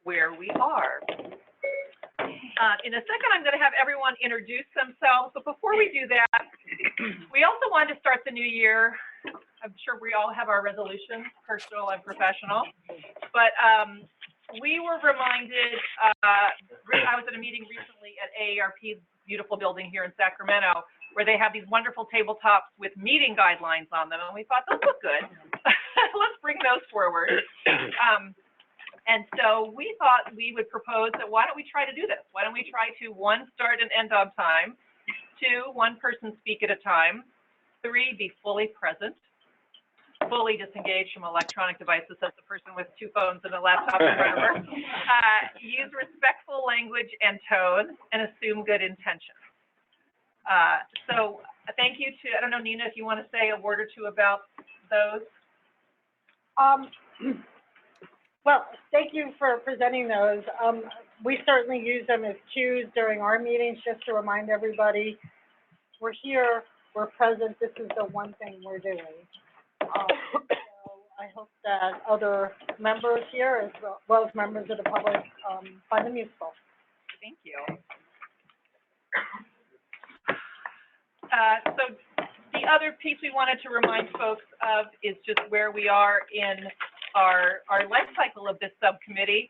where we are. In a second, I'm going to have everyone introduce themselves, but before we do that, we also wanted to start the new year. I'm sure we all have our resolutions, personal and professional, but we were reminded, I was at a meeting recently at AARP's beautiful building here in Sacramento, where they have these wonderful tabletops with meeting guidelines on them, and we thought those look good. Let's bring those forward. And so we thought we would propose that why don't we try to do this? Why don't we try to, 1, start and end on time, 2, one person speak at a time, 3, be fully present, fully disengaged from electronic devices, that's the person with 2 phones and a laptop in front of her, use respectful language and tone, and assume good intention. So thank you to, I don't know, Nina, if you want to say a word or two about those. Well, thank you for presenting those. We certainly use them as cues during our meetings, just to remind everybody, we're here, we're present, this is the one thing we're doing. So I hope that other members here, as well as members of the public, find them useful. Thank you. So the other piece we wanted to remind folks of is just where we are in our life cycle of this subcommittee.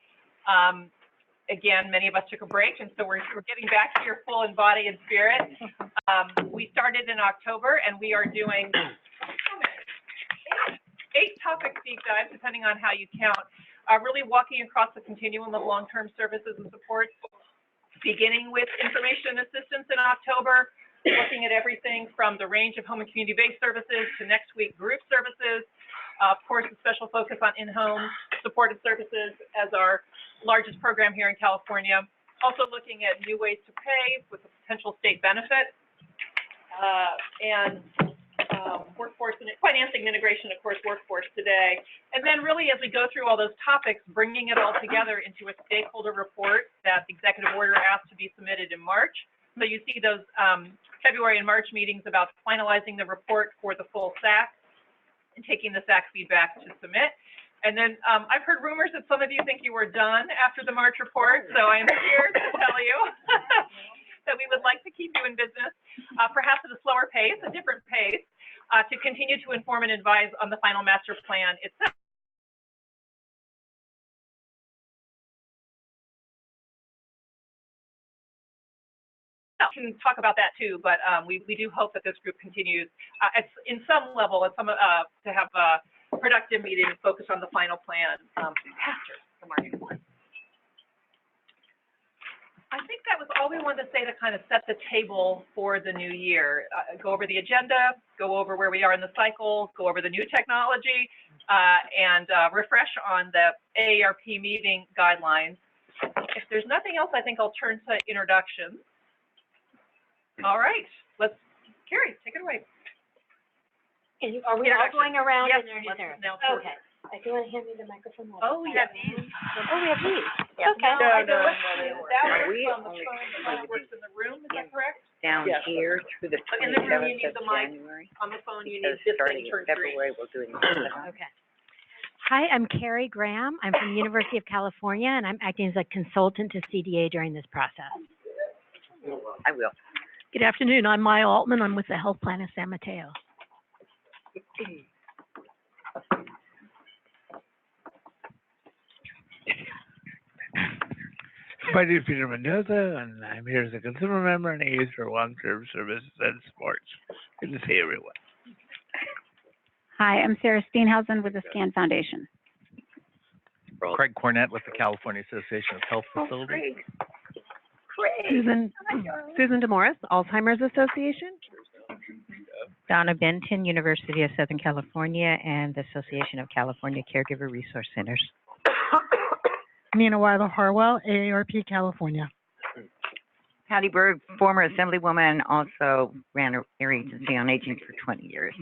Again, many of us took a break, and so we're getting back here full in body and spirit. We started in October, and we are doing 8 topic deep dives, depending on how you count, really walking across the continuum of long-term services and supports, beginning with information assistance in October, looking at everything from the range of home and community-based services to next week group services. Of course, a special focus on in-home supported services as our largest program here in California. Also looking at new ways to pay with a potential state benefit, and workforce and financing integration, of course, workforce today. And then really, as we go through all those topics, bringing it all together into a stakeholder report that the executive order asked to be submitted in March. So you see those February and March meetings about finalizing the report for the full SAC and taking the SAC feedback to submit. And then I've heard rumors that some of you think you were done after the March report, so I am here to tell you that we would like to keep you in business, perhaps at a slower pace, a different pace, to continue to inform and advise on the final master plan itself. Can talk about that too, but we do hope that this group continues in some level, to have productive meetings focused on the final plan after the March report. I think that was all we wanted to say to kind of set the table for the new year. Go over the agenda, go over where we are in the cycle, go over the new technology, and refresh on the AARP meeting guidelines. If there's nothing else, I think I'll turn to introductions. All right, Carrie, take it away. Are we all going around? Yes, okay. Do you want to hand me the microphone? Oh, we have these. Oh, we have these. Yeah. Okay. That works on the phone, that works in the room, is that correct? Down here through the In the room, you 27th need of the mic. January. On the phone, you Because need this starting thing in turned green. February, we'll do it in Okay. Hi, I'm Carrie Graham. I'm from the University of California, and I'm acting as a consultant to CDA during this process. I will. Good afternoon. I'm Maya Altman. I'm with the Health Plan of San Mateo. My name is Peter Mendoza, and I'm here as a consumer member and aide for long-term services and sports. Good to see everyone. Hi, I'm Sarah Steenhausen with the SCAN Foundation. Craig Cornett with the California Association of Health Facilities. Susan DeMorris, Alzheimer's Association. Donna Benton, University of Southern California and the Association of California Caregiver Resource Centers. Nina Weiler Harwell, AARP California. Patty Berg, former Assemblywoman, also ran an area agency on aging for 20 years.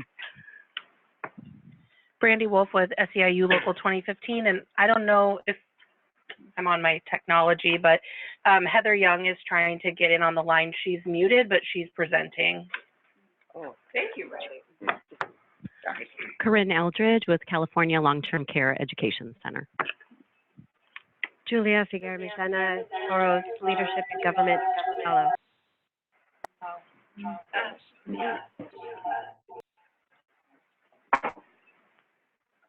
Brandy Wolf with SEIU Local 2015, and I don't know if I'm on my technology, but Heather Young is trying to get in on the line. She's muted, but she's presenting. Oh, thank you, Ray. Sorry. Corinne Eldridge with California Long-Term Care Education Center. Julia Figueroa Toro's Leadership in Government Fellow.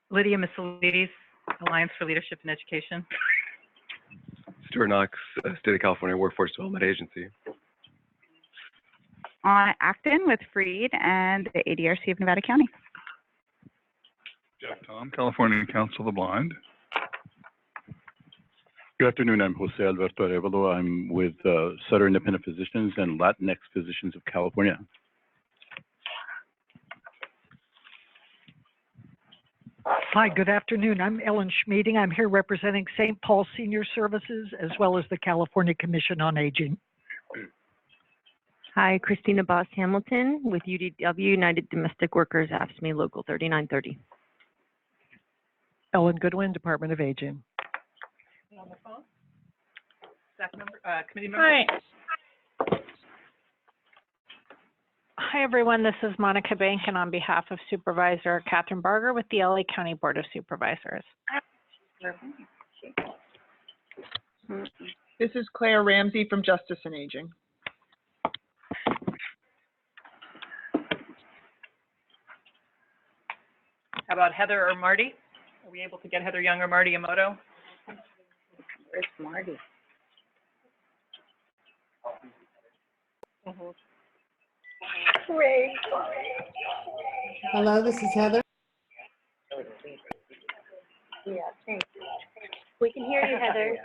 Lydia Missilides, Alliance for Leadership in Education. Stuart Knox, State of California Workforce Development Agency. Acton with Freed and the ADRC of Nevada County. Jeff Tom, California Council of the Blind. Good afternoon. I'm Jose Alberto Arevalo. I'm with Sutter Independent Physicians and Latinx Physicians of California. Hi, good afternoon. I'm Ellen Schmieding. I'm here representing St. Paul Senior Services as well as the California Commission on Aging. Hi, Christina Boss Hamilton with UDW, United Domestic Workers, AFSCME Local 3930. Ellen Goodwin, Department of Aging. On the phone? Staff member, committee member? Hi. Hi, everyone. This is Monica Bankin on behalf of Supervisor Catherine Barger with the LA County Board of Supervisors. This is Claire Ramsey from Justice and Aging. How about Heather or Marty? Are we able to get Heather Young or Marty Emoto? Where's Marty? Great. Hello, this is Heather. Yeah, thank you. We can hear you, Heather.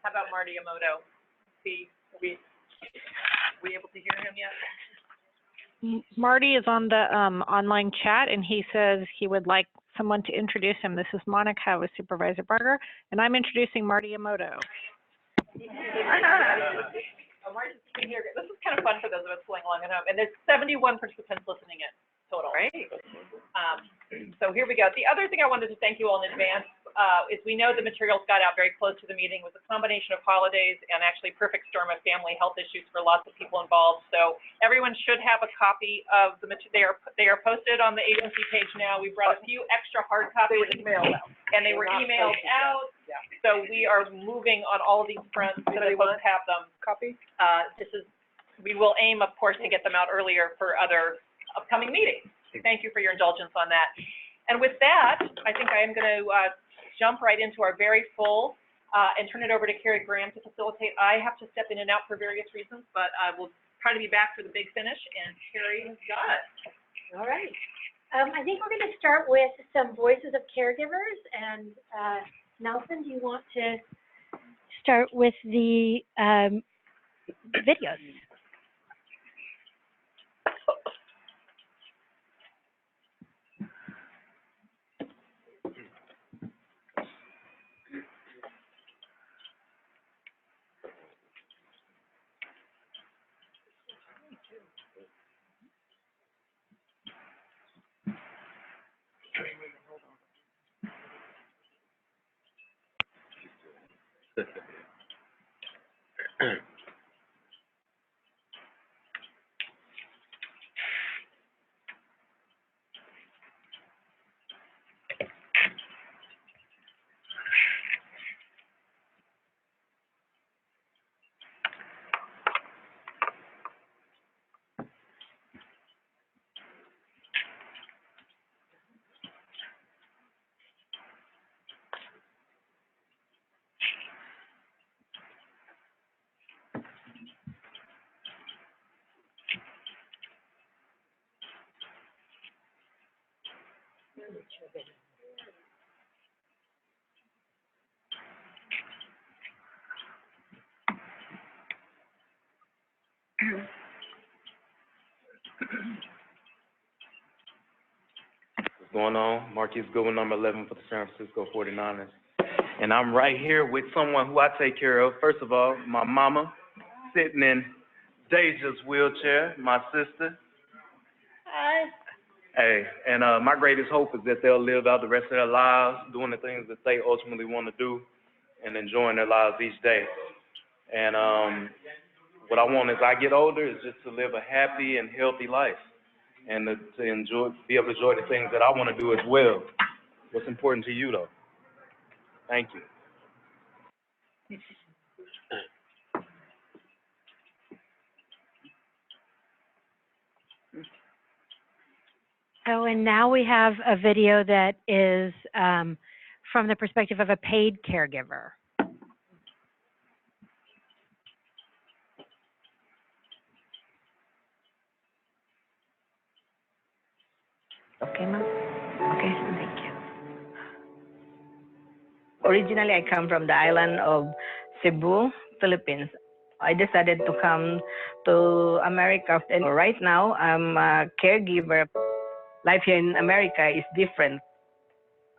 How about Marty Emoto? Are we able to hear him yet? Marty is on the online chat, and he says he would like someone to introduce him. This is Monica with Supervisor Barger, and I'm introducing Marty Emoto. Oh, Marty, you can hear. This is kind of fun for those of us playing along at home. And there's 71 participants listening in total. Right. So here we go. The other thing I wanted to thank you all in advance is we know the materials got out very close to the meeting. It was a combination of holidays and actually perfect storm of family health issues for lots of people involved. So everyone should have a copy of the material. They are posted on the agency page now. We brought a few extra hard copies. They were emailed out. And they were emailed out. Yeah. So we are moving on all of these fronts so that folks have them. Copy? We will aim, of course, to get them out earlier for other upcoming meetings. Thank you for your indulgence on that. And with that, I think I am going to jump right into our very full and turn it over to Carrie Graham to facilitate. I have to step in and out for various reasons, but I will try to be back for the big finish, and Carrie has got it. All right. I think we're going to start with some voices of caregivers, and Nelson, do you want to start with the videos? What's going on? Marquise Goodwin, number 11 for the San Francisco 49ers. And I'm right here with someone who I take care of. First of all, my mama, sitting in Deja's wheelchair, my sister. Hi. Hey, and my greatest hope is that they'll live out the rest of their lives doing the things that they ultimately want to do and enjoying their lives each day. And what I want as I get older is just to live a happy and healthy life, and to be able to enjoy the things that I want to do as well. What's important to you, though? Thank you. So, and now we have a video that is from the perspective of a paid caregiver. Okay, ma'am. Okay, thank you. Originally, I come from the island of Cebu, Philippines. I decided to come to America, and right now I'm a caregiver. Life here in America is different.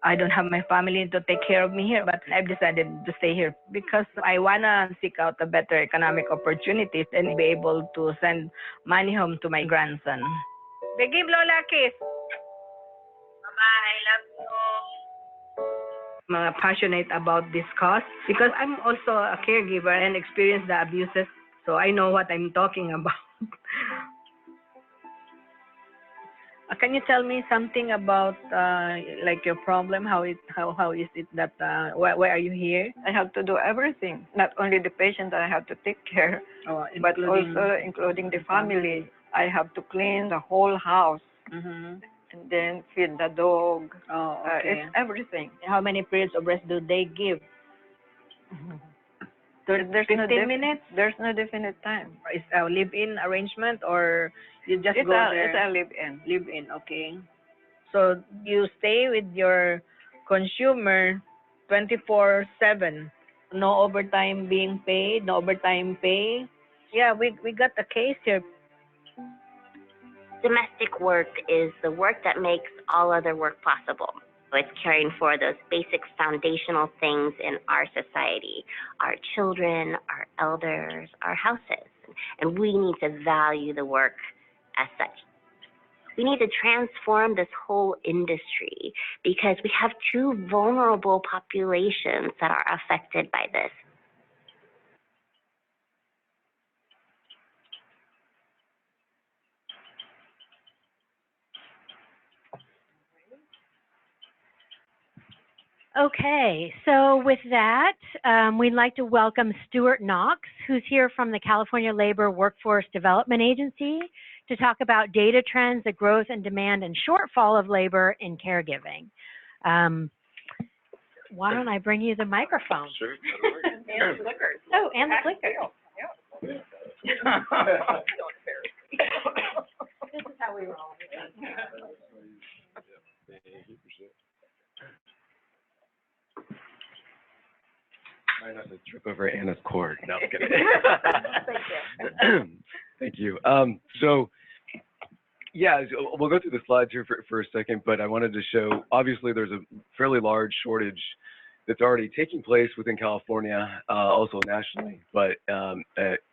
I don't have my family to take care of me here, but I've decided to stay here because I wanna seek out a better economic opportunities and be able to send money home to my grandson. They give Lola a kiss. Bye-bye, love you. I'm passionate about this cause because I'm also a caregiver and experience the abuses, so I know what I'm talking about. Can you tell me something about like your problem? How is it that why are you here? I have to do everything, not only the patient that I have to take care, but also including the family. I have to clean the whole house and then feed the dog. It's everything. How many periods of rest do they give? There's 15 minutes? There's no definite time. Is a live-in arrangement or you just It's go there? It's a live-in. Live-in, okay. So you stay with your consumer 24/7. No overtime being paid, no overtime pay. Yeah, we got a case here. Domestic work is the work that makes all other work possible. It's caring for those basic foundational things in our society, our children, our elders, our houses. And we need to value the work as such. We need to transform this whole industry because we have two vulnerable populations that are affected by this. Okay, so with that, we'd like to welcome Stuart Knox, who's here from the California Labor Workforce Development Agency to talk about data trends, the growth and demand and shortfall of labor in caregiving. Why don't I bring you the microphone? Sure. And the clickers. Oh, and the clicker. This is how we roll. Might have to trip over Anna's cord. No, I'm kidding. Thank you. So, yeah, we'll go through the slides here for a second, but I wanted to show, obviously there's a fairly large shortage that's already taking place within California, also nationally, but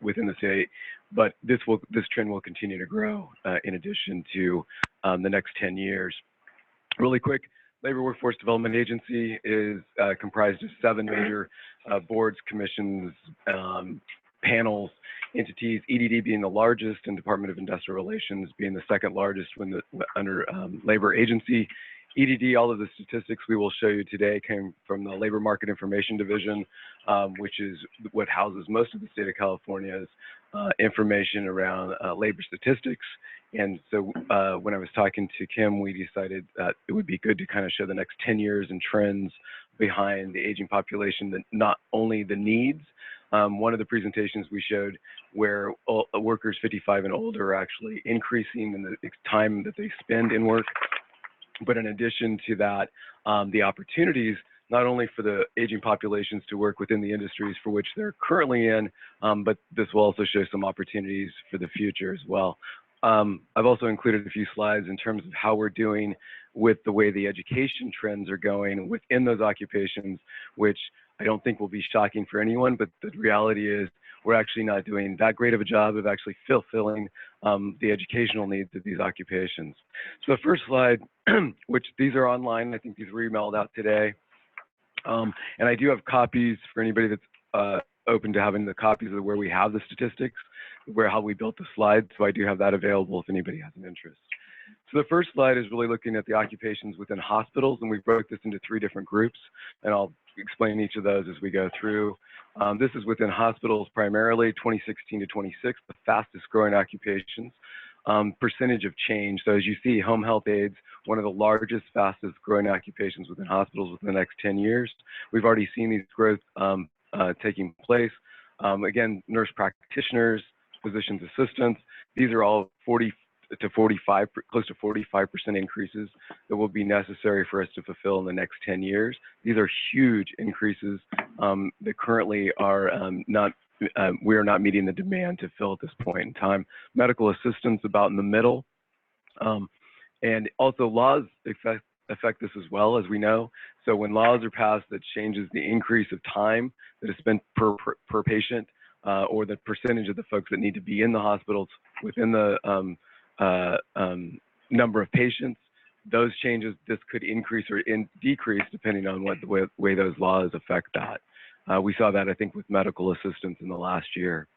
within the state. But this trend will continue to grow in addition to the next 10 years. Really quick, Labor Workforce Development Agency is comprised of 7 major boards, commissions, panels, entities, EDD being the largest and Department of Industrial Relations being the second largest under labor agency. EDD, all of the statistics we will show you today came from the Labor Market Information Division, which is what houses most of the state of California's information around labor statistics. And so when I was talking to Kim, we decided that it would be good to kind of show the next 10 years and trends behind the aging population, that not only the needs. One of the presentations we showed where workers 55 and older are actually increasing in the time that they spend in work. But in addition to that, the opportunities, not only for the aging populations to work within the industries for which they're currently in, but this will also show some opportunities for the future as well. I've also included a few slides in terms of how we're doing with the way the education trends are going within those occupations, which I don't think will be shocking for anyone, but the reality is we're actually not doing that great of a job of actually fulfilling the educational needs of these occupations. So the first slide, which these are online, I think these were emailed out today. And I do have copies for anybody that's open to having the copies of where we have the statistics, how we built the slides. So I do have that available if anybody has an interest. So the first slide is really looking at the occupations within hospitals, and we broke this into 3 different groups, and I'll explain each of those as we go through. This is within hospitals primarily, 2016 to 26, the fastest growing occupations. Percentage of change. So as you see, home health aides, one of the largest, fastest growing occupations within hospitals within the next 10 years. We've already seen these growth taking place. Again, nurse practitioners, physician's assistants, these are all 40 to 45, close to 45% increases that will be necessary for us to fulfill in the next 10 years. These are huge increases that currently are we are not meeting the demand to fill at this point in time. Medical assistants about in the middle. And also laws affect this as well, as we know. So when laws are passed that changes the increase of time that is spent per patient, or the percentage of the folks that need to be in the hospitals within the number of patients, those changes, this could increase or decrease depending on what the way those laws affect that. We saw that, I think, with medical assistants in the last year.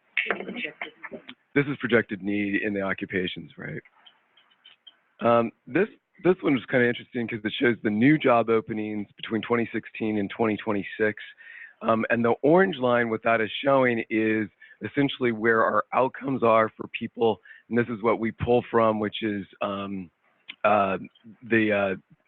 This is projected need in the occupations, right? This one was kind of interesting because it shows the new job openings between 2016 and 2026. And the orange line, what that is showing is essentially where our outcomes are for people. And this is what we pull from, which is the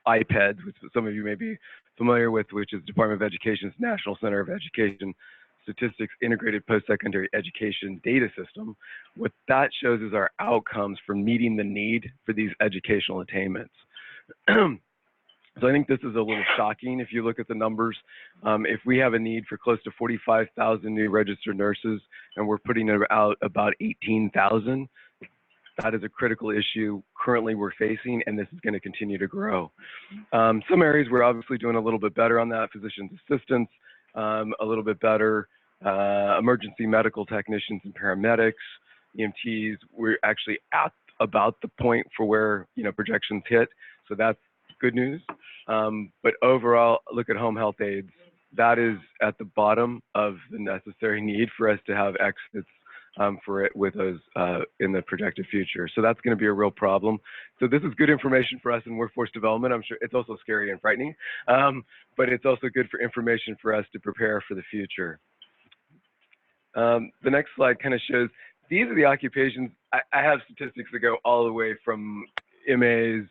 IPEDS, which some of you may be familiar with, which is Department of Education's National Center of Education Statistics Integrated Post-Secondary Education Data System. What that shows is our outcomes for meeting the need for these educational attainments. So I think this is a little shocking if you look at the numbers. If we have a need for close to 45,000 new registered nurses and we're putting out about 18,000, that is a critical issue currently we're facing, and this is going to continue to grow. Some areas we're obviously doing a little bit better on that, physician's assistants, a little bit better, emergency medical technicians and paramedics, EMTs, we're actually at about the point for where, projections hit, so that's good news. But overall, look at home health aides. That is at the bottom of the necessary need for us to have exits for it with us in the projected future. So that's going to be a real problem. So this is good information for us in workforce development. I'm sure it's also scary and frightening, but it's also good for information for us to prepare for the future. The next slide kind of shows, these are the occupations. I have statistics that go all the way from MAs,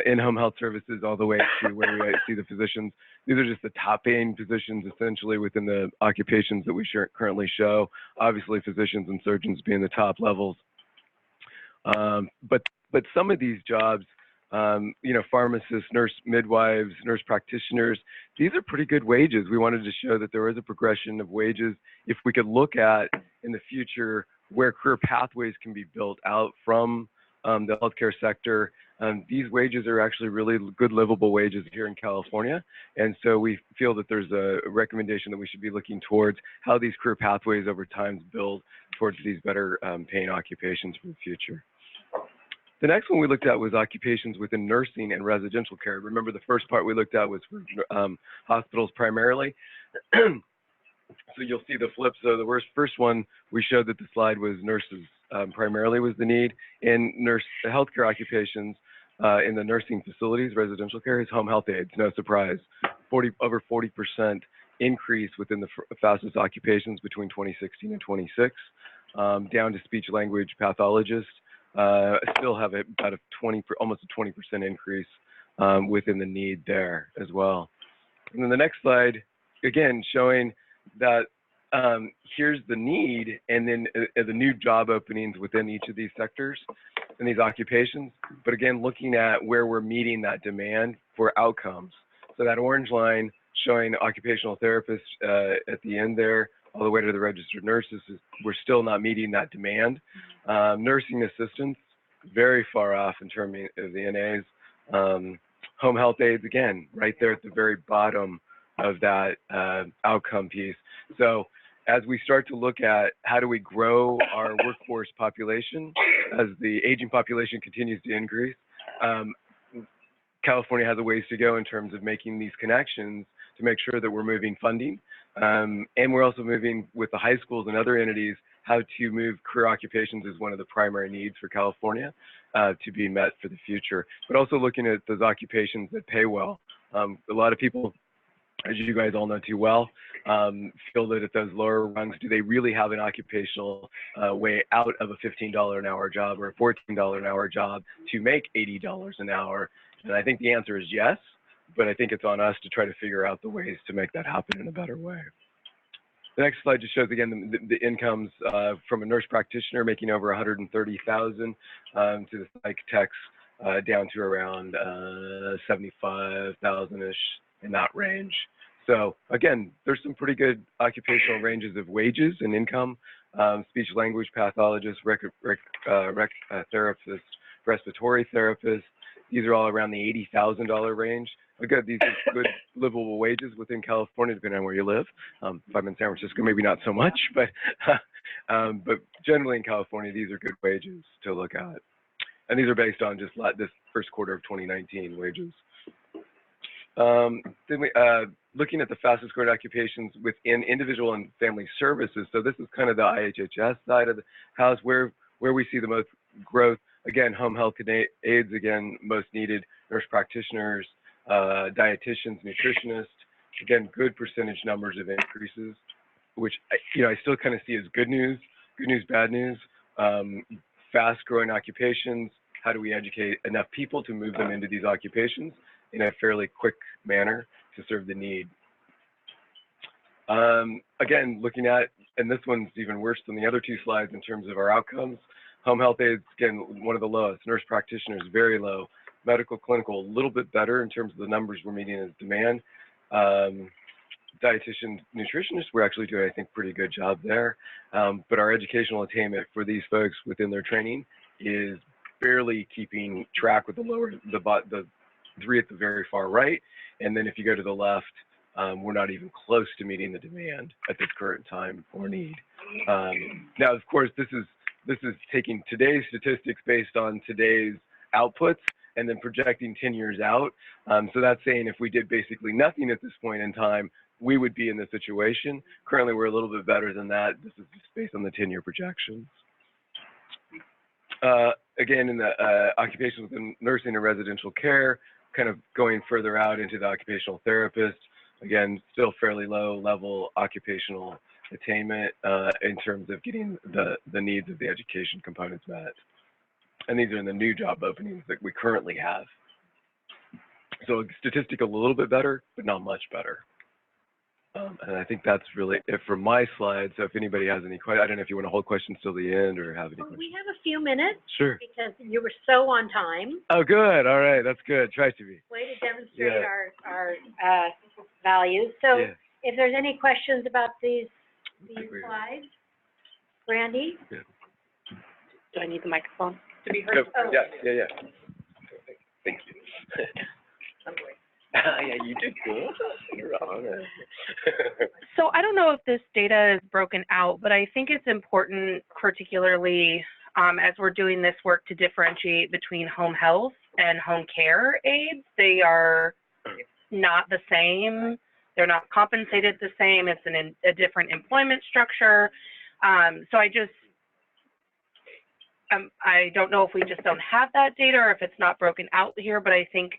in-home health services, all the way to where we see the physicians. These are just the top paying positions essentially within the occupations that we currently show. Obviously physicians and surgeons being the top levels. But some of these jobs, pharmacists, nurse midwives, nurse practitioners, these are pretty good wages. We wanted to show that there is a progression of wages. If we could look at in the future where career pathways can be built out from the healthcare sector, these wages are actually really good livable wages here in California. And so we feel that there's a recommendation that we should be looking towards how these career pathways over time build towards these better paying occupations for the future. The next one we looked at was occupations within nursing and residential care. Remember, the first part we looked at was for hospitals primarily. So you'll see the flip. So the first one, we showed that the slide was nurses primarily was the need. In the healthcare occupations, in the nursing facilities, residential care is home health aides, no surprise. Over 40% increase within the fastest occupations between 2016 and 26, down to speech language pathologists. Still have about almost a 20% increase within the need there as well. And then the next slide, again, showing that here's the need, and then the new job openings within each of these sectors and these occupations. But again, looking at where we're meeting that demand for outcomes. So that orange line showing occupational therapists at the end there, all the way to the registered nurses, we're still not meeting that demand. Nursing assistants, very far off in terms of the NAs. Home health aides, again, right there at the very bottom of that outcome piece. So as we start to look at how do we grow our workforce population as the aging population continues to increase, California has a ways to go in terms of making these connections to make sure that we're moving funding And we're also moving with the high schools and other entities how to move career occupations as one of the primary needs for California to be met for the future, but also looking at those occupations that pay well. A lot of people, as you guys all know too well, feel that at those lower rungs, do they really have an occupational way out of a $15 an hour job or a $14 an hour job to make $80 an hour? And I think the answer is yes, but I think it's on us to try to figure out the ways to make that happen in a better way. The next slide just shows again the incomes from a nurse practitioner making over 130,000 to the psych techs down to around 75,000-ish in that range. So again, there's some pretty good occupational ranges of wages and income. Speech language pathologist, therapist, respiratory therapist. These are all around the $80,000 range. Again, these are good livable wages within California, depending on where you live. If I'm in San Francisco, maybe not so much, but generally in California, these are good wages to look at. And these are based on just this first quarter of 2019 wages. Looking at the fastest growing occupations within individual and family services. So this is kind of the IHSS side of the house where we see the most growth. Again, home health aides, again, most needed, nurse practitioners, dietitians, nutritionists. Again, good percentage numbers of increases, which I still kind of see as good news, bad news. Fast growing occupations. How do we educate enough people to move them into these occupations in a fairly quick manner to serve the need? Again, looking at, and this one's even worse than the other two slides in terms of our outcomes. Home health aides, again, one of the lowest. Nurse practitioners, very low. Medical, clinical, a little bit better in terms of the numbers we're meeting as demand. Dietitians, nutritionists, we're actually doing, I think, pretty good job there. But our educational attainment for these folks within their training is barely keeping track with the three at the very far right. And then if you go to the left, we're not even close to meeting the demand at this current time or need. Now, of course, this is taking today's statistics based on today's outputs and then projecting 10 years out. So that's saying if we did basically nothing at this point in time, we would be in this situation. Currently, we're a little bit better than that. This is just based on the 10-year projections. Again, in the occupations within nursing and residential care, kind of going further out into the occupational therapist, again, still fairly low level occupational attainment in terms of getting the needs of the education components met. And these are in the new job openings that we currently have. So statistical a little bit better, but not much better. And I think that's really it for my slide. So if anybody has any questions, I don't know if you want to hold questions till the end or have any questions. We have a few minutes. Sure. Because you were so on time. Oh, good. All right. That's good. Try to be. Way to demonstrate our values. So if there's any questions about these slides, Brandy? Do I need the microphone to be heard? Yep. Oh. Yeah. Thank you. Yeah, you did good. You're on it. So I don't know if this data is broken out, but I think it's important, particularly as we're doing this work, to differentiate between home health and home care aides. They are not the same. They're not compensated the same. It's a different employment structure. So I don't know if we just don't have that data or if it's not broken out here, but I think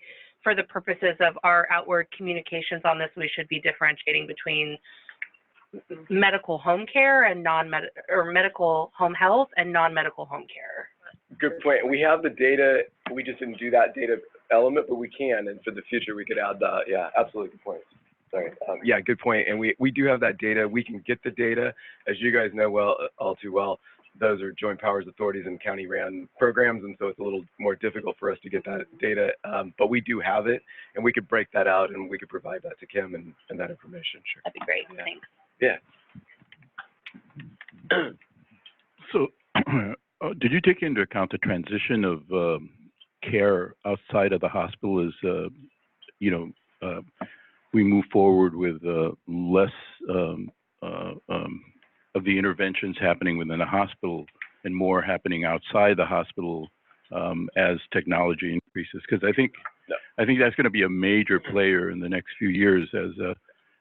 for the purposes of our outward communications on this, we should be differentiating between medical home care and medical home health and non-medical home care. Good point. We have the data. We just didn't do that data element, but we can. And for the future, we could add that. Yeah, absolutely. Good point. Sorry. Yeah, good point. And we do have that data. We can get the data. As you guys know all too well, those are joint powers authorities and county ran programs. And so it's a little more difficult for us to get that data. But we do have it, and we could break that out and we could provide that to Kim and that information. Sure. That'd be great. Yeah. Thanks. Yeah. So did you take into account the transition of care outside of the hospital as, we move forward with less of the interventions happening within the hospital and more happening outside the hospital as technology increases? Because I think that's going to be a major player in the next few years as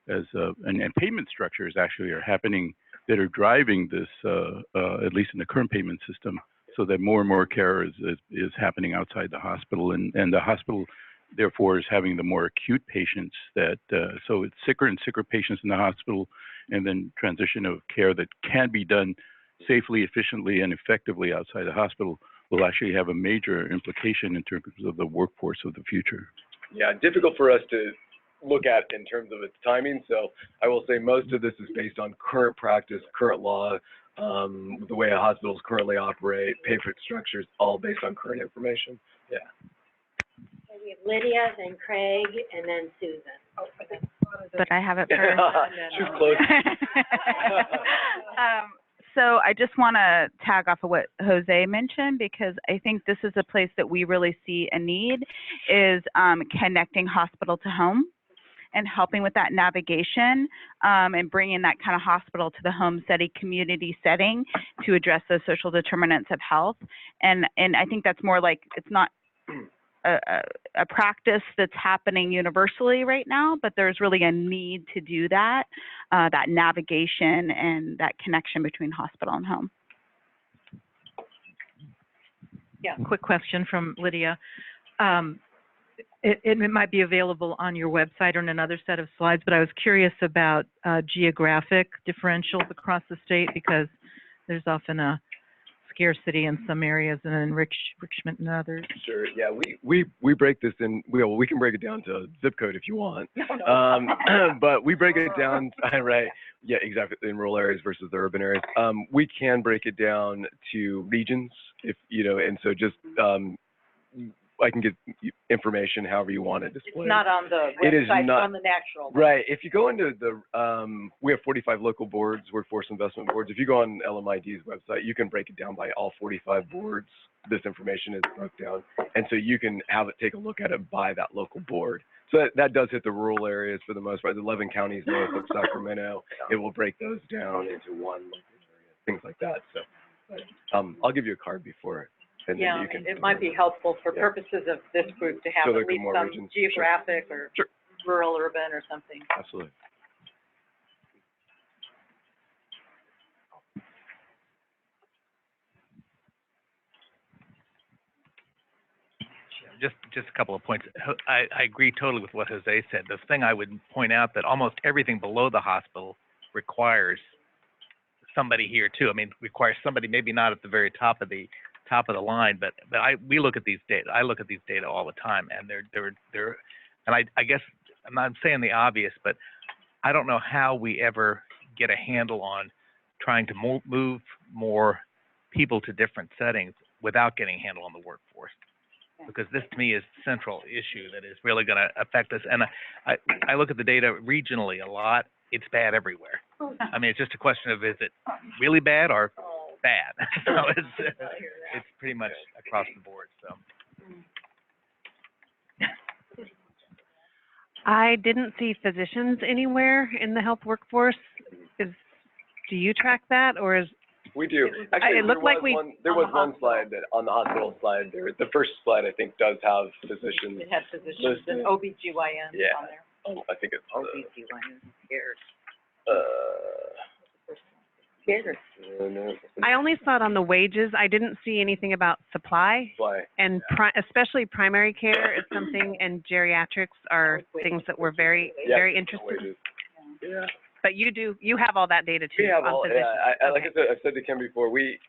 and payment structures actually are happening that are driving this, at least in the current payment system, so that more and more care is happening outside the hospital, and the hospital therefore is having the more acute patients that, so it's sicker and sicker patients in the hospital, and then transition of care that can be done safely, efficiently, and effectively outside the hospital will actually have a major implication in terms of the workforce of the future. Yeah, difficult for us to look at in terms of its timing. So I will say most of this is based on current practice, current law, the way hospitals currently operate, payment structures, all based on current information. Yeah. Okay, we have Lydia, then Craig, and then Susan. Oh, But I have it first. She's close. So I just want to tag off of what Jose mentioned, because I think this is a place that we really see a need, is connecting hospital to home and helping with that navigation, and bringing that kind of hospital to the home setting, community setting, to address those social determinants of health. And I think that's more like, it's not a practice that's happening universally right now, but there's really a need to do that, that navigation and that connection between hospital and home. Yeah, quick question from Lydia. It might be available on your website or in another set of slides, but I was curious about geographic differentials across the state, because there's often a scarcity in some areas and enrichment in others. Sure. Yeah, we break this in. We can break it down to zip code if you want. But we break it down right. Yeah, exactly. In rural areas versus the urban areas. We can break it down to regions, if you know, and so just I can get information however you want it displayed. It's not on the website, it is not, it's on the natural. Right. If you go into the, we have 45 local boards, workforce investment boards. If you go on LMID's website, you can break it down by all 45 boards. This information is broke down. And so you can have it, take a look at it by that local board. So that does hit the rural areas for the most part. The 11 counties north of Sacramento, it will break those down into one local area, things like that. So I'll give you a card before. And yeah, you can, it might be helpful for purposes of this group to have so at least some regions. geographic Sure. or rural, urban, or something. Absolutely. Just a couple of points. I agree totally with what Jose said. The thing I would point out that almost everything below the hospital requires somebody here too. I mean, requires somebody maybe not at the very top of the line, but we look at these data. I look at these data all the time, and they're and I guess I'm not saying the obvious, but I don't know how we ever get a handle on trying to move more people to different settings without getting a handle on the workforce. Because this to me is a central issue that is really going to affect us. And I look at the data regionally a lot. It's bad everywhere. I mean, it's just a question of, is it really bad or bad? So it's pretty much across the board. So I didn't see physicians anywhere in the health workforce. Do you track that, or is? We do. Actually, it looked like there was one slide that on the hospital slide there. The first slide I think does have physicians. It has physicians and OBGYN yeah. on there. I think it's OBGYN cares. I only saw it on the wages. I didn't see anything about supply. And especially primary care is something, and geriatrics are things that we're very interested in. Yeah. But you have all that data too. We have all, physicians. yeah. Like I said, I've said to Kim before, we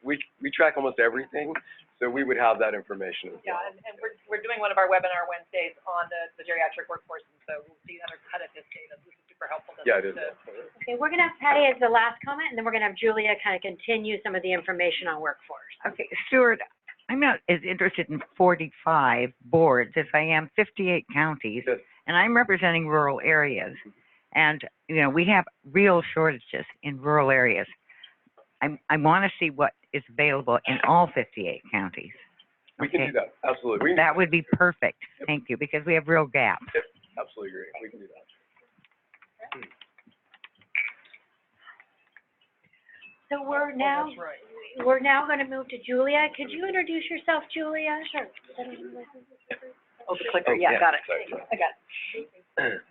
track almost everything, so we would have that information as well. Yeah, and we're doing one of our webinar Wednesdays on the geriatric workforce, and so we'll see how to this data. This is super helpful. Yeah, it is. Okay, we're gonna have Patty as the last comment, and then we're gonna have Julia kind of continue some of the information on workforce. Okay, Stuart, I'm not as interested in 45 boards as I am 58 counties, and I'm representing rural areas. And, you know, we have real shortages in rural areas. I want to see what is available in all 58 counties. We can do that, absolutely. That would be perfect. Thank you, because we have real gaps. Yep, absolutely agree. We can do that. So we're now going to move to Julia. Could you introduce yourself, Julia? Sure. Oh, the clicker. Yeah, got it. I got it.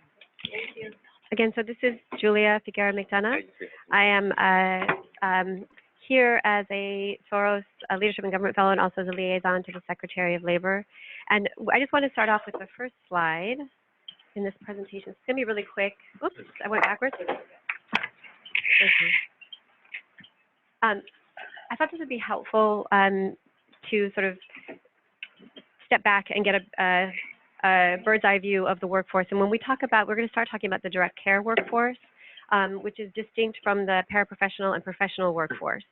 Thank you. Again, so this is Julia Figueroa McDonough. I am here as a Soros Leadership and Government Fellow and also as a liaison to the Secretary of Labor. And I just want to start off with the first slide in this presentation. It's going to be really quick. Oops, I went backwards. I thought this would be helpful to sort of step back and get a bird's eye view of the workforce. And when we talk about, we're going to start talking about the direct care workforce, which is distinct from the paraprofessional and professional workforce.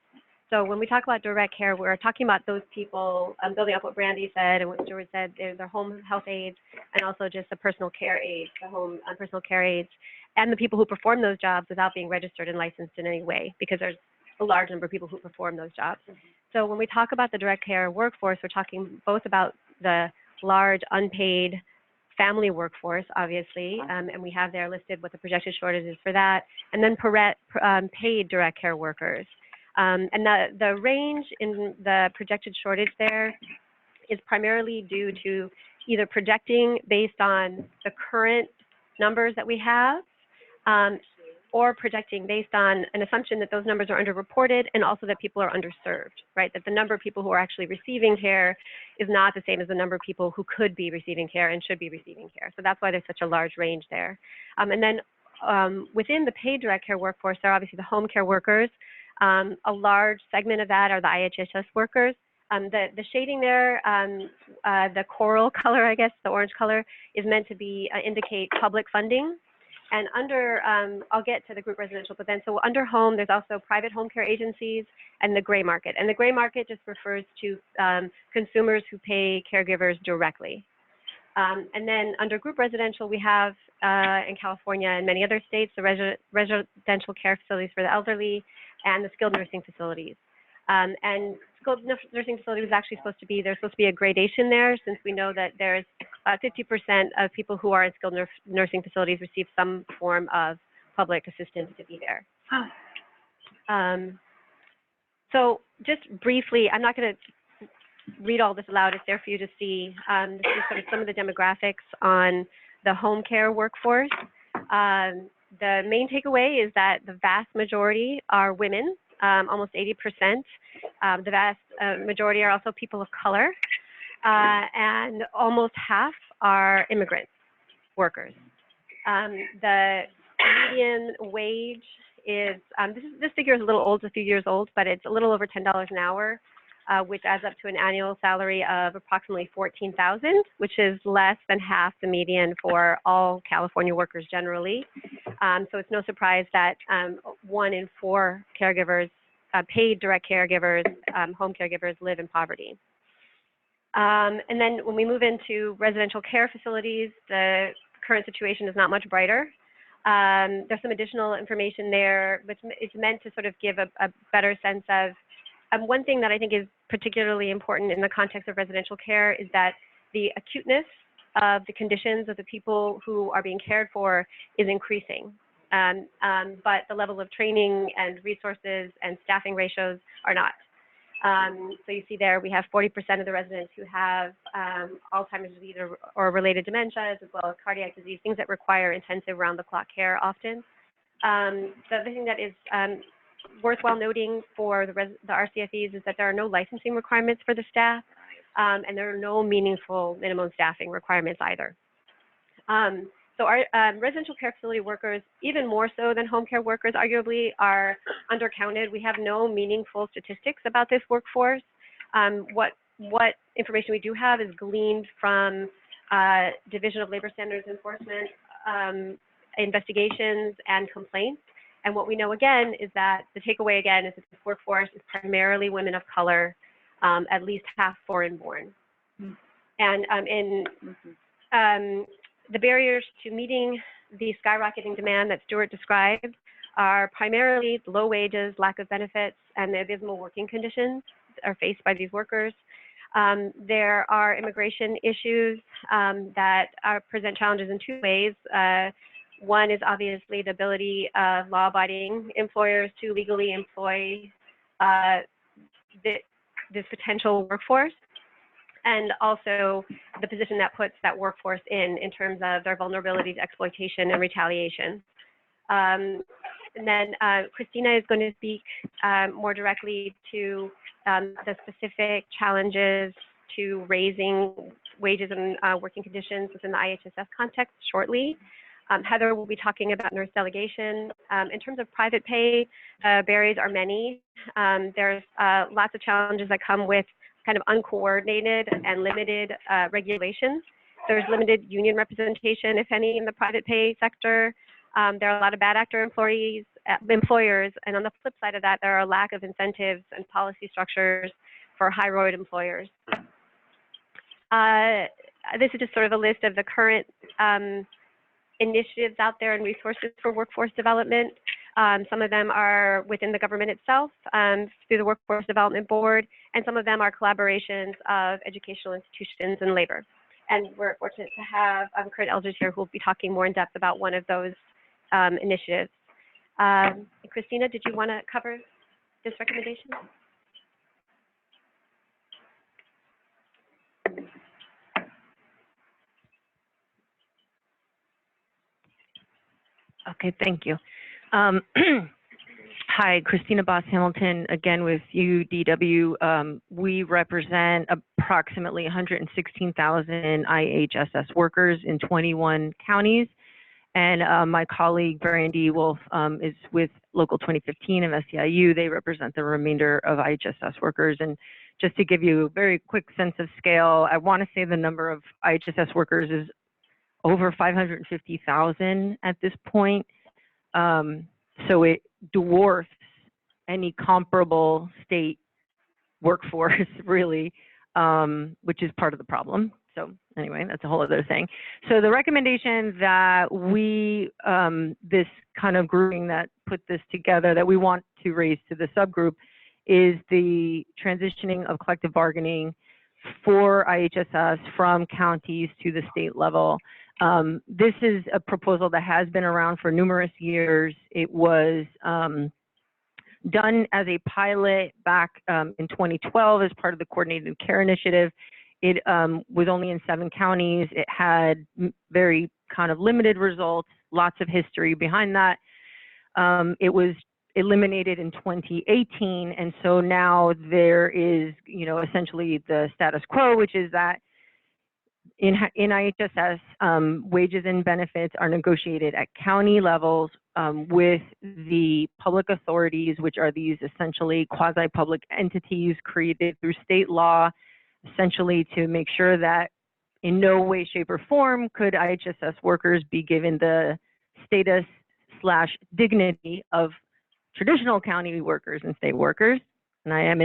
So when we talk about direct care, we're talking about those people, building up what Brandy said and what Stuart said, they're home health aides and also just the personal care aides, the home personal care aides, and the people who perform those jobs without being registered and licensed in any way, because there's a large number of people who perform those jobs. So when we talk about the direct care workforce, we're talking both about the large unpaid family workforce, obviously, and we have there listed what the projected shortage is for that, and then paid direct care workers. And the range in the projected shortage there is primarily due to either projecting based on the current numbers that we have, or projecting based on an assumption that those numbers are underreported and also that people are underserved, right? That the number of people who are actually receiving care is not the same as the number of people who could be receiving care and should be receiving care. So that's why there's such a large range there. And then within the paid direct care workforce, there are obviously the home care workers. A large segment of that are the IHSS workers. The shading there, the coral color, I guess, the orange color, is meant to be indicate public funding. And under, I'll get to the group residential, but then so under home, there's also private home care agencies and the gray market. And the gray market just refers to consumers who pay caregivers directly. And then under group residential, we have in California and many other states, the residential care facilities for the elderly and the skilled nursing facilities. And skilled nursing facilities is actually supposed to be, there's supposed to be a gradation there, since we know that there's 50% of people who are in skilled nursing facilities receive some form of public assistance to be there. So just briefly, I'm not going to read all this aloud, it's there for you to see. This is sort of some of the demographics on the home care workforce. The main takeaway is that the vast majority are women, almost 80%. The vast majority are also people of color, and almost half are immigrant workers. The median wage is, this figure is a little old, it's a few years old, but it's a little over $10 an hour, which adds up to an annual salary of approximately $14,000, which is less than half the median for all California workers generally. So it's no surprise that 1 in 4 caregivers, paid direct caregivers, home caregivers, live in poverty. And then when we move into residential care facilities, the current situation is not much brighter. There's some additional information there, which is meant to sort of give a better sense of one thing that I think is particularly important in the context of residential care is that the acuteness of the conditions of the people who are being cared for is increasing. But the level of training and resources and staffing ratios are not. So you see there, we have 40% of the residents who have Alzheimer's disease or related dementias, as well as cardiac disease, things that require intensive round-the-clock care often. The other thing that is worthwhile noting for the RCFEs is that there are no licensing requirements for the staff, and there are no meaningful minimum staffing requirements either. So our residential care facility workers, even more so than home care workers, arguably are undercounted. We have no meaningful statistics about this workforce. What information we do have is gleaned from Division of Labor Standards Enforcement investigations and complaints. And what we know again is that the takeaway again is that this workforce is primarily women of color, at least half foreign born. And the barriers to meeting the skyrocketing demand that Stuart described are primarily low wages, lack of benefits, and the abysmal working conditions that are faced by these workers. There are immigration issues that present challenges in 2 ways. One is obviously the ability of law-abiding employers to legally employ this potential workforce, and also the position that puts that workforce in terms of their vulnerability to exploitation and retaliation. And then Christina is going to speak more directly to the specific challenges to raising wages and working conditions within the IHSS context shortly. Heather will be talking about nurse delegation. In terms of private pay, barriers are many. There's lots of challenges that come with kind of uncoordinated and limited regulations. There's limited union representation, if any, in the private pay sector. There are a lot of bad actor employers, and on the flip side of that, there are a lack of incentives and policy structures for high-road employers. This is just sort of a list of the current initiatives out there and resources for workforce development. Some of them are within the government itself through the Workforce Development Board, and some of them are collaborations of educational institutions and labor. And we're fortunate to have Kurt Eldridge here, who will be talking more in depth about one of those initiatives. Christina, did you want to cover this recommendation? Okay, thank you. Hi, Christina Boss Hamilton, again with UDW. We represent approximately 116,000 IHSS workers in 21 counties. And my colleague, Brandy Wolf, is with Local 2015 of SEIU. They represent the remainder of IHSS workers. And just to give you a very quick sense of scale, I want to say the number of IHSS workers is over 550,000 at this point. So it dwarfs any comparable state workforce, really, which is part of the problem. So anyway, that's a whole other thing. So the recommendation that we, this kind of grouping that put this together, that we want to raise to the subgroup is the transitioning of collective bargaining for IHSS from counties to the state level. This is a proposal that has been around for numerous years. It was done as a pilot back in 2012 as part of the Coordinated Care Initiative. It was only in 7 counties. It had very kind of limited results, lots of history behind that. It was eliminated in 2018, and so now there is, you know, essentially the status quo, which is that in IHSS, wages and benefits are negotiated at county levels with the public authorities, which are these essentially quasi-public entities created through state law, essentially to make sure that in no way, shape, or form could IHSS workers be given the status / dignity of traditional county workers and state workers. And I am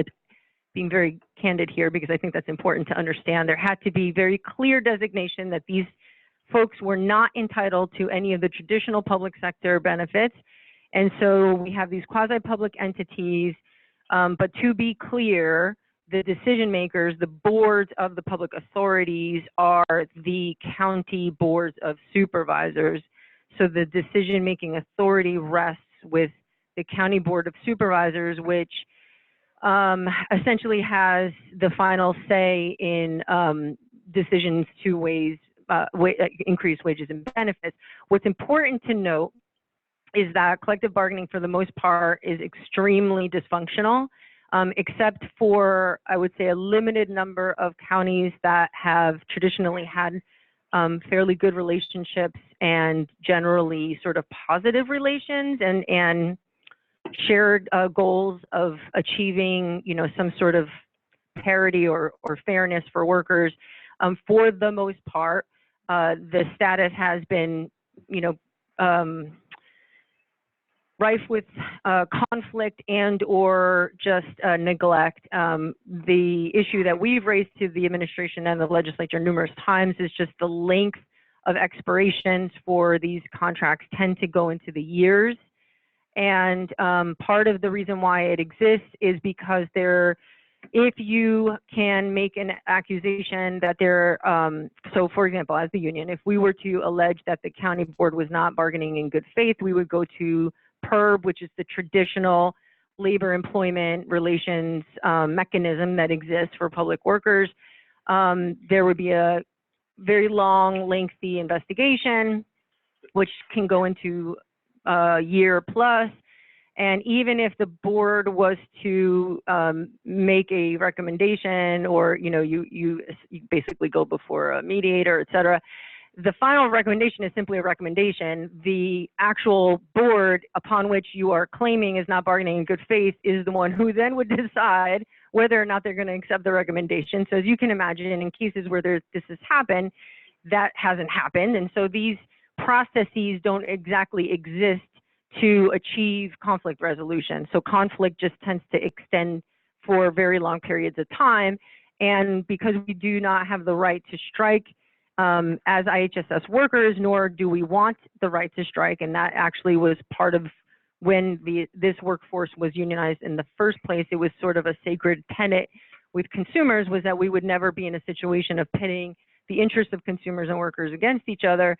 being very candid here because I think that's important to understand. There had to be very clear designation that these folks were not entitled to any of the traditional public sector benefits. And so we have these quasi-public entities, but to be clear, the decision makers, the boards of the public authorities are the county boards of supervisors. So the decision-making authority rests with the county board of supervisors, which essentially has the final say in decisions to increase wages and benefits. What's important to note is that collective bargaining, for the most part, is extremely dysfunctional, except for, I would say, a limited number of counties that have traditionally had fairly good relationships and generally sort of positive relations and shared goals of achieving, you know, some sort of parity or fairness for workers. For the most part, the status has been, you know, rife with conflict and or just neglect. The issue that we've raised to the administration and the legislature numerous times is just the length of expirations for these contracts tend to go into the years. And part of the reason why it exists is because if you can make an accusation that so for example, as the union, if we were to allege that the county board was not bargaining in good faith, we would go to PERB, which is the traditional labor employment relations mechanism that exists for public workers. There would be a very long, lengthy investigation, which can go into year plus. And even if the board was to make a recommendation, or you basically go before a mediator, et cetera, the final recommendation is simply a recommendation. The actual board upon which you are claiming is not bargaining in good faith is the one who then would decide whether or not they're going to accept the recommendation. So as you can imagine, in cases where this has happened, that hasn't happened. And so these processes don't exactly exist to achieve conflict resolution. So conflict just tends to extend for very long periods of time. And because we do not have the right to strike as IHSS workers, nor do we want the right to strike, and that actually was part of when this workforce was unionized in the first place. It was sort of a sacred tenet with consumers, was that we would never be in a situation of pitting the interests of consumers and workers against each other.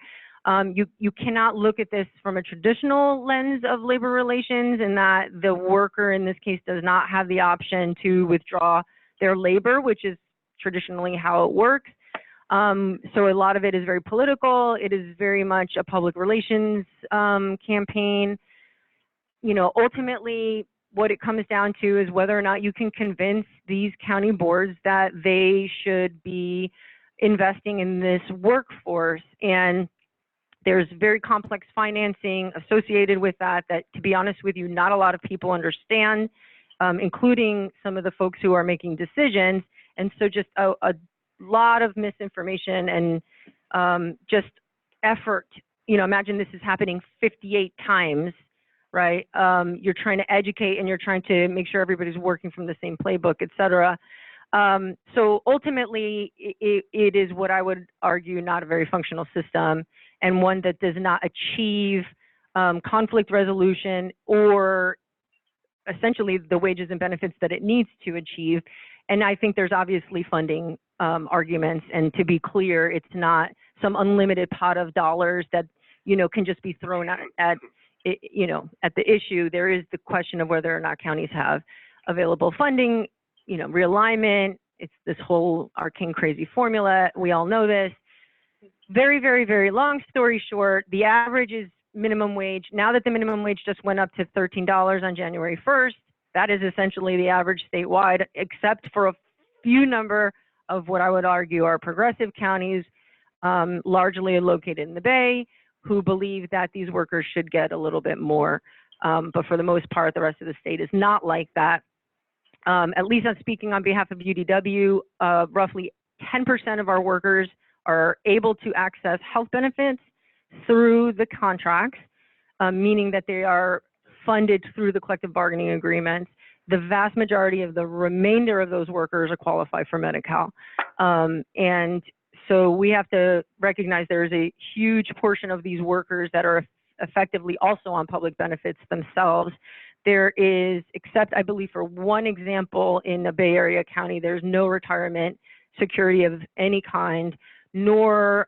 You cannot look at this from a traditional lens of labor relations, in that the worker in this case does not have the option to withdraw their labor, which is traditionally how it works. So a lot of it is very political. It is very much a public relations campaign. Ultimately, what it comes down to is whether or not you can convince these county boards that they should be investing in this workforce. And there's very complex financing associated with that, to be honest with you, not a lot of people understand, including some of the folks who are making decisions. And so just a lot of misinformation and just effort. Imagine this is happening 58 times, right? You're trying to educate and you're trying to make sure everybody's working from the same playbook, et cetera. So ultimately, it is what I would argue not a very functional system, and one that does not achieve conflict resolution or essentially the wages and benefits that it needs to achieve. And I think there's obviously funding arguments, and to be clear, it's not some unlimited pot of dollars that can just be thrown at the issue. There is the question of whether or not counties have available funding, realignment. It's this whole arcane crazy formula. We all know this. Very, very, very long story short, the average is minimum wage. Now that the minimum wage just went up to $13 on January 1st, that is essentially the average statewide, except for a few number of what I would argue are progressive counties, largely located in the Bay, who believe that these workers should get a little bit more. But for the most part, the rest of the state is not like that. At least I'm speaking on behalf of UDW, roughly 10% of our workers are able to access health benefits through the contracts, meaning that they are funded through the collective bargaining agreements. The vast majority of the remainder of those workers are qualified for Medi-Cal. And so we have to recognize there's a huge portion of these workers that are effectively also on public benefits themselves. There is, except I believe for one example in the Bay Area county, there's no retirement security of any kind, nor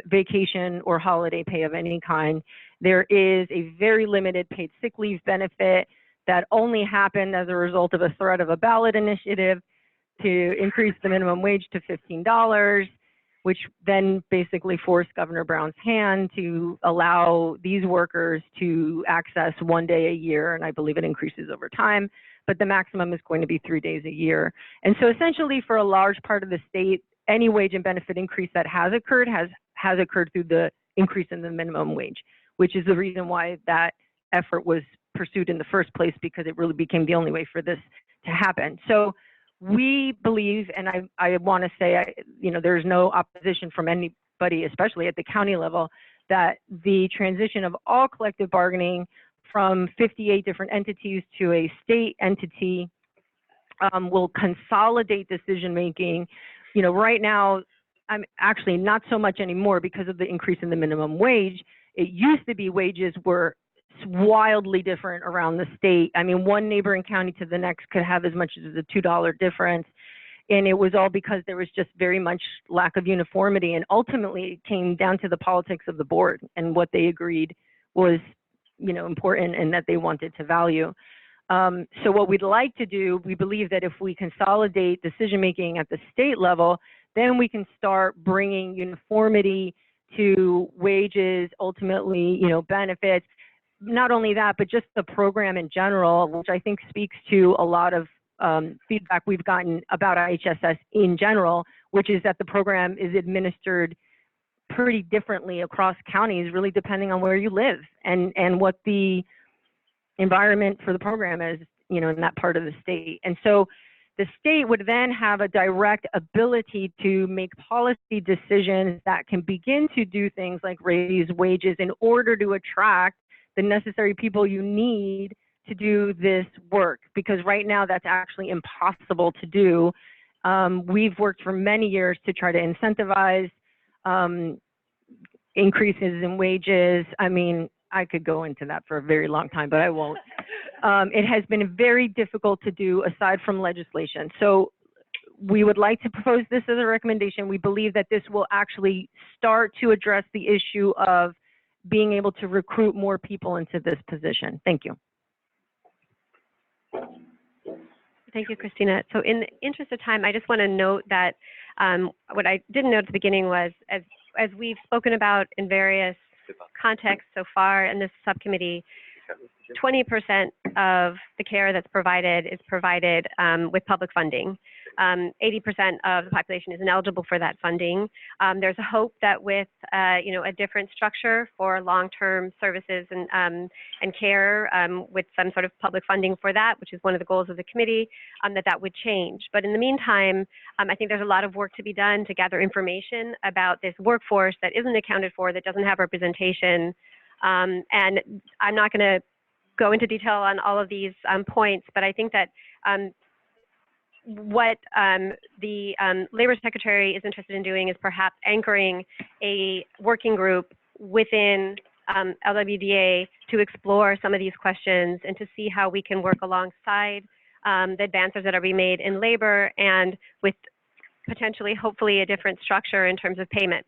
vacation or holiday pay of any kind. There is a very limited paid sick leave benefit that only happened as a result of a threat of a ballot initiative to increase the minimum wage to $15, which then basically forced Governor Brown's hand to allow these workers to access 1 day a year, and I believe it increases over time, but the maximum is going to be 3 days a year. And so essentially for a large part of the state, any wage and benefit increase that has occurred has occurred through the increase in the minimum wage, which is the reason why that effort was pursued in the first place, because it really became the only way for this to happen. So we believe, and I want to say, there's no opposition from anybody, especially at the county level, that the transition of all collective bargaining from 58 different entities to a state entity will consolidate decision-making. Right now, I'm actually not so much anymore because of the increase in the minimum wage. It used to be wages were wildly different around the state. I mean, one neighboring county to the next could have as much as a $2 difference. And it was all because there was just very much lack of uniformity. And ultimately, it came down to the politics of the board and what they agreed was, important and that they wanted to value. So what we'd like to do, we believe that if we consolidate decision-making at the state level, then we can start bringing uniformity to wages, ultimately, benefits. not only that, but just the program in general, which I think speaks to a lot of feedback we've gotten about IHSS in general, which is that the program is administered pretty differently across counties, really depending on where you live and what the environment for the program is, you know, in that part of the state. And so the state would then have a direct ability to make policy decisions that can begin to do things like raise wages in order to attract the necessary people you need to do this work, because right now that's actually impossible to do. We've worked for many years to try to incentivize increases in wages. I mean, I could go into that for a very long time, but I won't. It has been very difficult to do aside from legislation. So we would like to propose this as a recommendation. We believe that this will actually start to address the issue of being able to recruit more people into this position. Thank you. Thank you, Christina. So in the interest of time, I just want to note that what I didn't note at the beginning was, as we've spoken about in various contexts so far in this subcommittee, 20% of the care that's provided is provided with public funding. 80% of the population is ineligible for that funding. There's a hope that with you know, a different structure for long-term services and care with some sort of public funding for that, which is one of the goals of the committee, that would change. But in the meantime, I think there's a lot of work to be done to gather information about this workforce that isn't accounted for, that doesn't have representation. And I'm not going to go into detail on all of these points, but I think that what the Labor Secretary is interested in doing is perhaps anchoring a working group within LWDA to explore some of these questions and to see how we can work alongside the advances that are being made in labor and with potentially, hopefully, a different structure in terms of payment.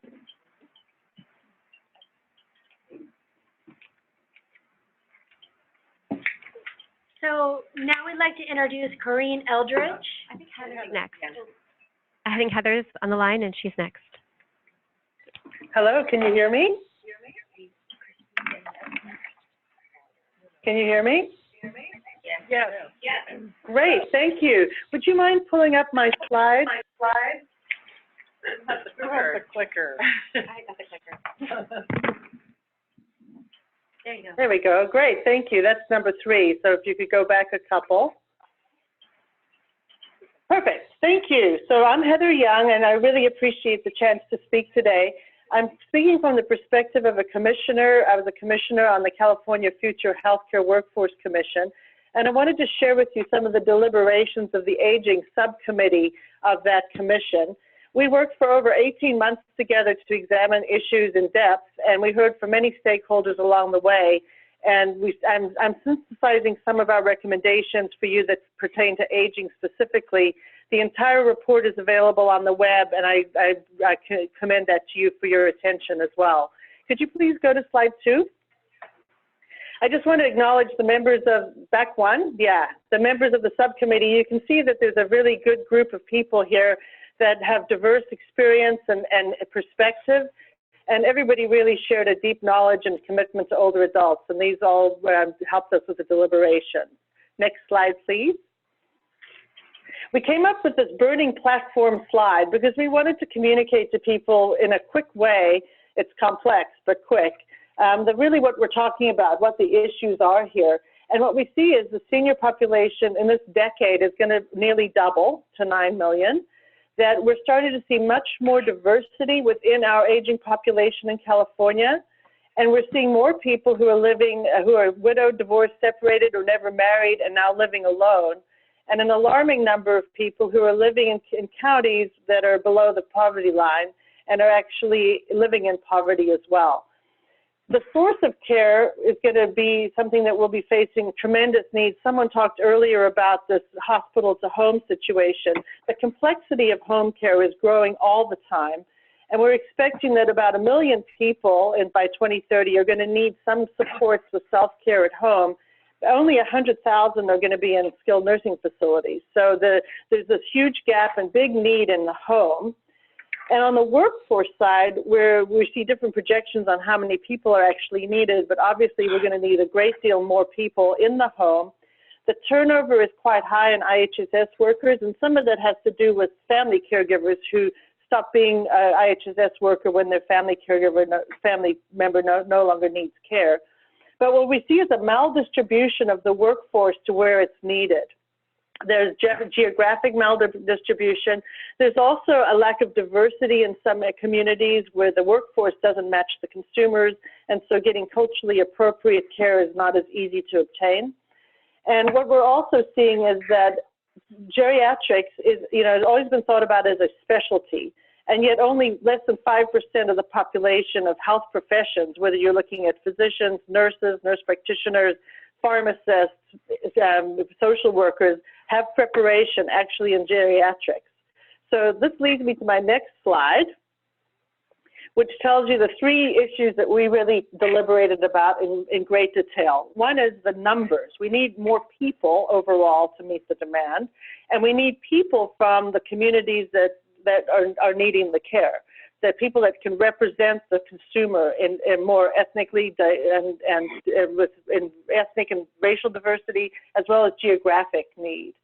So now we'd like to introduce Corrine Eldridge. I think Heather's next. I think Heather's on the line and she's next. Hello, can you hear me? Can you hear me? Yes. Yes. Great, thank you. Would you mind pulling up my slides? Who has the clicker? I got the clicker. There you go. There we go. Great, thank you. That's number 3. So if you could go back a couple. Perfect, thank you. So I'm Heather Young, and I really appreciate the chance to speak today. I'm speaking from the perspective of a commissioner. I was a commissioner on the California Future Healthcare Workforce Commission, and I wanted to share with you some of the deliberations of the Aging Subcommittee of that commission. We worked for over 18 months together to examine issues in depth, and we heard from many stakeholders along the way. And I'm synthesizing some of our recommendations for you that pertain to aging specifically. The entire report is available on the web, and I commend that to you for your attention as well. Could you please go to slide 2? I just want to acknowledge the members of, back one, yeah, the members of the subcommittee. You can see that there's a really good group of people here that have diverse experience and perspective, and everybody really shared a deep knowledge and commitment to older adults, and these all helped us with the deliberation. Next slide, please. We came up with this burning platform slide because we wanted to communicate to people in a quick way. It's complex, but quick. Really what we're talking about, what the issues are here. And what we see is the senior population in this decade is going to nearly double to 9 million, that we're starting to see much more diversity within our aging population in California. And we're seeing more people who are living, who are widowed, divorced, separated, or never married, and now living alone. And an alarming number of people who are living in counties that are below the poverty line and are actually living in poverty as well. The source of care is going to be something that we'll be facing tremendous needs. Someone talked earlier about this hospital-to-home situation. The complexity of home care is growing all the time, and we're expecting that about 1 million people by 2030 are going to need some supports with self-care at home. Only 100,000 are going to be in skilled nursing facilities. So there's this huge gap and big need in the home. And on the workforce side, where we see different projections on how many people are actually needed, but obviously we're going to need a great deal more people in the home. The turnover is quite high in IHSS workers, and some of that has to do with family caregivers who stop being an IHSS worker when their family member no longer needs care. But what we see is a maldistribution of the workforce to where it's needed. There's geographic maldistribution. There's also a lack of diversity in some communities where the workforce doesn't match the consumers, and so getting culturally appropriate care is not as easy to obtain. And what we're also seeing is that geriatrics is, has always been thought about as a specialty, and yet only less than 5% of the population of health professions, whether you're looking at physicians, nurses, nurse practitioners, pharmacists, social workers, have preparation actually in geriatrics. So this leads me to my next slide, which tells you the three issues that we really deliberated about in great detail. One is the numbers. We need more people overall to meet the demand, and we need people from the communities that are needing the care, that people that can represent the consumer in more ethnically and with ethnic and racial diversity, as well as geographic need.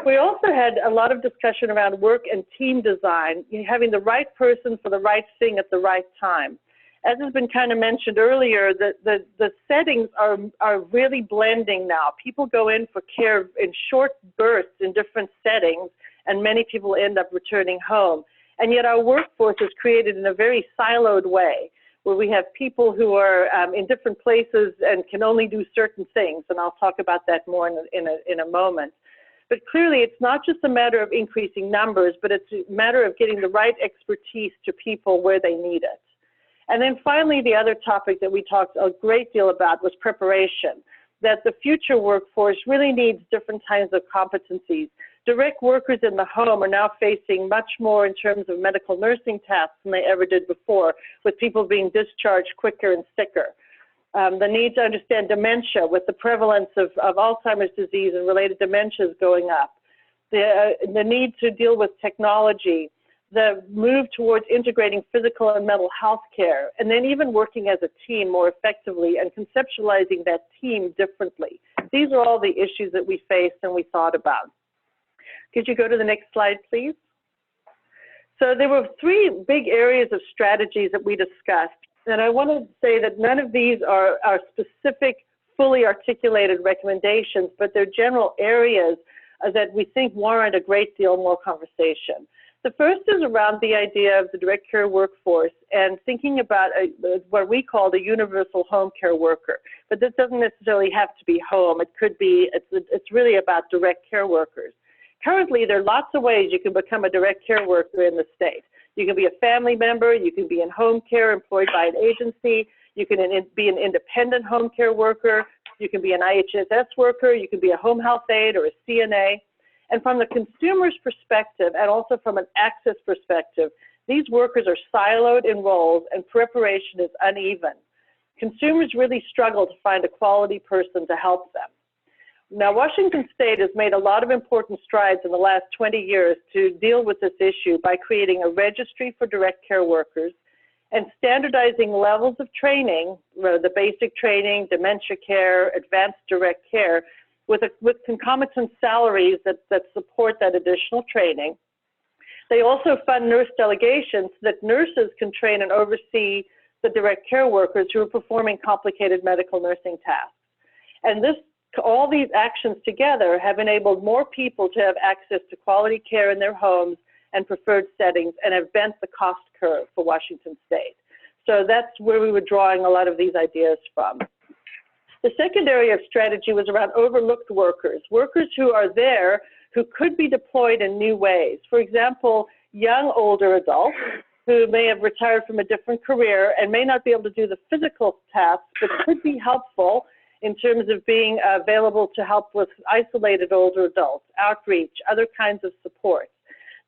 We also had a lot of discussion around work and team design, having the right person for the right thing at the right time. As has been kind of mentioned earlier, the settings are really blending now. People go in for care in short bursts in different settings, and many people end up returning home. And yet our workforce is created in a very siloed way, where we have people who are in different places and can only do certain things, and I'll talk about that more in a moment. But clearly, it's not just a matter of increasing numbers, but it's a matter of getting the right expertise to people where they need it. And then finally, the other topic that we talked a great deal about was preparation, that the future workforce really needs different kinds of competencies. Direct workers in the home are now facing much more in terms of medical nursing tasks than they ever did before, with people being discharged quicker and sicker. The need to understand dementia with the prevalence of Alzheimer's disease and related dementias going up. The need to deal with technology, the move towards integrating physical and mental health care, and then even working as a team more effectively and conceptualizing that team differently. These are all the issues that we faced and we thought about. Could you go to the next slide, please? So there were three big areas of strategies that we discussed. And I want to say that none of these are specific, fully articulated recommendations, but they're general areas that we think warrant a great deal more conversation. The first is around the idea of the direct care workforce and thinking about what we call the universal home care worker. But this doesn't necessarily have to be home. It could be, it's really about direct care workers. Currently, there are lots of ways you can become a direct care worker in the state. You can be a family member, you can be in home care employed by an agency, you can be an independent home care worker, you can be an IHSS worker, you can be a home health aide or a CNA. And from the consumer's perspective and also from an access perspective, these workers are siloed in roles and preparation is uneven. Consumers really struggle to find a quality person to help them. Now, Washington State has made a lot of important strides in the last 20 years to deal with this issue by creating a registry for direct care workers and standardizing levels of training, the basic training, dementia care, advanced direct care, with concomitant salaries that support that additional training. They also fund nurse delegations so that nurses can train and oversee the direct care workers who are performing complicated medical nursing tasks. And all these actions together have enabled more people to have access to quality care in their homes and preferred settings and have bent the cost curve for Washington State. So that's where we were drawing a lot of these ideas from. The second area of strategy was around overlooked workers, workers who are there who could be deployed in new ways. For example, young older adults who may have retired from a different career and may not be able to do the physical tasks, but could be helpful in terms of being available to help with isolated older adults, outreach, other kinds of support.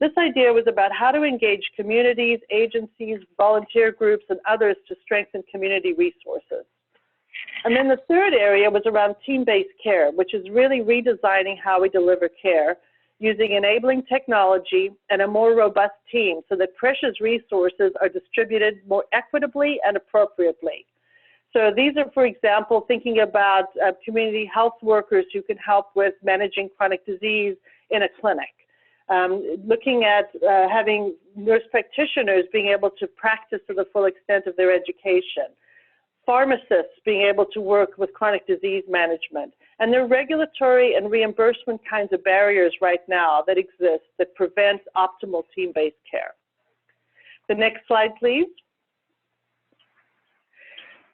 This idea was about how to engage communities, agencies, volunteer groups, and others to strengthen community resources. And then the third area was around team-based care, which is really redesigning how we deliver care using enabling technology and a more robust team so that precious resources are distributed more equitably and appropriately. So these are, for example, thinking about community health workers who can help with managing chronic disease in a clinic. Looking at having nurse practitioners being able to practice to the full extent of their education. Pharmacists being able to work with chronic disease management. And there are regulatory and reimbursement kinds of barriers right now that exist that prevent optimal team-based care. The next slide, please.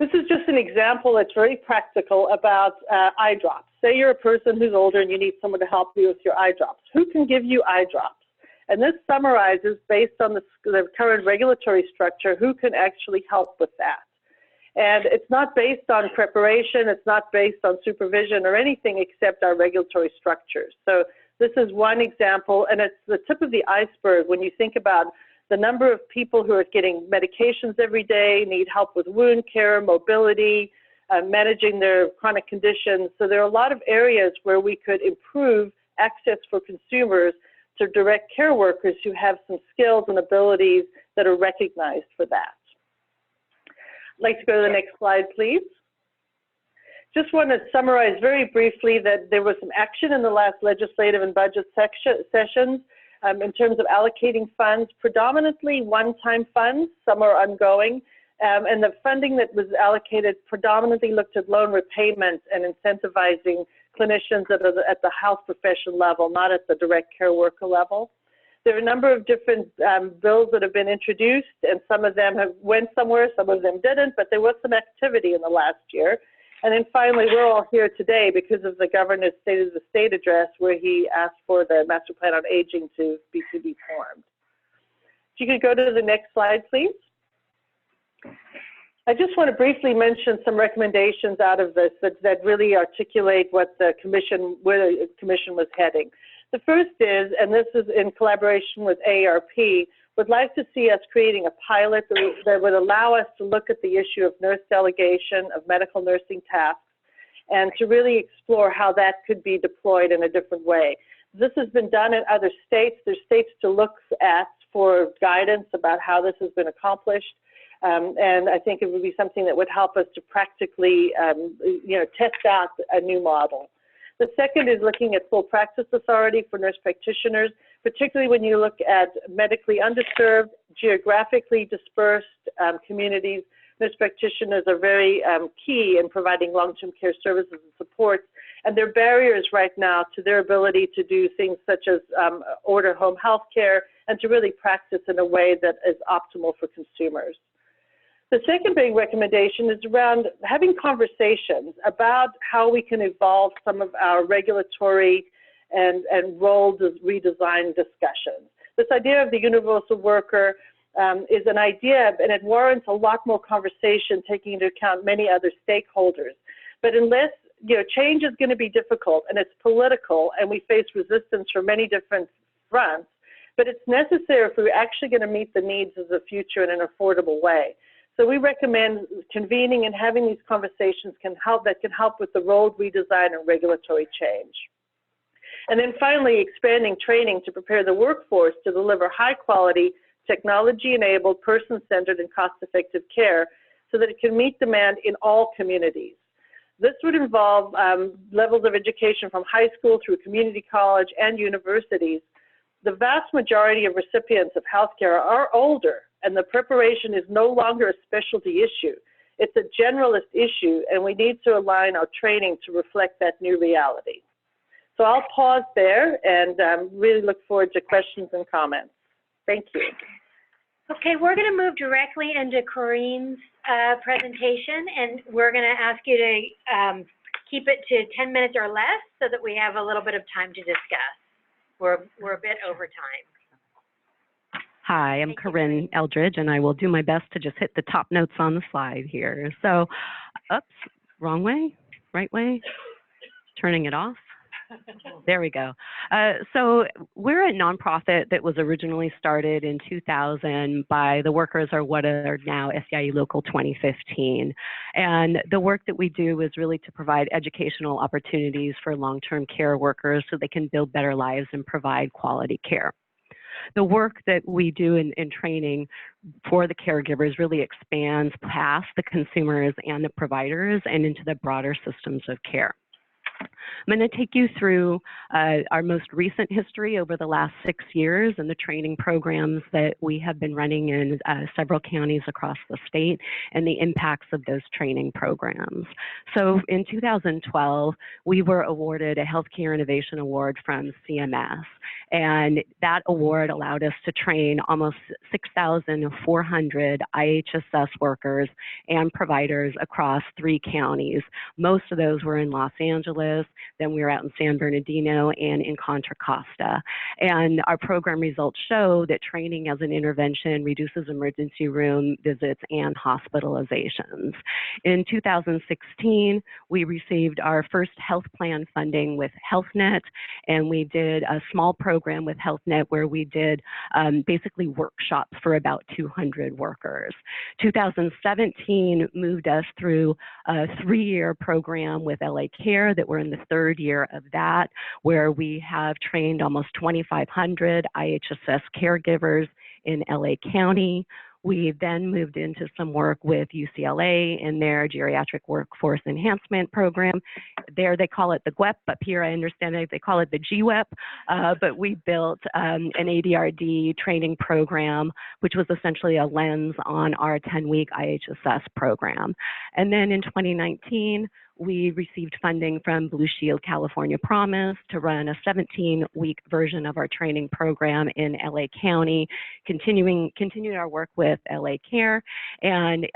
This is just an example that's very practical about eye drops. Say you're a person who's older and you need someone to help you with your eye drops. Who can give you eye drops? And this summarizes, based on the current regulatory structure, who can actually help with that. And it's not based on preparation, it's not based on supervision or anything except our regulatory structures. So this is one example, and it's the tip of the iceberg when you think about the number of people who are getting medications every day, need help with wound care, mobility, managing their chronic conditions. So there are a lot of areas where we could improve access for consumers to direct care workers who have some skills and abilities that are recognized for that. I'd like to go to the next slide, please. Just want to summarize very briefly that there was some action in the last legislative and budget sessions in terms of allocating funds, predominantly one-time funds, some are ongoing, and the funding that was allocated predominantly looked at loan repayments and incentivizing clinicians at the health profession level, not at the direct care worker level. There are a number of different bills that have been introduced, and some of them have went somewhere, some of them didn't, but there was some activity in the last year. And then finally, we're all here today because of the governor's State of the State address, where he asked for the Master Plan on Aging to be formed. If you could go to the next slide, please. I just want to briefly mention some recommendations out of this that really articulate what the commission, where the commission was heading. The first is, and this is in collaboration with AARP, would like to see us creating a pilot that would allow us to look at the issue of nurse delegation of medical nursing tasks and to really explore how that could be deployed in a different way. This has been done in other states. There's states to look at for guidance about how this has been accomplished. And I think it would be something that would help us to practically, test out a new model. The second is looking at full practice authority for nurse practitioners, particularly when you look at medically underserved, geographically dispersed communities. Nurse practitioners are very key in providing long-term care services and supports, and there are barriers right now to their ability to do things such as order home health care and to really practice in a way that is optimal for consumers. The second big recommendation is around having conversations about how we can evolve some of our regulatory and role redesign discussions. This idea of the universal worker is an idea, and it warrants a lot more conversation taking into account many other stakeholders. But unless, change is going to be difficult and it's political and we face resistance from many different fronts, but it's necessary if we're actually going to meet the needs of the future in an affordable way. So we recommend convening and having these conversations that can help with the role redesign and regulatory change. And then finally, expanding training to prepare the workforce to deliver high quality, technology-enabled, person-centered, and cost-effective care so that it can meet demand in all communities. This would involve levels of education from high school through community college and universities. The vast majority of recipients of healthcare are older, and the preparation is no longer a specialty issue. It's a generalist issue, and we need to align our training to reflect that new reality. So I'll pause there and really look forward to questions and comments. Thank you. Okay, we're going to move directly into Corinne's presentation, and we're going to ask you to keep it to 10 minutes or less so that we have a little bit of time to discuss. We're a bit over time. Hi, I'm Corinne Eldridge, and I will do my best to just hit the top notes on the slide here. So, oops, wrong way, right way, turning it off. There we go. So we're a nonprofit that was originally started in 2000 by the workers of what are now SEIU Local 2015. And the work that we do is really to provide educational opportunities for long-term care workers so they can build better lives and provide quality care. The work that we do in training for the caregivers really expands past the consumers and the providers and into the broader systems of care. I'm going to take you through our most recent history over the last 6 years and the training programs that we have been running in several counties across the state and the impacts of those training programs. So in 2012, we were awarded a Healthcare Innovation Award from CMS, and that award allowed us to train almost 6,400 IHSS workers and providers across 3 counties. Most of those were in Los Angeles, then we were out in San Bernardino and in Contra Costa. And our program results show that training as an intervention reduces emergency room visits and hospitalizations. In 2016, we received our first health plan funding with HealthNet, and we did a small program with HealthNet where we did basically workshops for about 200 workers. 2017 moved us through a 3-year program with LA Care that we're in the 3rd year of that, where we have trained almost 2,500 IHSS caregivers in LA County. We then moved into some work with UCLA in their geriatric workforce enhancement program. There they call it the GWEP, up here I understand they call it the GWEP, but we built an ADRD training program, which was essentially a lens on our 10-week IHSS program. And then in 2019, we received funding from Blue Shield California Promise to run a 17-week version of our training program in LA County, continued our work with LA Care, and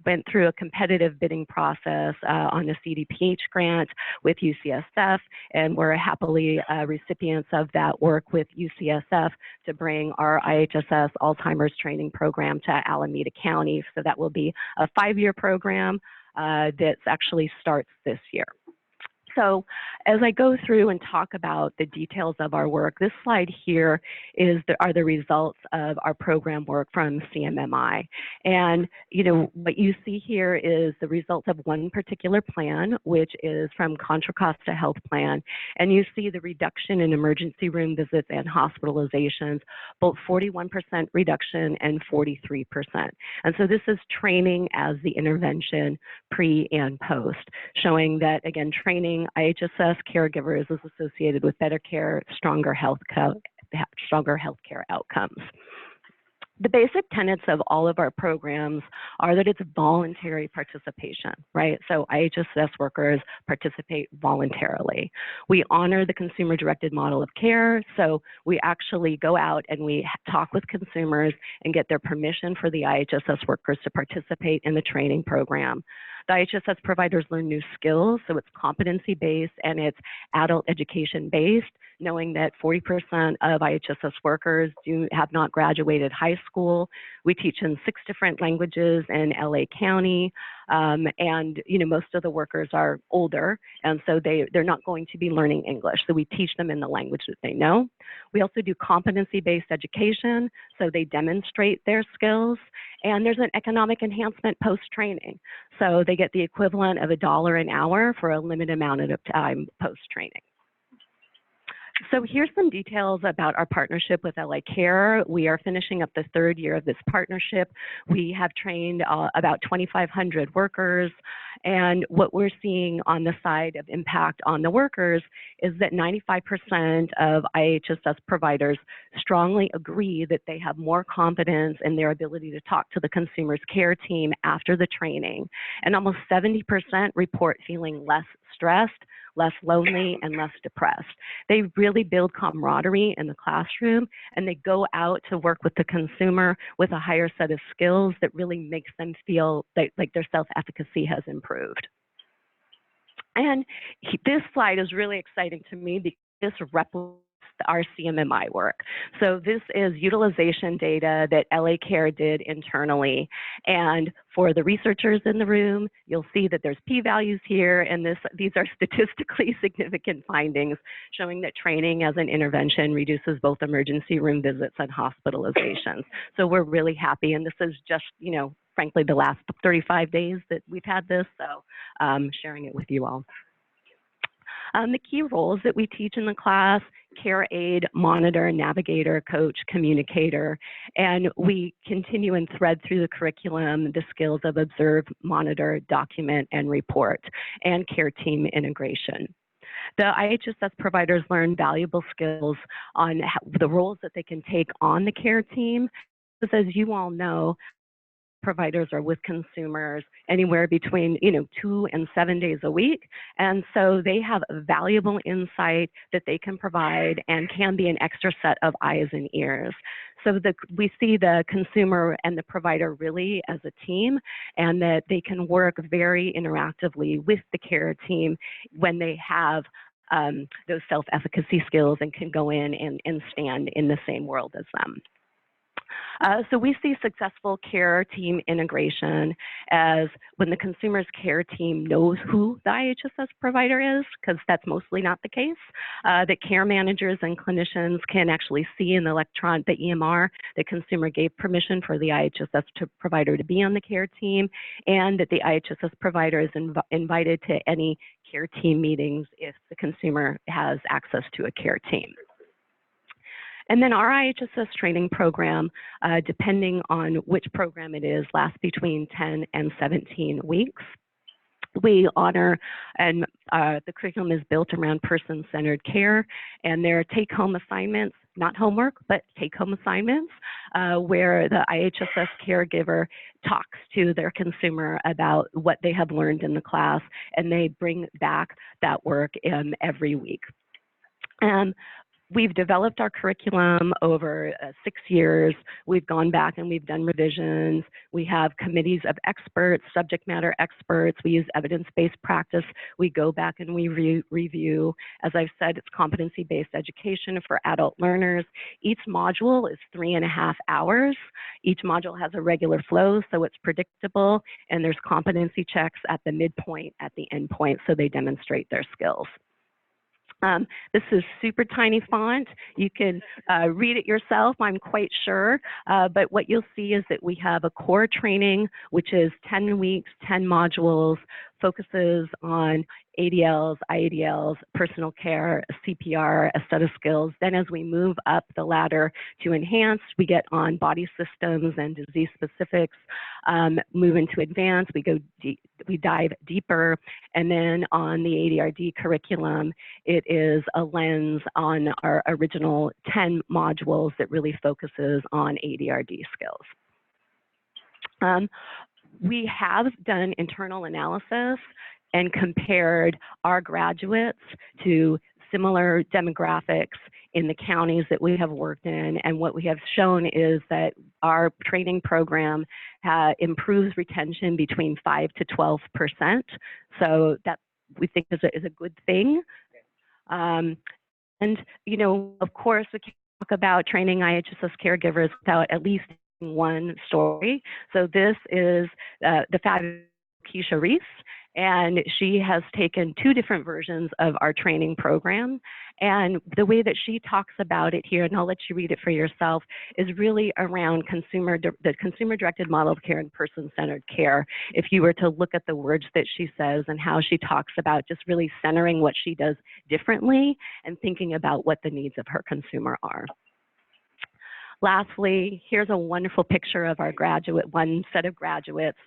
went through a competitive bidding process on the CDPH grant with UCSF, and we're happily recipients of that work with UCSF to bring our IHSS Alzheimer's training program to Alameda County. So that will be a 5-year program that actually starts this year. So as I go through and talk about the details of our work, this slide here are the results of our program work from CMMI. And what you see here is the results of one particular plan, which is from Contra Costa Health Plan. And you see the reduction in emergency room visits and hospitalizations, both 41% reduction and 43%. And so this is training as the intervention pre and post, showing that, again, training IHSS caregivers is associated with better care, stronger healthcare outcomes. The basic tenets of all of our programs are that it's voluntary participation, right? So IHSS workers participate voluntarily. We honor the consumer-directed model of care, so we actually go out and we talk with consumers and get their permission for the IHSS workers to participate in the training program. The IHSS providers learn new skills, so it's competency-based and it's adult education-based, knowing that 40% of IHSS workers have not graduated high school. We teach in 6 different languages in LA County, and most of the workers are older, and so they're not going to be learning English, so we teach them in the language that they know. We also do competency-based education, so they demonstrate their skills, and there's an economic enhancement post-training, so they get the equivalent of $1 an hour for a limited amount of time post-training. So here's some details about our partnership with LA Care. We are finishing up the 3rd year of this partnership. We have trained about 2,500 workers, and what we're seeing on the side of impact on the workers is that 95% of IHSS providers strongly agree that they have more confidence in their ability to talk to the consumer's care team after the training, and almost 70% report feeling less stressed, less lonely, and less depressed. They really build camaraderie in the classroom, and they go out to work with the consumer with a higher set of skills that really makes them feel like their self-efficacy has improved. And this slide is really exciting to me because this replicates our CMMI work. So this is utilization data that LA Care did internally. And for the researchers in the room, you'll see that there's p-values here, and these are statistically significant findings showing that training as an intervention reduces both emergency room visits and hospitalizations. So we're really happy, and this is just, you know, frankly, the last 35 days that we've had this, so sharing it with you all. The key roles that we teach in the class: care aide, monitor, navigator, coach, communicator, and we continue and thread through the curriculum the skills of observe, monitor, document, and report, and care team integration. The IHSS providers learn valuable skills on the roles that they can take on the care team, because as you all know, providers are with consumers anywhere between 2 and 7 days a week, and so they have valuable insight that they can provide and can be an extra set of eyes and ears. So we see the consumer and the provider really as a team, and that they can work very interactively with the care team when they have those self-efficacy skills and can go in and stand in the same world as them. So we see successful care team integration as when the consumer's care team knows who the IHSS provider is, because that's mostly not the case, that care managers and clinicians can actually see in the EMR the consumer gave permission for the IHSS provider to be on the care team, and that the IHSS provider is invited to any care team meetings if the consumer has access to a care team. And then our IHSS training program, depending on which program it is, lasts between 10 and 17 weeks. We honor, and the curriculum is built around person-centered care, and there are take-home assignments, not homework, but take-home assignments, where the IHSS caregiver talks to their consumer about what they have learned in the class, and they bring back that work every week. We've developed our curriculum over 6 years. We've gone back and we've done revisions. We have committees of experts, subject matter experts. We use evidence-based practice. We go back and we review. As I've said, it's competency-based education for adult learners. Each module is 3.5 hours. Each module has a regular flow, so it's predictable, and there's competency checks at the midpoint, at the end point, so they demonstrate their skills. This is super tiny font. You can read it yourself, I'm quite sure, but what you'll see is that we have a core training, which is 10 weeks, 10 modules, focuses on ADLs, IADLs, personal care, CPR, a set of skills. Then as we move up the ladder to enhanced, we get on body systems and disease specifics, move into advanced, we dive deeper, and then on the ADRD curriculum, it is a lens on our original 10 modules that really focuses on ADRD skills. We have done internal analysis and compared our graduates to similar demographics in the counties that we have worked in, and what we have shown is that our training program improves retention between 5 to 12%. So that we think is a good thing. And of course, we can talk about training IHSS caregivers without at least one story. So this is the fabulous Keisha Reese, and she has taken 2 different versions of our training program. And the way that she talks about it here, and I'll let you read it for yourself, is really around the consumer-directed model of care and person-centered care. If you were to look at the words that she says and how she talks about just really centering what she does differently and thinking about what the needs of her consumer are. Lastly, here's a wonderful picture of our one set of graduates.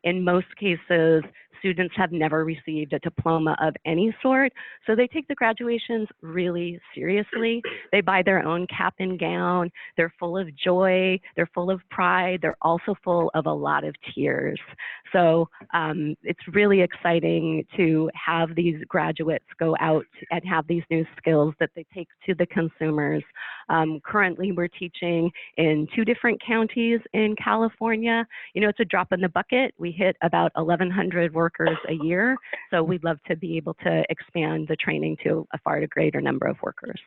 In most cases, students have never received a diploma of any sort, so they take the graduations really seriously. They buy their own cap and gown. They're full of joy. They're full of pride. They're also full of a lot of tears. So it's really exciting to have these graduates go out and have these new skills that they take to the consumers. Currently, we're teaching in 2 different counties in California. It's a drop in the bucket. We hit about 1,100 workers a year, so we'd love to be able to expand the training to a far greater number of workers.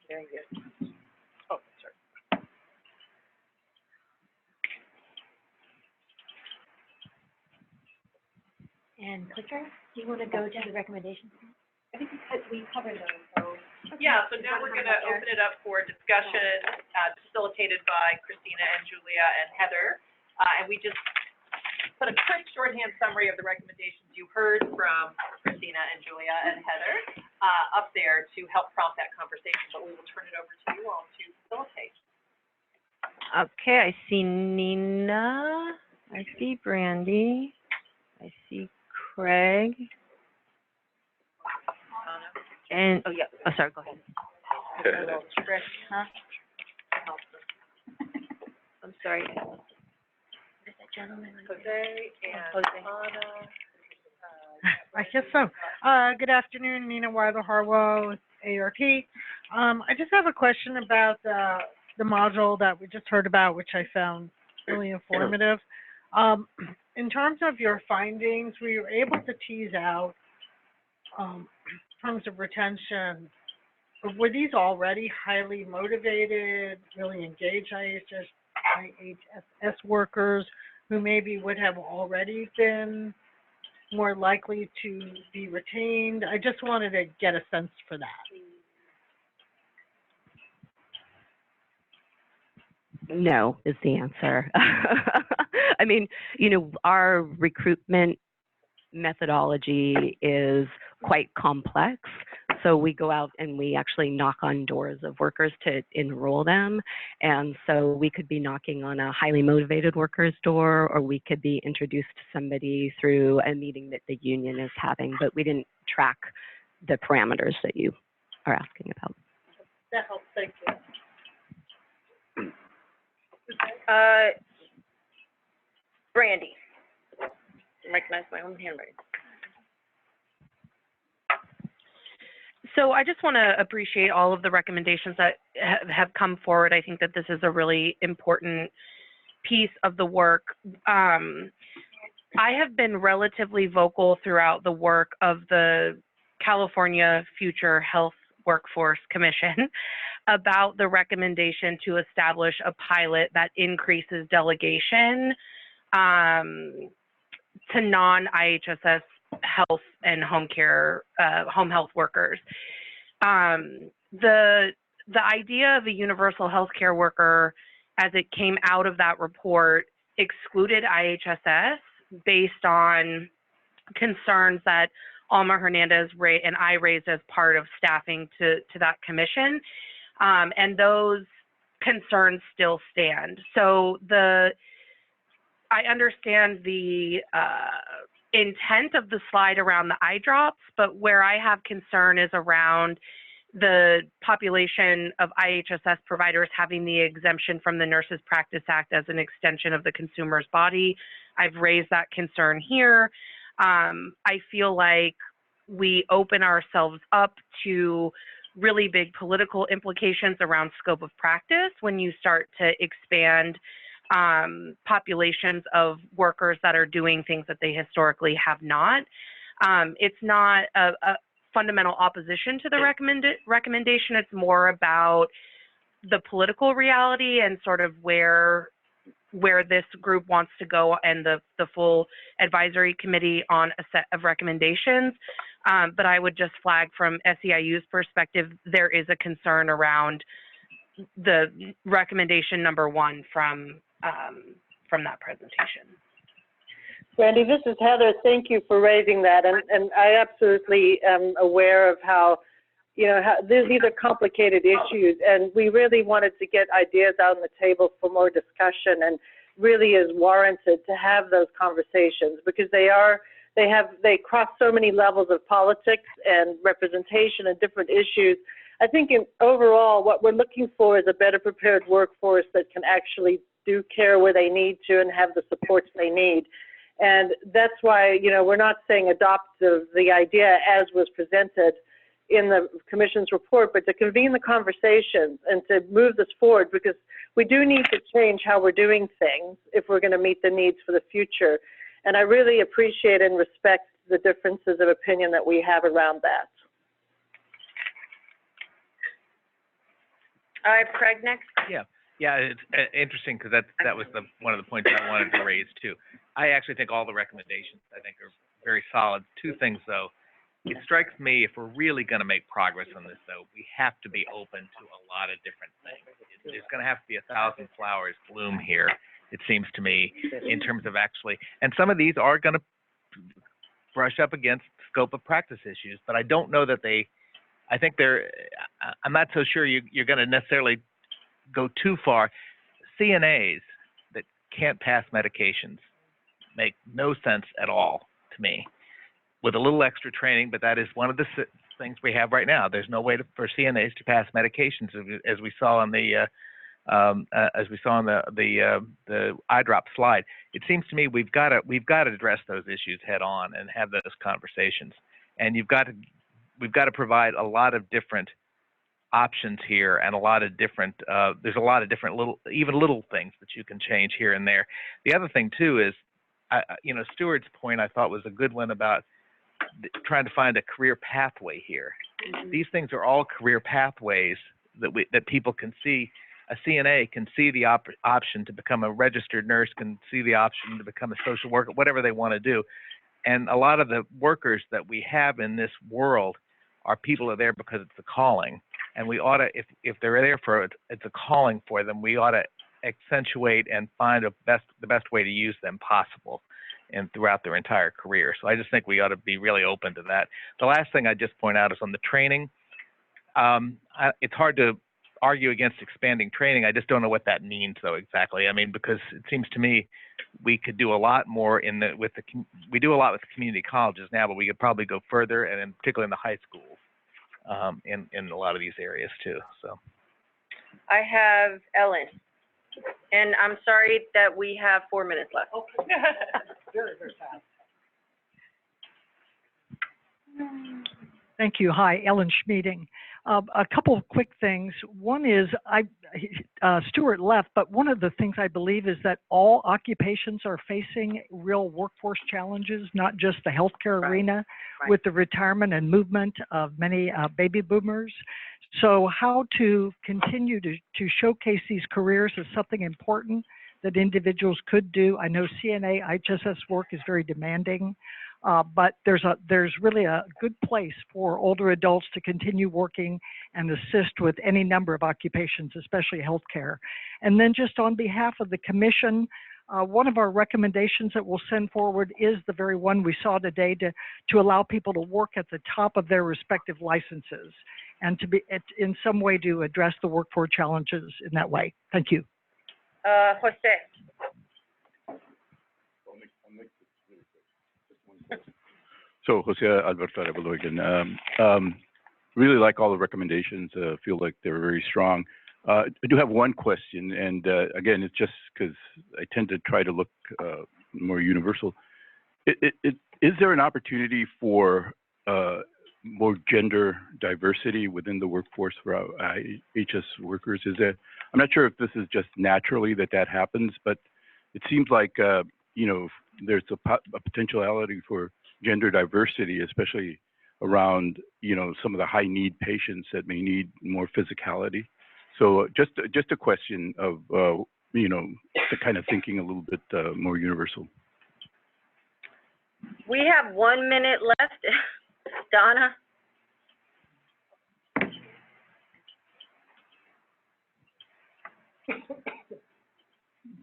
Very good. Oh, sorry. And clicker, do you want to go to the recommendations? I think we covered those, so. Yeah, so now we're gonna open it up for discussion, facilitated by Christina and Julia and Heather. And we just put a quick shorthand summary of the recommendations you heard from Christina and Julia and Heather, up there to help prompt that conversation, but we will turn it over to you all to facilitate. Okay, I see Nina, I see Brandy, I see Craig. And, sorry, go ahead. I'm sorry. Jose and Anna. I guess so. Good afternoon, Nina Weiler-Harwell, AARP. I just have a question about the module that we just heard about, which I found really informative. In terms of your findings, were you able to tease out, in terms of retention, were these already highly motivated, really engaged IHSS workers who maybe would have already been more likely to be retained? I just wanted to get a sense for that. No is the answer. I mean, you know, our recruitment methodology is quite complex. So we go out and we actually knock on doors of workers to enroll them. And so we could be knocking on a highly motivated worker's door, or we could be introduced to somebody through a meeting that the union is having, but we didn't track the parameters that you are asking about. That helps, thank you. Brandy. Recognize my own handwriting. So I just want to appreciate all of the recommendations that have come forward. I think that this is a really important piece of the work. I have been relatively vocal throughout the work of the California Future Health Workforce Commission about the recommendation to establish a pilot that increases delegation to non-IHSS health and home care, home health workers. The idea of a universal health care worker, as it came out of that report, excluded IHSS based on concerns that Alma Hernandez and I raised as part of staffing to that commission. And those concerns still stand. So I understand the intent of the slide around the eye drops, but where I have concern is around the population of IHSS providers having the exemption from the Nurses Practice Act as an extension of the consumer's body. I've raised that concern here. I feel like we open ourselves up to really big political implications around scope of practice when you start to expand populations of workers that are doing things that they historically have not. It's not a fundamental opposition to the recommendation. It's more about the political reality and sort of where this group wants to go and the full advisory committee on a set of recommendations. But I would just flag from SEIU's perspective, there is a concern around the recommendation number 1 from that presentation. Brandy, this is Heather. Thank you for raising that. And I absolutely am aware of how, you know, these are complicated issues, and we really wanted to get ideas out on the table for more discussion, and really is warranted to have those conversations because they cross so many levels of politics and representation and different issues. I think overall, what we're looking for is a better prepared workforce that can actually do care where they need to and have the supports they need. And that's why, you know, we're not saying adopt the idea as was presented in the Commission's report, but to convene the conversations and to move this forward, because we do need to change how we're doing things if we're going to meet the needs for the future. And I really appreciate and respect the differences of opinion that we have around that. All right, Craig, next. Yeah, it's interesting because that was one of the points I wanted to raise too. I actually think all the recommendations I think are very solid. Two things though. It strikes me if we're really going to make progress on this though, we have to be open to a lot of different things. There's going to have to be 1,000 flowers bloom here, it seems to me, in terms of actually, and some of these are going to brush up against scope of practice issues, but I don't know that I think I'm not so sure you're going to necessarily go too far. CNAs that can't pass medications make no sense at all to me. With a little extra training, but that is one of the things we have right now. There's no way for CNAs to pass medications, as we saw on the eye drop slide. It seems to me we've got to address those issues head on and have those conversations. And we've got to provide a lot of different options here, and a lot of different. There's a lot of different little things that you can change here and there. The other thing too is, Stuart's point I thought was a good one about trying to find a career pathway here. These things are all career pathways that people can see. A CNA can see the option to become a registered nurse, can see the option to become a social worker, whatever they want to do. And a lot of the workers that we have in this world are people are there because it's a calling. And we ought to, if they're there for it, it's a calling for them, we ought to accentuate and find the best way to use them possible and throughout their entire career. So I just think we ought to be really open to that. The last thing I just point out is on the training. It's hard to argue against expanding training. I just don't know what that means though exactly. I mean, because it seems to me we could do a lot more we do a lot with the community colleges now, but we could probably go further, and in particular in the high schools, in a lot of these areas too. So I have Ellen, and I'm sorry that we have 4 minutes left. Okay. Very, very fast. Thank you. Hi, Ellen Schmeeding. A couple of quick things. One is, Stuart left, but one of the things I believe is that all occupations are facing real workforce challenges, not just the healthcare arena, with the retirement and movement of many baby boomers. So how to continue to showcase these careers is something important that individuals could do. I know CNA, IHSS work is very demanding, but there's really a good place for older adults to continue working and assist with any number of occupations, especially healthcare. And then just on behalf of the commission, one of our recommendations that we'll send forward is the very one we saw today, to allow people to work at the top of their respective licenses and to be in some way to address the workforce challenges in that way. Thank you. Jose. So Jose Alberto Arevalo again. Really like all the recommendations. Feel like they're very strong. I do have one question, and again, it's just because I tend to try to look more universal. Is there an opportunity for more gender diversity within the workforce for IHS workers? I'm not sure if this is just naturally that happens, but it seems like there's a potentiality for gender diversity, especially around some of the high need patients that may need more physicality. So just a question of the kind of thinking a little bit more universal. We have 1 minute left. Donna.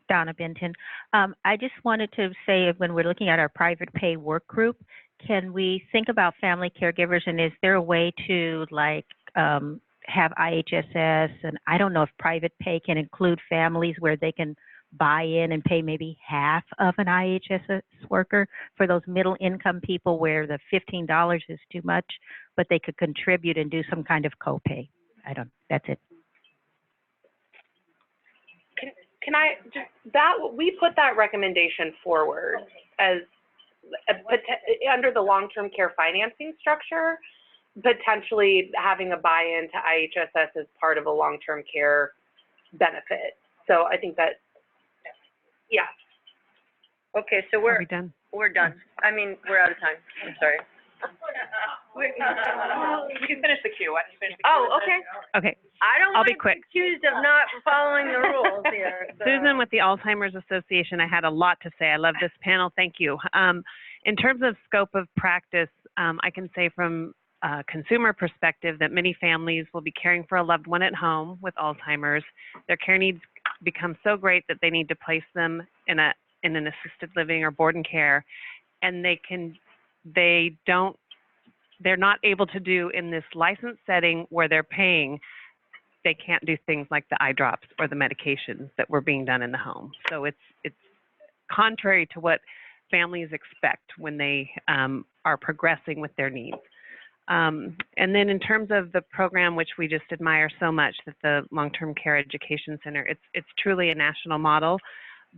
Donna Benton. I just wanted to say, when we're looking at our private pay work group, can we think about family caregivers, and is there a way to have IHSS, and I don't know if private pay can include families where they can buy in and pay maybe half of an IHSS worker for those middle income people where the $15 is too much, but they could contribute and do some kind of copay. That's it. Can I just, we put that recommendation forward as under the long-term care financing structure, potentially having a buy-in to IHSS as part of a long-term care benefit. So I think that, yeah. Okay, so Are we done? We're done. I mean, we're out of time. I'm sorry. You can finish the queue. Why don't you finish the queue? Oh, okay. Okay. I don't I'll want be to quick. be accused of not following the rules here. So. Susan with the Alzheimer's Association, I had a lot to say. I love this panel. Thank you. In terms of scope of practice, I can say from a consumer perspective that many families will be caring for a loved one at home with Alzheimer's. Their care needs become so great that they need to place them in an assisted living or board and care, and they're not able to do in this licensed setting where they're paying. They can't do things like the eye drops or the medications that were being done in the home. So it's contrary to what families expect when they are progressing with their needs. And then in terms of the program, which we just admire so much, that the Long-Term Care Education Center, it's truly a national model,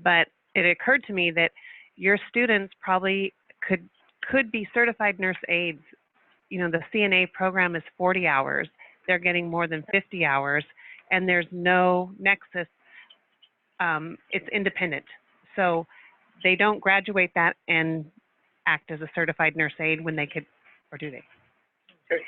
but it occurred to me that your students probably could be certified nurse aides. You know, the CNA program is 40 hours. They're getting more than 50 hours, and there's no nexus. It's independent. So they don't graduate that and act as a certified nurse aide when they could, or do they?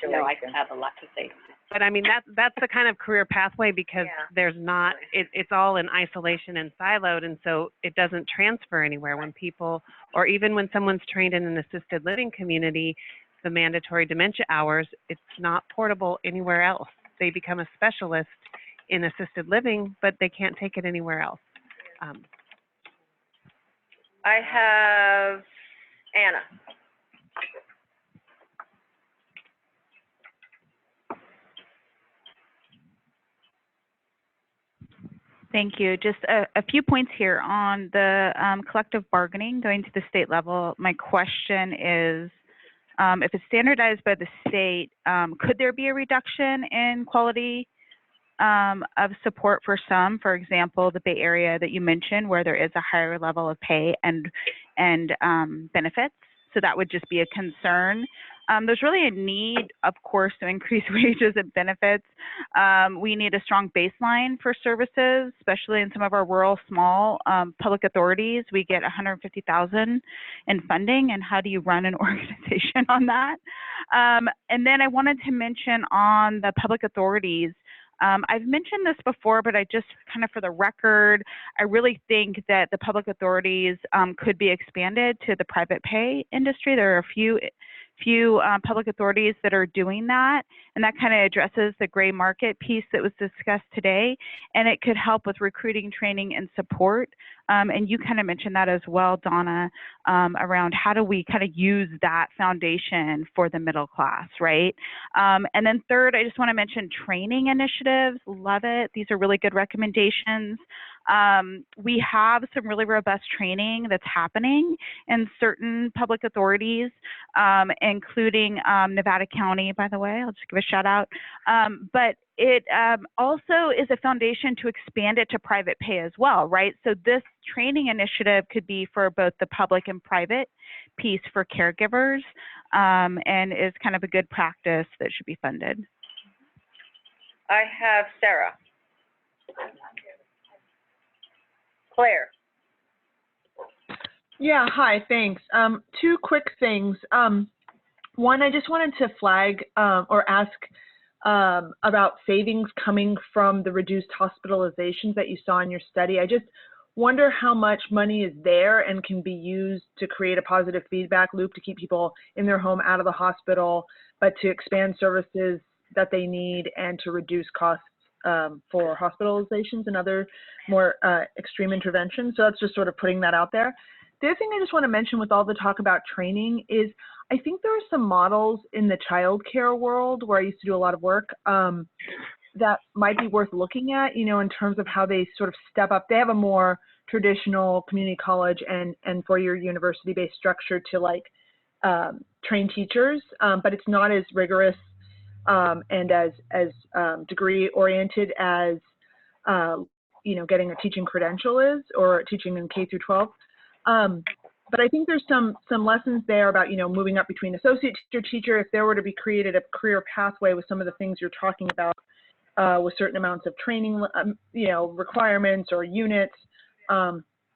No, I have a lot to say. But I mean, that's the kind of career pathway, because there's not, it's all in isolation and siloed, and so it doesn't transfer anywhere when people, or even when someone's trained in an assisted living community, the mandatory dementia hours, it's not portable anywhere else. They become a specialist in assisted living, but they can't take it anywhere else. I have Anna. Thank you. Just a few points here on the collective bargaining going to the state level. My question is, if it's standardized by the state, could there be a reduction in quality of support for some? For example, the Bay Area that you mentioned, where there is a higher level of pay and benefits. So that would just be a concern. There's really a need, of course, to increase wages and benefits. We need a strong baseline for services, especially in some of our rural, small public authorities. We get $150,000 in funding, and how do you run an organization on that? And then I wanted to mention on the public authorities, I've mentioned this before, but I just kind of for the record, I really think that the public authorities could be expanded to the private pay industry. There are a few public authorities that are doing that, and that kind of addresses the gray market piece that was discussed today, and it could help with recruiting, training, and support. And you kind of mentioned that as well, Donna, around how do we kind of use that foundation for the middle class, right? And then third, I just want to mention training initiatives. Love it. These are really good recommendations. We have some really robust training that's happening in certain public authorities, including Nevada County, by the way. I'll just give a shout out. But it also is a foundation to expand it to private pay as well, right? So this training initiative could be for both the public and private piece for caregivers, and is kind of a good practice that should be funded. I have Sarah. Claire. Yeah, hi, thanks. Two quick things. One, I just wanted to flag or ask about savings coming from the reduced hospitalizations that you saw in your study. I just wonder how much money is there and can be used to create a positive feedback loop to keep people in their home out of the hospital, but to expand services that they need and to reduce costs for hospitalizations and other more extreme interventions. So that's just sort of putting that out there. The other thing I just want to mention with all the talk about training is I think there are some models in the childcare world where I used to do a lot of work that might be worth looking at, you know, in terms of how they sort of step up. They have a more traditional community college and four-year university-based structure to like train teachers, but it's not as rigorous and as degree-oriented as, you know, getting a teaching credential is, or teaching in K through 12. But I think there's some lessons there about, you know, moving up between associate teacher, if there were to be created a career pathway with some of the things you're talking about, with certain amounts of training, you know, requirements or units.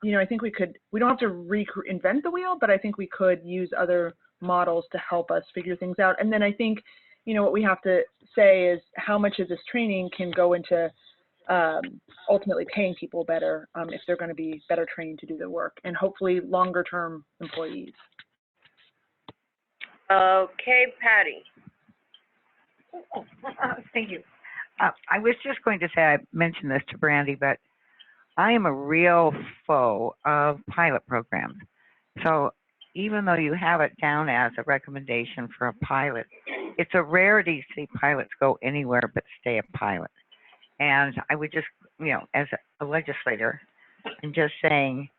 you know, I think we don't have to reinvent the wheel, but I think we could use other models to help us figure things out. And then I think, you know, what we have to say is how much of this training can go into ultimately paying people better if they're going to be better trained to do their work, and hopefully longer term employees. Okay, Patty. Thank you. I was just going to say, I mentioned this to Brandy, but I am a real foe of pilot programs. So even though you have it down as a recommendation for a pilot, it's a rarity to see pilots go anywhere but stay a pilot. And I would just, you know, as a legislator, I'm just saying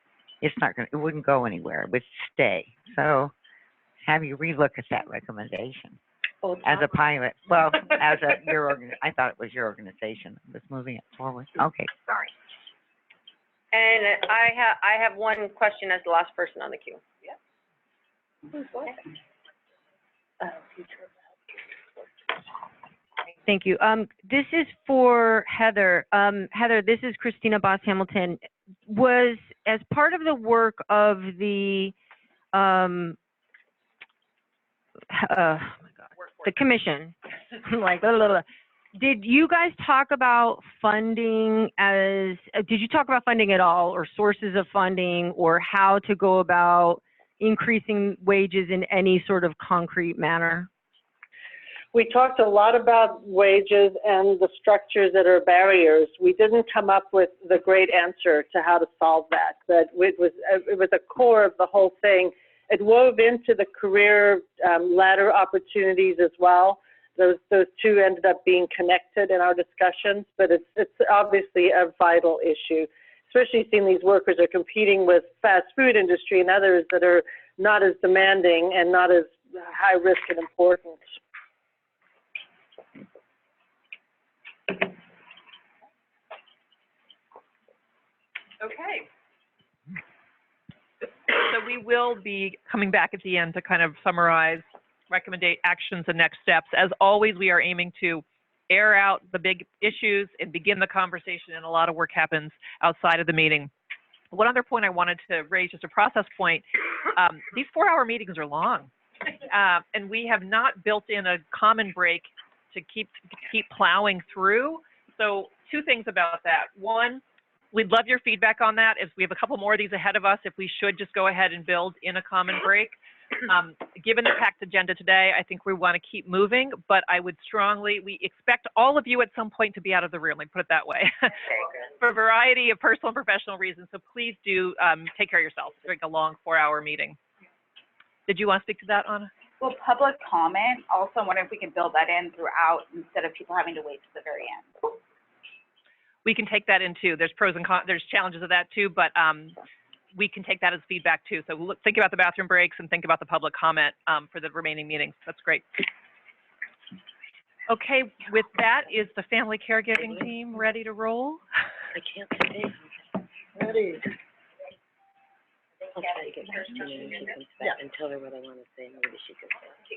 it wouldn't go anywhere, it would stay. So have you relook at that recommendation as a pilot? Well, as I thought it was your organization. I was moving it forward. Okay, sorry. And I have one question as the last person on the queue. Yeah. Thank you. This is for Heather. Heather, this is Christina Boss Hamilton. Was as part of the work of the the commission, like blah, blah, blah. Did you guys talk about funding did you talk about funding at all, or sources of funding, or how to go about increasing wages in any sort of concrete manner? We talked a lot about wages and the structures that are barriers. We didn't come up with the great answer to how to solve that, but it was a core of the whole thing. It wove into the career ladder opportunities as well. Those two ended up being connected in our discussions, but it's obviously a vital issue, especially seeing these workers are competing with fast food industry and others that are not as demanding and not as high risk and important. Okay. So we will be coming back at the end to kind of summarize, recommendate actions and next steps. As always, we are aiming to air out the big issues and begin the conversation, and a lot of work happens outside of the meeting. One other point I wanted to raise, just a process point, these 4-hour meetings are long, and we have not built in a common break to keep plowing through. So 2 things about that. One, we'd love your feedback on that. If we have a couple more of these ahead of us, if we should just go ahead and build in a common break. Given the packed agenda today, I think we want to keep moving, but I would we expect all of you at some point to be out of the room, let me put it that way, for a variety of personal and professional reasons. So please do take care of yourself during a long 4-hour meeting. Did you want to speak to that, Anna? Well, public comment, also wondering if we can build that in throughout instead of people having to wait to the very end. We can take that in too. There's pros and cons, there's challenges of that too, but we can take that as feedback too. So think about the bathroom breaks and think about the public comment for the remaining meetings. That's great. Okay, with that, is the family caregiving team ready to roll? I can't say. Ready. I'll try to get back to you when she comes back and tell her what I want to say. Maybe she can say.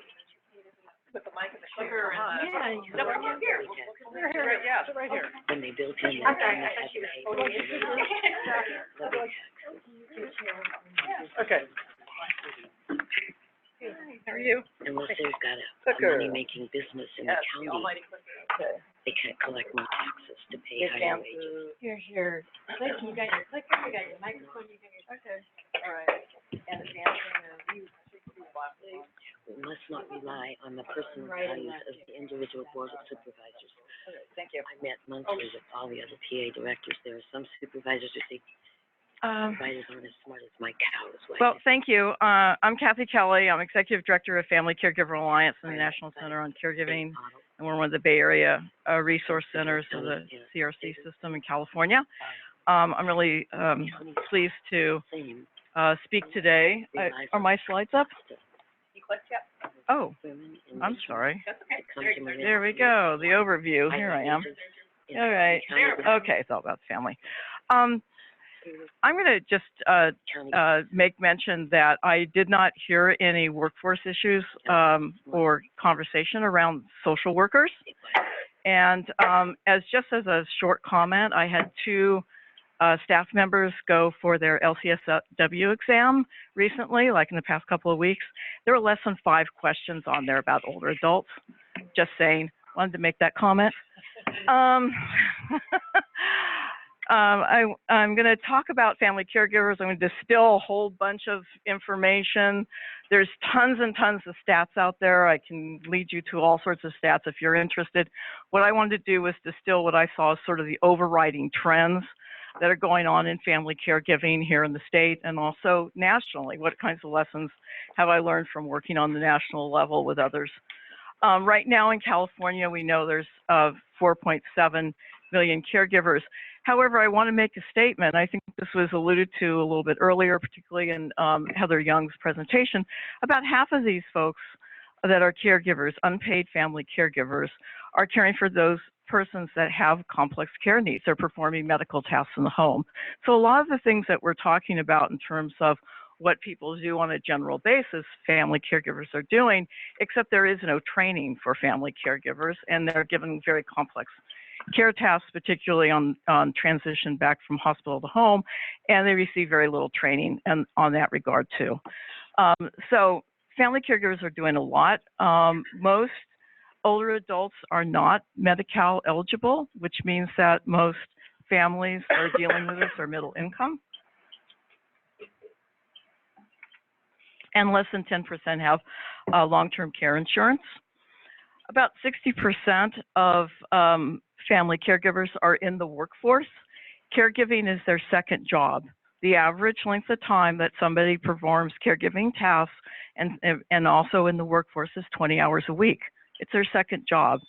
Put the mic in the clicker. Yeah. No, we're here. We're here. Yeah, right here. When they built in I'm that, sorry, I thought you okay. How are you? Unless they've got a money-making business in the county, they can't collect more taxes to pay higher wages. Here. Click, you got your clicker, you got your microphone, you got your... Okay. All right. And it's answering We must not rely on the personal values of the individual board of supervisors. Okay, thank you. I met monthly with all the other PA directors. There are some supervisors who say, supervisors aren't as smart as my cows. Well, thank you. I'm Kathy Kelly. I'm Executive Director of Family Caregiver Alliance and the National Center on Caregiving, and we're one of the Bay Area resource centers of the CRC system in California. I'm really pleased to speak today. Are my slides up? Oh, I'm sorry. There we go. The overview. Here I am. All right. Okay, it's all about the family. I'm going to just make mention that I did not hear any workforce issues or conversation around social workers. And as a short comment, I had 2 staff members go for their LTSW exam recently, like in the past couple of weeks. There were less than 5 questions on there about older adults. Just saying, wanted to make that comment. I'm going to talk about family caregivers. I'm going to distill a whole bunch of information. There's tons and tons of stats out there. I can lead you to all sorts of stats if you're interested. What I wanted to do was distill what I saw as sort of the overriding trends that are going on in family caregiving here in the state and also nationally. What kinds of lessons have I learned from working on the national level with others? Right now in California, we know there's 4.7 million caregivers. However, I want to make a statement. I think this was alluded to a little bit earlier, particularly in Heather Young's presentation. About half of these folks that are caregivers, unpaid family caregivers, are caring for those persons that have complex care needs. They're performing medical tasks in the home. So a lot of the things that we're talking about in terms of what people do on a general basis, family caregivers are doing, except there is no training for family caregivers, and they're given very complex care tasks, particularly on transition back from hospital to home, and they receive very little training and on that regard too. So family caregivers are doing a lot. Most older adults are not Medi-Cal eligible, which means that most families are dealing with this are middle income. And less than 10% have long-term care insurance. About 60% of family caregivers are in the workforce. Caregiving is their second job. The average length of time that somebody performs caregiving tasks and also in the workforce is 20 hours a week. It's their second job.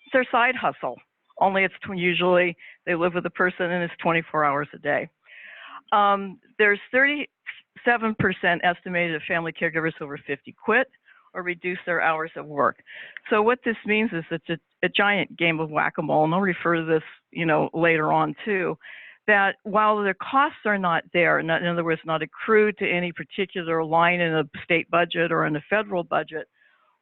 It's their side hustle, only it's usually they live with a person and it's 24 hours a day. There's 37% estimated of family caregivers over 50 quit or reduce their hours of work. So what this means is it's a giant game of whack-a-mole, and I'll refer to this, later on too, that while the costs are not there, in other words, not accrued to any particular line in a state budget or in a federal budget,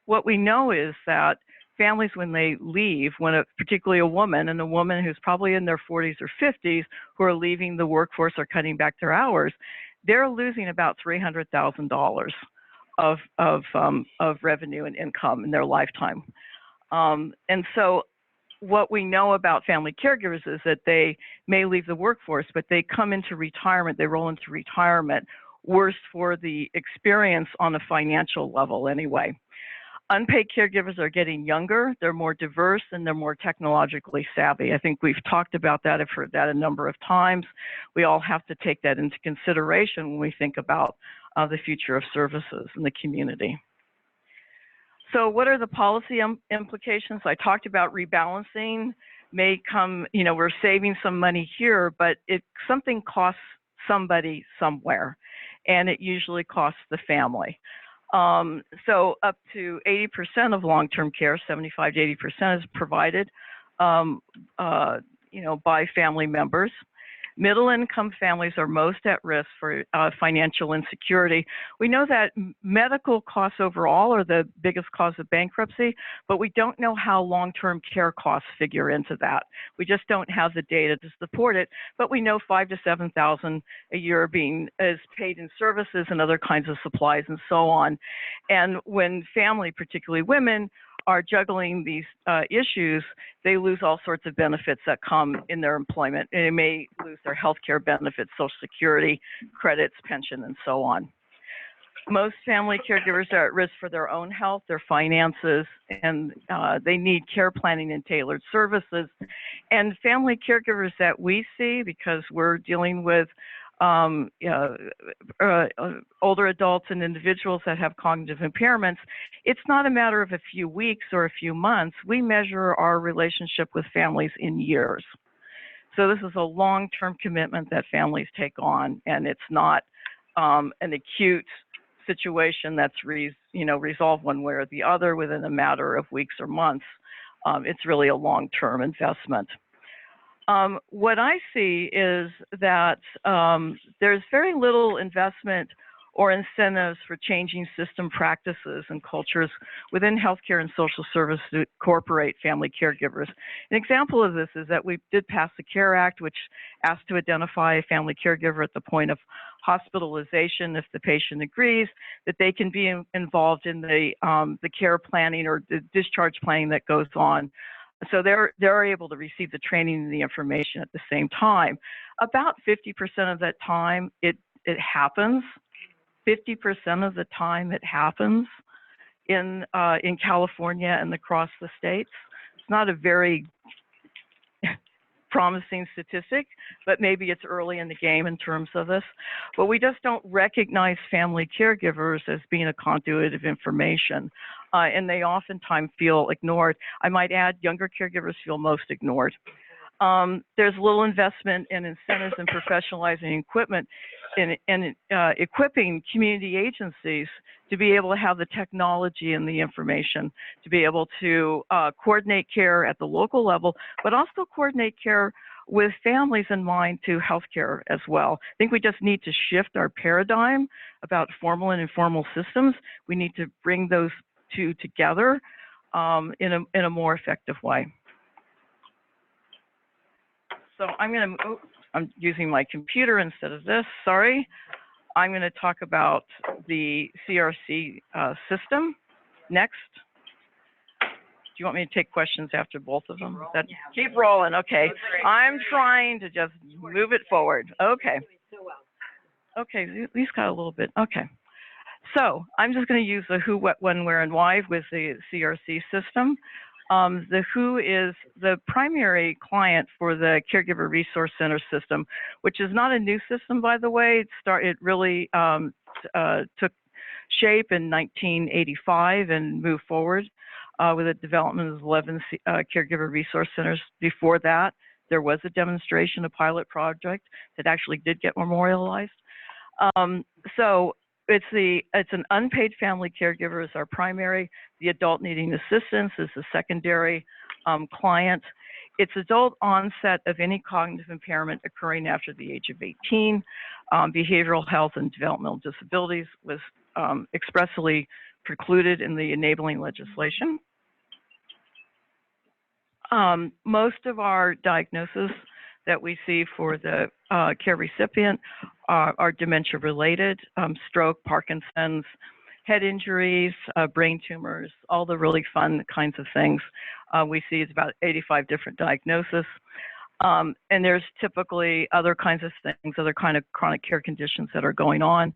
what we know is that families, when they leave, particularly a woman who's probably in their 40s or 50s who are leaving the workforce or cutting back their hours, they're losing about $300,000 of revenue and income in their lifetime. And so what we know about family caregivers is that they may leave the workforce, but they come into retirement, they roll into retirement, worse for the experience on a financial level anyway. Unpaid caregivers are getting younger, they're more diverse, and they're more technologically savvy. I think we've talked about that, I've heard that a number of times. We all have to take that into consideration when we think about the future of services in the community. So what are the policy implications? I talked about rebalancing may come, we're saving some money here, but something costs somebody somewhere, and it usually costs the family. So up to 80% of long-term care, 75 to 80% is provided, by family members. Middle-income families are most at risk for financial insecurity. We know that medical costs overall are the biggest cause of bankruptcy, but we don't know how long-term care costs figure into that. We just don't have the data to support it, but we know $5,000 to $7,000 a year is paid in services and other kinds of supplies and so on. And when family, particularly women, are juggling these issues, they lose all sorts of benefits that come in their employment. And they may lose their health care benefits, Social Security, credits, pension, and so on. Most family caregivers are at risk for their own health, their finances, and they need care planning and tailored services. And family caregivers that we see, because we're dealing with older adults and individuals that have cognitive impairments, it's not a matter of a few weeks or a few months. We measure our relationship with families in years. So this is a long-term commitment that families take on, and it's not an acute situation that's resolved one way or the other within a matter of weeks or months. It's really a long-term investment. What I see is that there's very little investment or incentives for changing system practices and cultures within healthcare and social service to incorporate family caregivers. An example of this is that we did pass the CARE Act, which asked to identify a family caregiver at the point of hospitalization if the patient agrees that they can be involved in the care planning or the discharge planning that goes on. So they're able to receive the training and the information at the same time. About 50% of that time it happens. 50% of the time it happens in California and across the states. It's not a very promising statistic, but maybe it's early in the game in terms of this. But we just don't recognize family caregivers as being a conduit of information, and they oftentimes feel ignored. I might add, younger caregivers feel most ignored. There's little investment in incentives and professionalizing equipment and equipping community agencies to be able to have the technology and the information to be able to coordinate care at the local level, but also coordinate care with families in mind to healthcare as well. I think we just need to shift our paradigm about formal and informal systems. We need to bring those two together in a more effective way. So I'm using my computer instead of this, sorry. I'm going to talk about the CRC system next. Do you want me to take questions after both of them? Keep rolling, okay. I'm trying to just move it forward, okay. Okay, at least got a little bit, okay. So I'm just going to use the who, what, when, where, and why with the CRC system. The WHO is the primary client for the Caregiver Resource Center system, which is not a new system, by the way. It really took shape in 1985 and moved forward with the development of 11 Caregiver Resource Centers. Before that, there was a demonstration, a pilot project that actually did get memorialized. So it's an unpaid family caregiver is our primary. The adult needing assistance is the secondary client. It's adult onset of any cognitive impairment occurring after the age of 18. Behavioral health and developmental disabilities was expressly precluded in the enabling legislation. Most of our diagnoses that we see for the care recipient are dementia related, stroke, Parkinson's, head injuries, brain tumors, all the really fun kinds of things. We see it's about 85 different diagnoses. And there's typically other kinds of things, other kind of chronic care conditions that are going on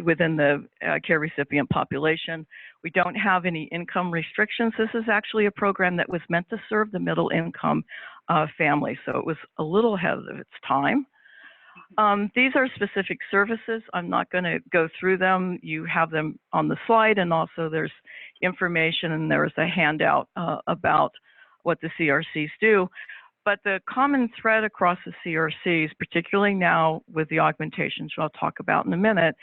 within the care recipient population. We don't have any income restrictions. This is actually a program that was meant to serve the middle income family, so it was a little ahead of its time. These are specific services. I'm not going to go through them. You have them on the slide, and also there's information and there's a handout about what the CRCs do. But the common thread across the CRCs, particularly now with the augmentations, which I'll talk about in a minute,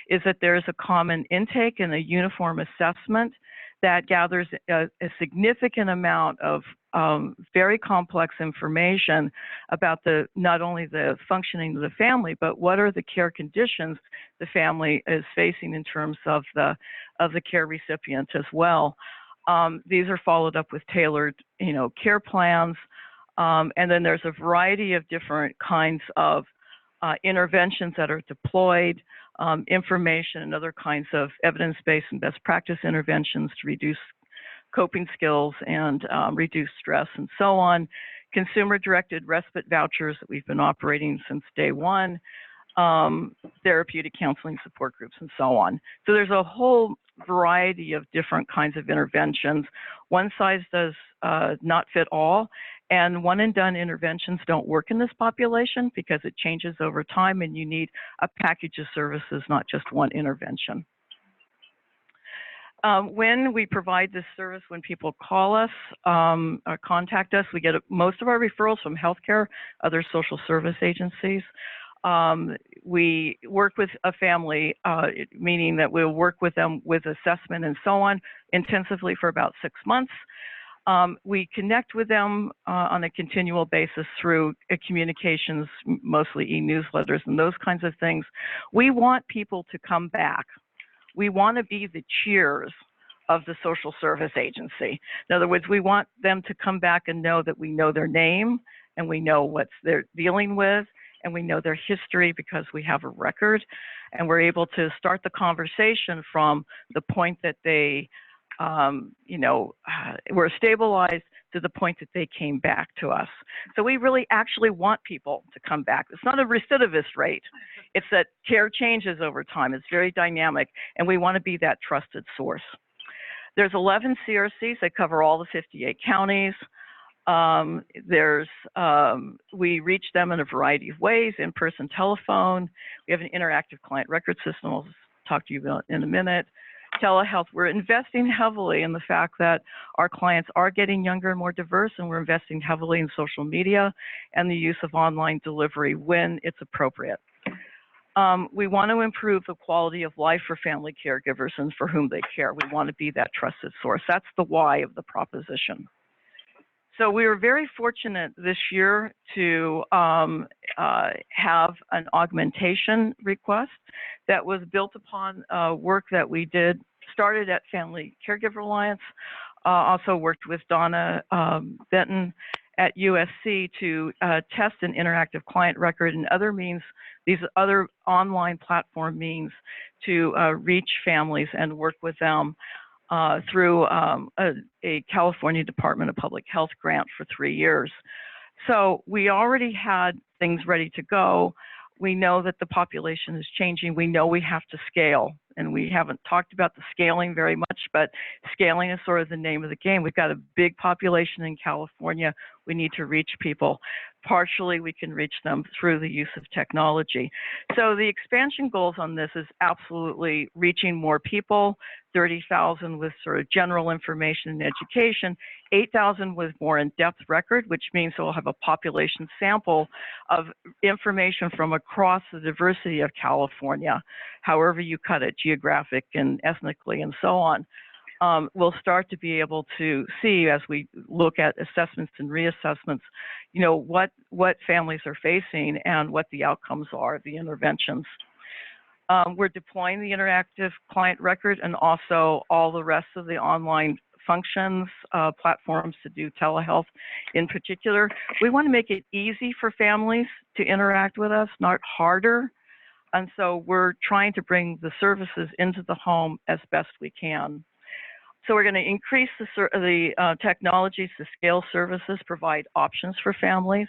is that there's a common intake and a uniform assessment that gathers a significant amount of very complex information about not only the functioning of the family, but what are the care conditions the family is facing in terms of the care recipient as well. These are followed up with tailored, care plans. And then there's a variety of different kinds of interventions that are deployed, information and other kinds of evidence-based and best practice interventions to reduce coping skills and reduce stress and so on. Consumer-directed respite vouchers that we've been operating since day one, therapeutic counseling support groups and so on. So there's a whole variety of different kinds of interventions. One size does not fit all. And one and done interventions don't work in this population because it changes over time and you need a package of services, not just one intervention. When we provide this service, when people call us or contact us, we get most of our referrals from healthcare, other social service agencies. We work with a family, meaning that we'll work with them with assessment and so on intensively for about 6 months. We connect with them on a continual basis through communications, mostly e-newsletters and those kinds of things. We want people to come back. We want to be the cheers of the social service agency. In other words, we want them to come back and know that we know their name and we know what they're dealing with and we know their history because we have a record, and we're able to start the conversation from the point that they were stabilized to the point that they came back to us. So we really actually want people to come back. It's not a recidivist rate. It's that care changes over time. It's very dynamic, and we want to be that trusted source. There's 11 CRCs that cover all the 58 counties. We reach them in a variety of ways, in-person, telephone. We have an interactive client record system I'll talk to you about in a minute. Telehealth, we're investing heavily in the fact that our clients are getting younger and more diverse, and we're investing heavily in social media and the use of online delivery when it's appropriate. We want to improve the quality of life for family caregivers and for whom they care. We want to be that trusted source. That's the why of the proposition. So we were very fortunate this year to have an augmentation request that was built upon work that we did, started at Family Caregiver Alliance, also worked with Donna Benton at USC to test an interactive client record and other means, these other online platform means to reach families and work with them through a California Department of Public Health grant for 3 years. So we already had things ready to go. We know that the population is changing. We know we have to scale, and we haven't talked about the scaling very much, but scaling is sort of the name of the game. We've got a big population in California. We need to reach people. Partially, we can reach them through the use of technology. So the expansion goals on this is absolutely reaching more people, 30,000 with sort of general information and education, 8,000 with more in-depth record, which means we'll have a population sample of information from across the diversity of California, however you cut it, geographic and ethnically and so on. We'll start to be able to see as we look at assessments and reassessments, you know, what families are facing and what the outcomes are of the interventions. We're deploying the interactive client record and also all the rest of the online functions, platforms to do telehealth in particular. We want to make it easy for families to interact with us, not harder. And so we're trying to bring the services into the home as best we can. So we're going to increase the technologies to scale services, provide options for families,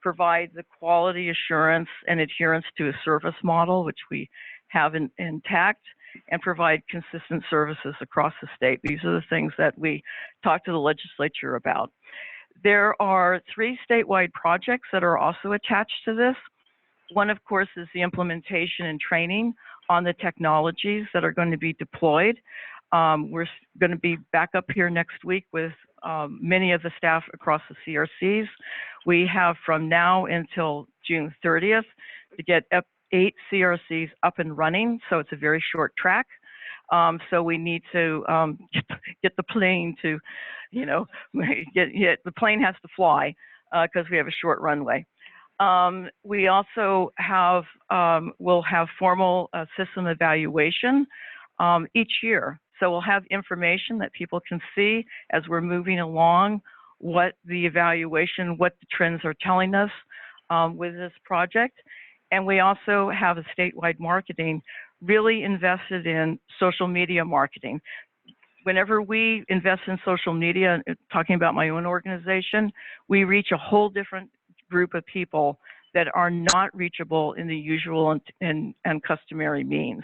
provide the quality assurance and adherence to a service model, which we have intact, and provide consistent services across the state. These are the things that we talked to the legislature about. There are 3 statewide projects that are also attached to this. One, of course, is the implementation and training on the technologies that are going to be deployed. We're going to be back up here next week with many of the staff across the CRCs. We have from now until June 30th to get 8 CRCs up and running, so it's a very short track. So we need to get the plane to, you know, the plane has to fly because we have a short runway. We also have, we'll have formal system evaluation each year. So we'll have information that people can see as we're moving along, what the evaluation, what the trends are telling us with this project. And we also have a statewide marketing really invested in social media marketing. Whenever we invest in social media, talking about my own organization, we reach a whole different group of people that are not reachable in the usual and customary means.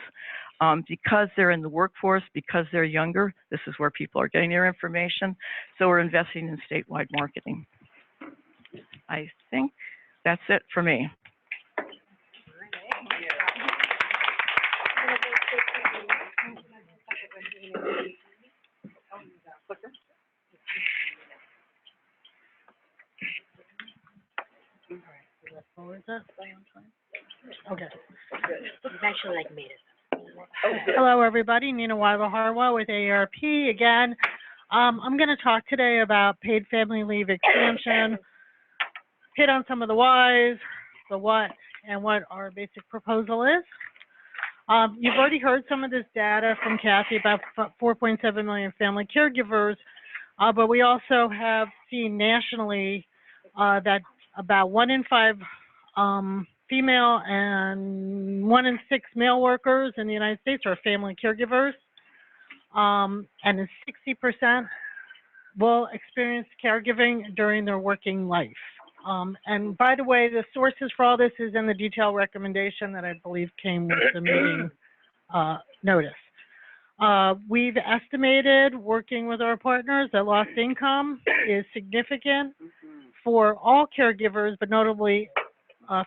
Because they're in the workforce, because they're younger, this is where people are getting their information. So we're investing in statewide marketing. I think that's it for me. Okay. You've actually made it. Hello, everybody. Nina Weiler-Harwell with AARP again. I'm going to talk today about paid family leave expansion, hit on some of the whys, the what, and what our basic proposal is. You've already heard some of this data from Kathy about 4.7 million family caregivers, but we also have seen nationally that about 1 in 5 female and 1 in 6 male workers in the United States are family caregivers, and 60% will experience caregiving during their working life. And by the way, the sources for all this is in the detailed recommendation that I believe came with the meeting notice. We've estimated, working with our partners, that lost income is significant for all caregivers, but notably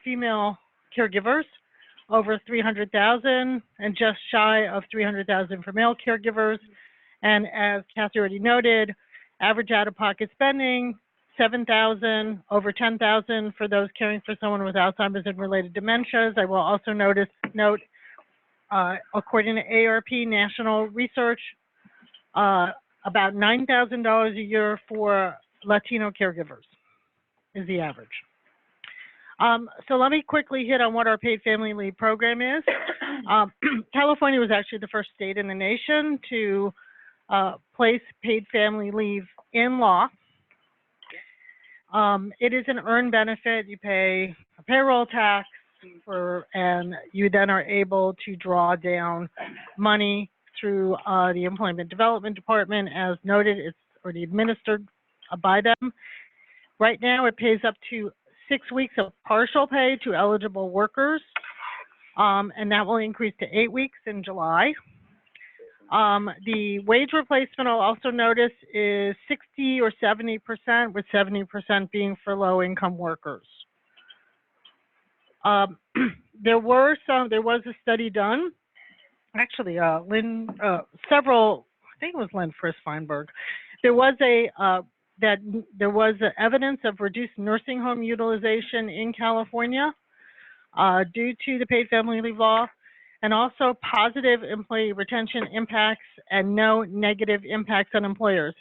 female caregivers, over 300,000, and just shy of 300,000 for male caregivers. And as Kathy already noted, average out-of-pocket spending, 7,000, over 10,000 for those caring for someone with Alzheimer's and related dementias. I will also note, according to AARP national research, about $9,000 a year for Latino caregivers is the average. So let me quickly hit on what our paid family leave program is. California was actually the first state in the nation to place paid family leave in law. It is an earned benefit. You pay a payroll tax and you then are able to draw down money through the Employment Development Department. As noted, it's already administered by them. Right now, it pays up to 6 weeks of partial pay to eligible workers, and that will increase to 8 weeks in July. The wage replacement, I'll also notice, is 60 or 70%, with 70% being for low-income workers. There was a study done, actually, I think it was Lynn Friss-Feinberg. There was evidence of reduced nursing home utilization in California due to the paid family leave law, and also positive employee retention impacts and no negative impacts on employers.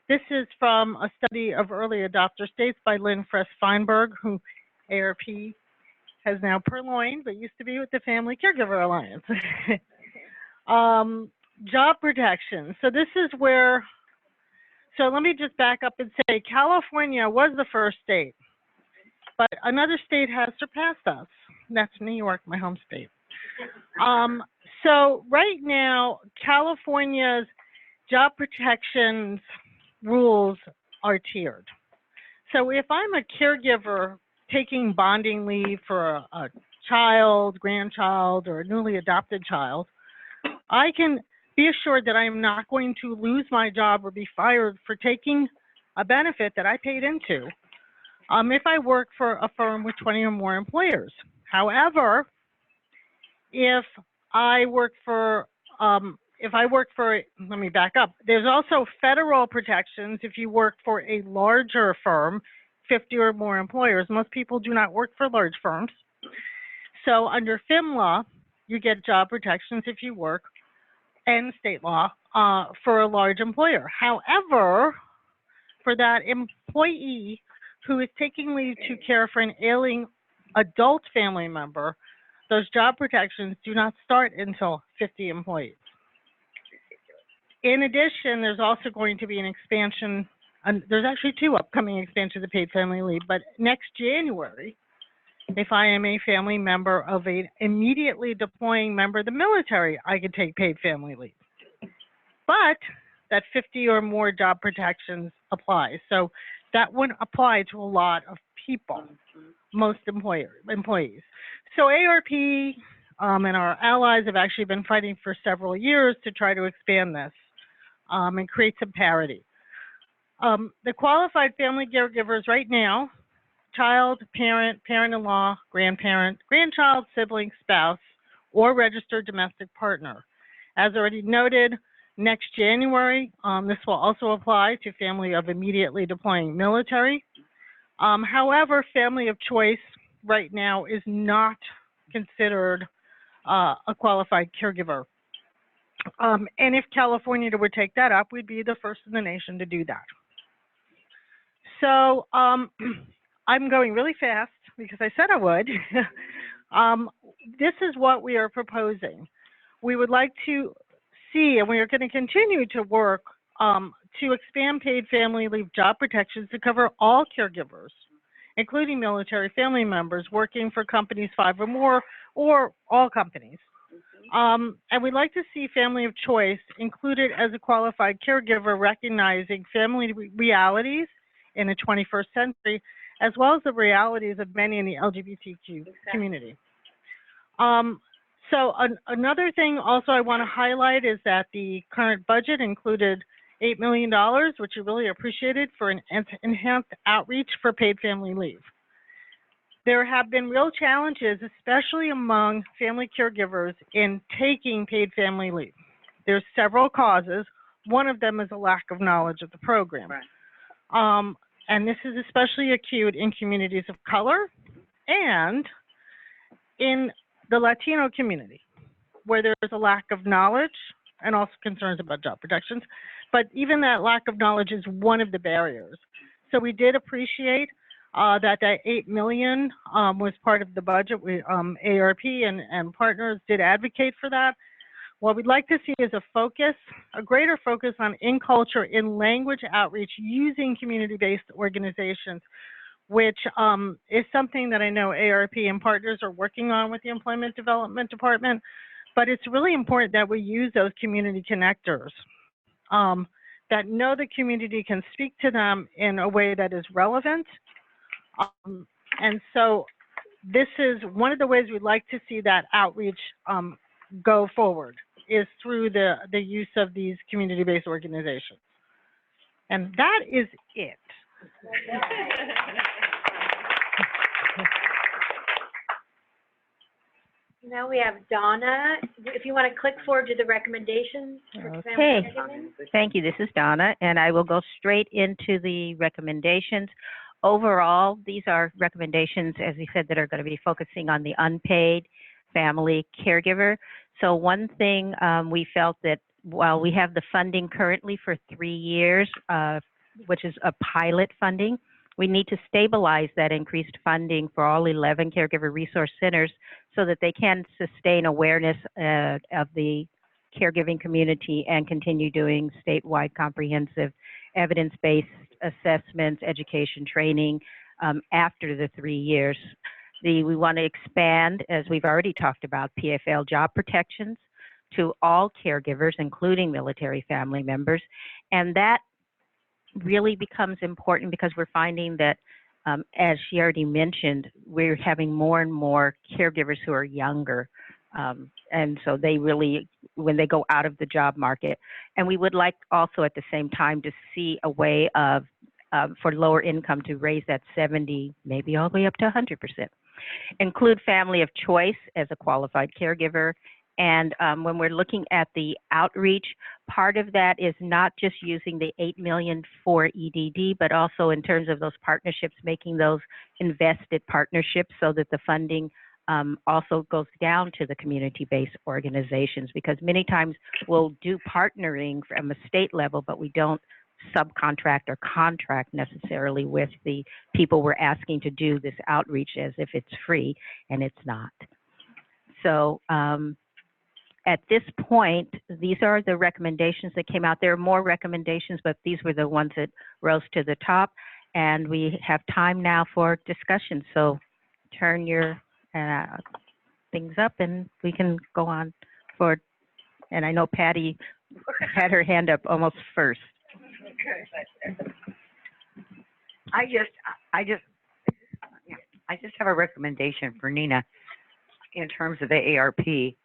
This is from a study of early adopter states by Lynn Friss-Feinberg, who AARP has now purloined, but used to be with the Family Caregiver Alliance. Job protection. So this is where, so let me just back up and say California was the first state, but another state has surpassed us. That's New York, my home state. So right now, California's job protections rules are tiered. So if I'm a caregiver taking bonding leave for a child, grandchild, or a newly adopted child, I can be assured that I am not going to lose my job or be fired for taking a benefit that I paid into if I work for a firm with 20 or more employers. However, if I work for, let me back up. There's also federal protections if you work for a larger firm, 50 or more employers. Most people do not work for large firms. So under FMLA, you get job protections if you work, and state law, for a large employer. However, for that employee who is taking leave to care for an ailing adult family member, those job protections do not start until 50 employees. In addition, there's also going to be an expansion, there's actually 2 upcoming expansions of paid family leave, but next January, if I am a family member of an immediately deploying member of the military, I can take paid family leave. But that 50 or more job protections apply. So that wouldn't apply to a lot of people, most employees. So AARP and our allies have actually been fighting for several years to try to expand this and create some parity. The qualified family caregivers right now, child, parent, parent-in-law, grandparent, grandchild, sibling, spouse, or registered domestic partner. As already noted, next January, this will also apply to family of immediately deploying military. However, family of choice right now is not considered a qualified caregiver. And if California would take that up, we'd be the first in the nation to do that. So I'm going really fast because I said I would. This is what we are proposing. We would like to see, and we are going to continue to work to expand paid family leave job protections to cover all caregivers, including military family members working for companies 5 or more, or all companies. And we'd like to see family of choice included as a qualified caregiver, recognizing family realities in the 21st century, as well as the realities of many in the LGBTQ community. So another thing also I want to highlight is that the current budget included $8 million, which we really appreciated, for an enhanced outreach for paid family leave. There have been real challenges, especially among family caregivers, in taking paid family leave. There's several causes. One of them is a lack of knowledge of the program. And this is especially acute in communities of color and in the Latino community, where there's a lack of knowledge and also concerns about job protections. But even that lack of knowledge is one of the barriers. So we did appreciate that $8 million was part of the budget. AARP and partners did advocate for that. What we'd like to see is a greater focus on in-culture, in-language outreach using community-based organizations, which is something that I know AARP and partners are working on with the Employment Development Department. But it's really important that we use those community connectors that know the community, can speak to them in a way that is relevant. And so this is one of the ways we'd like to see that outreach go forward, is through the use of these community-based organizations. And that is it. Now we have Donna. If you want to click forward to the recommendations. Okay, thank you. This is Donna, and I will go straight into the recommendations. Overall, these are recommendations, as we said, that are going to be focusing on the unpaid family caregiver. So one thing we felt that while we have the funding currently for 3 years, which is a pilot funding, we need to stabilize that increased funding for all 11 caregiver resource centers so that they can sustain awareness of the caregiving community and continue doing statewide comprehensive evidence-based assessments, education, training after the 3 years. We want to expand, as we've already talked about, PFL job protections to all caregivers, including military family members. And that really becomes important because we're finding that, as she already mentioned, we're having more and more caregivers who are younger. And so they really, when they go out of the job market, and we would like also at the same time to see a way of, for lower income, to raise that 70, maybe all the way up to 100%. Include family of choice as a qualified caregiver. And when we're looking at the outreach, part of that is not just using the $8 million for EDD, but also in terms of those partnerships, making those invested partnerships so that the funding also goes down to the community-based organizations, because many times we'll do partnering from a state level, but we don't subcontract or contract necessarily with the people we're asking to do this outreach as if it's free, and it's not. So at this point, these are the recommendations that came out. There are more recommendations, but these were the ones that rose to the top, and we have time now for discussion. So turn your things up and we can go on for, and I know Patty had her hand up almost first. I just have a recommendation for Nina in terms of the AARP.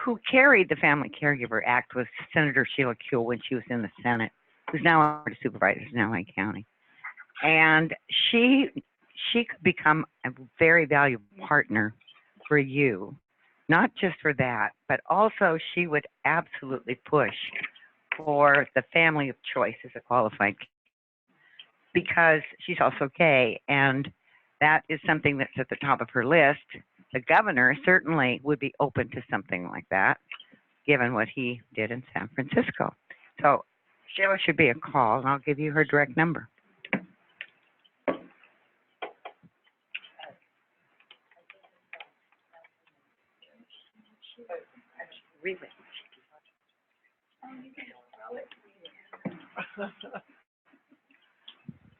Who carried the Family Caregiver Act was Senator Sheila Kuehl when she was in the Senate, who's now a supervisor in LA County. And she could become a very valuable partner for you, not just for that, but also she would absolutely push for the family of choice as a qualified, because she's also gay, and that is something that's at the top of her list. The governor certainly would be open to something like that. given what he did in San Francisco. So Sheila should be a call, and I'll give you her direct number.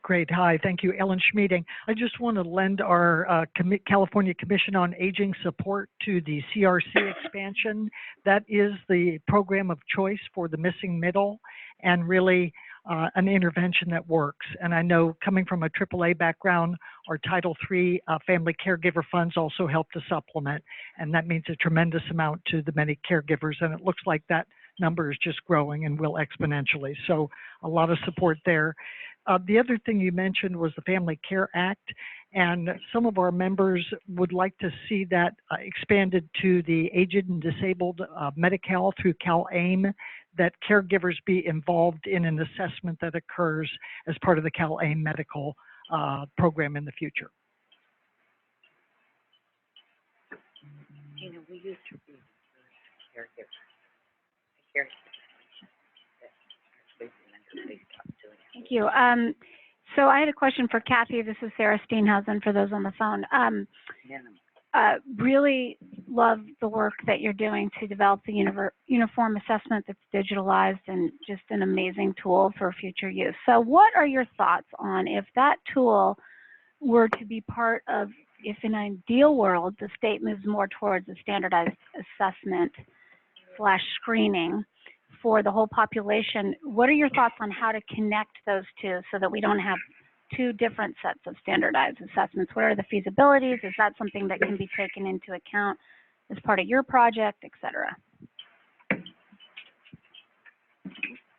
Great. Hi. Thank you, Ellen Schmeeding. I just want to lend our California Commission on Aging support to the CRC expansion. That is the program of choice for the missing middle, and really an intervention that works. And I know, coming from a AAA background, our Title III family caregiver funds also help to supplement, and that means a tremendous amount to the many caregivers, and it looks like that number is just growing and will exponentially. So a lot of support there. The other thing you mentioned was the Family Care Act, and some of our members would like to see that expanded to the aged and disabled Medi-Cal through CalAIM, that caregivers be involved in an assessment that occurs as part of the CalAIM medical program in the future. You know, we used to be caregivers. Thank you. So I had a question for Kathy. This is Sarah Steenhausen for those on the phone. Really love the work that you're doing to develop the uniform assessment that's digitalized, and just an amazing tool for future use. So what are your thoughts on if that tool were to be part of, if in an ideal world, the state moves more towards a standardized assessment / screening for the whole population, what are your thoughts on how to connect those two so that we don't have two different sets of standardized assessments? What are the feasibilities? Is that something that can be taken into account as part of your project, et cetera?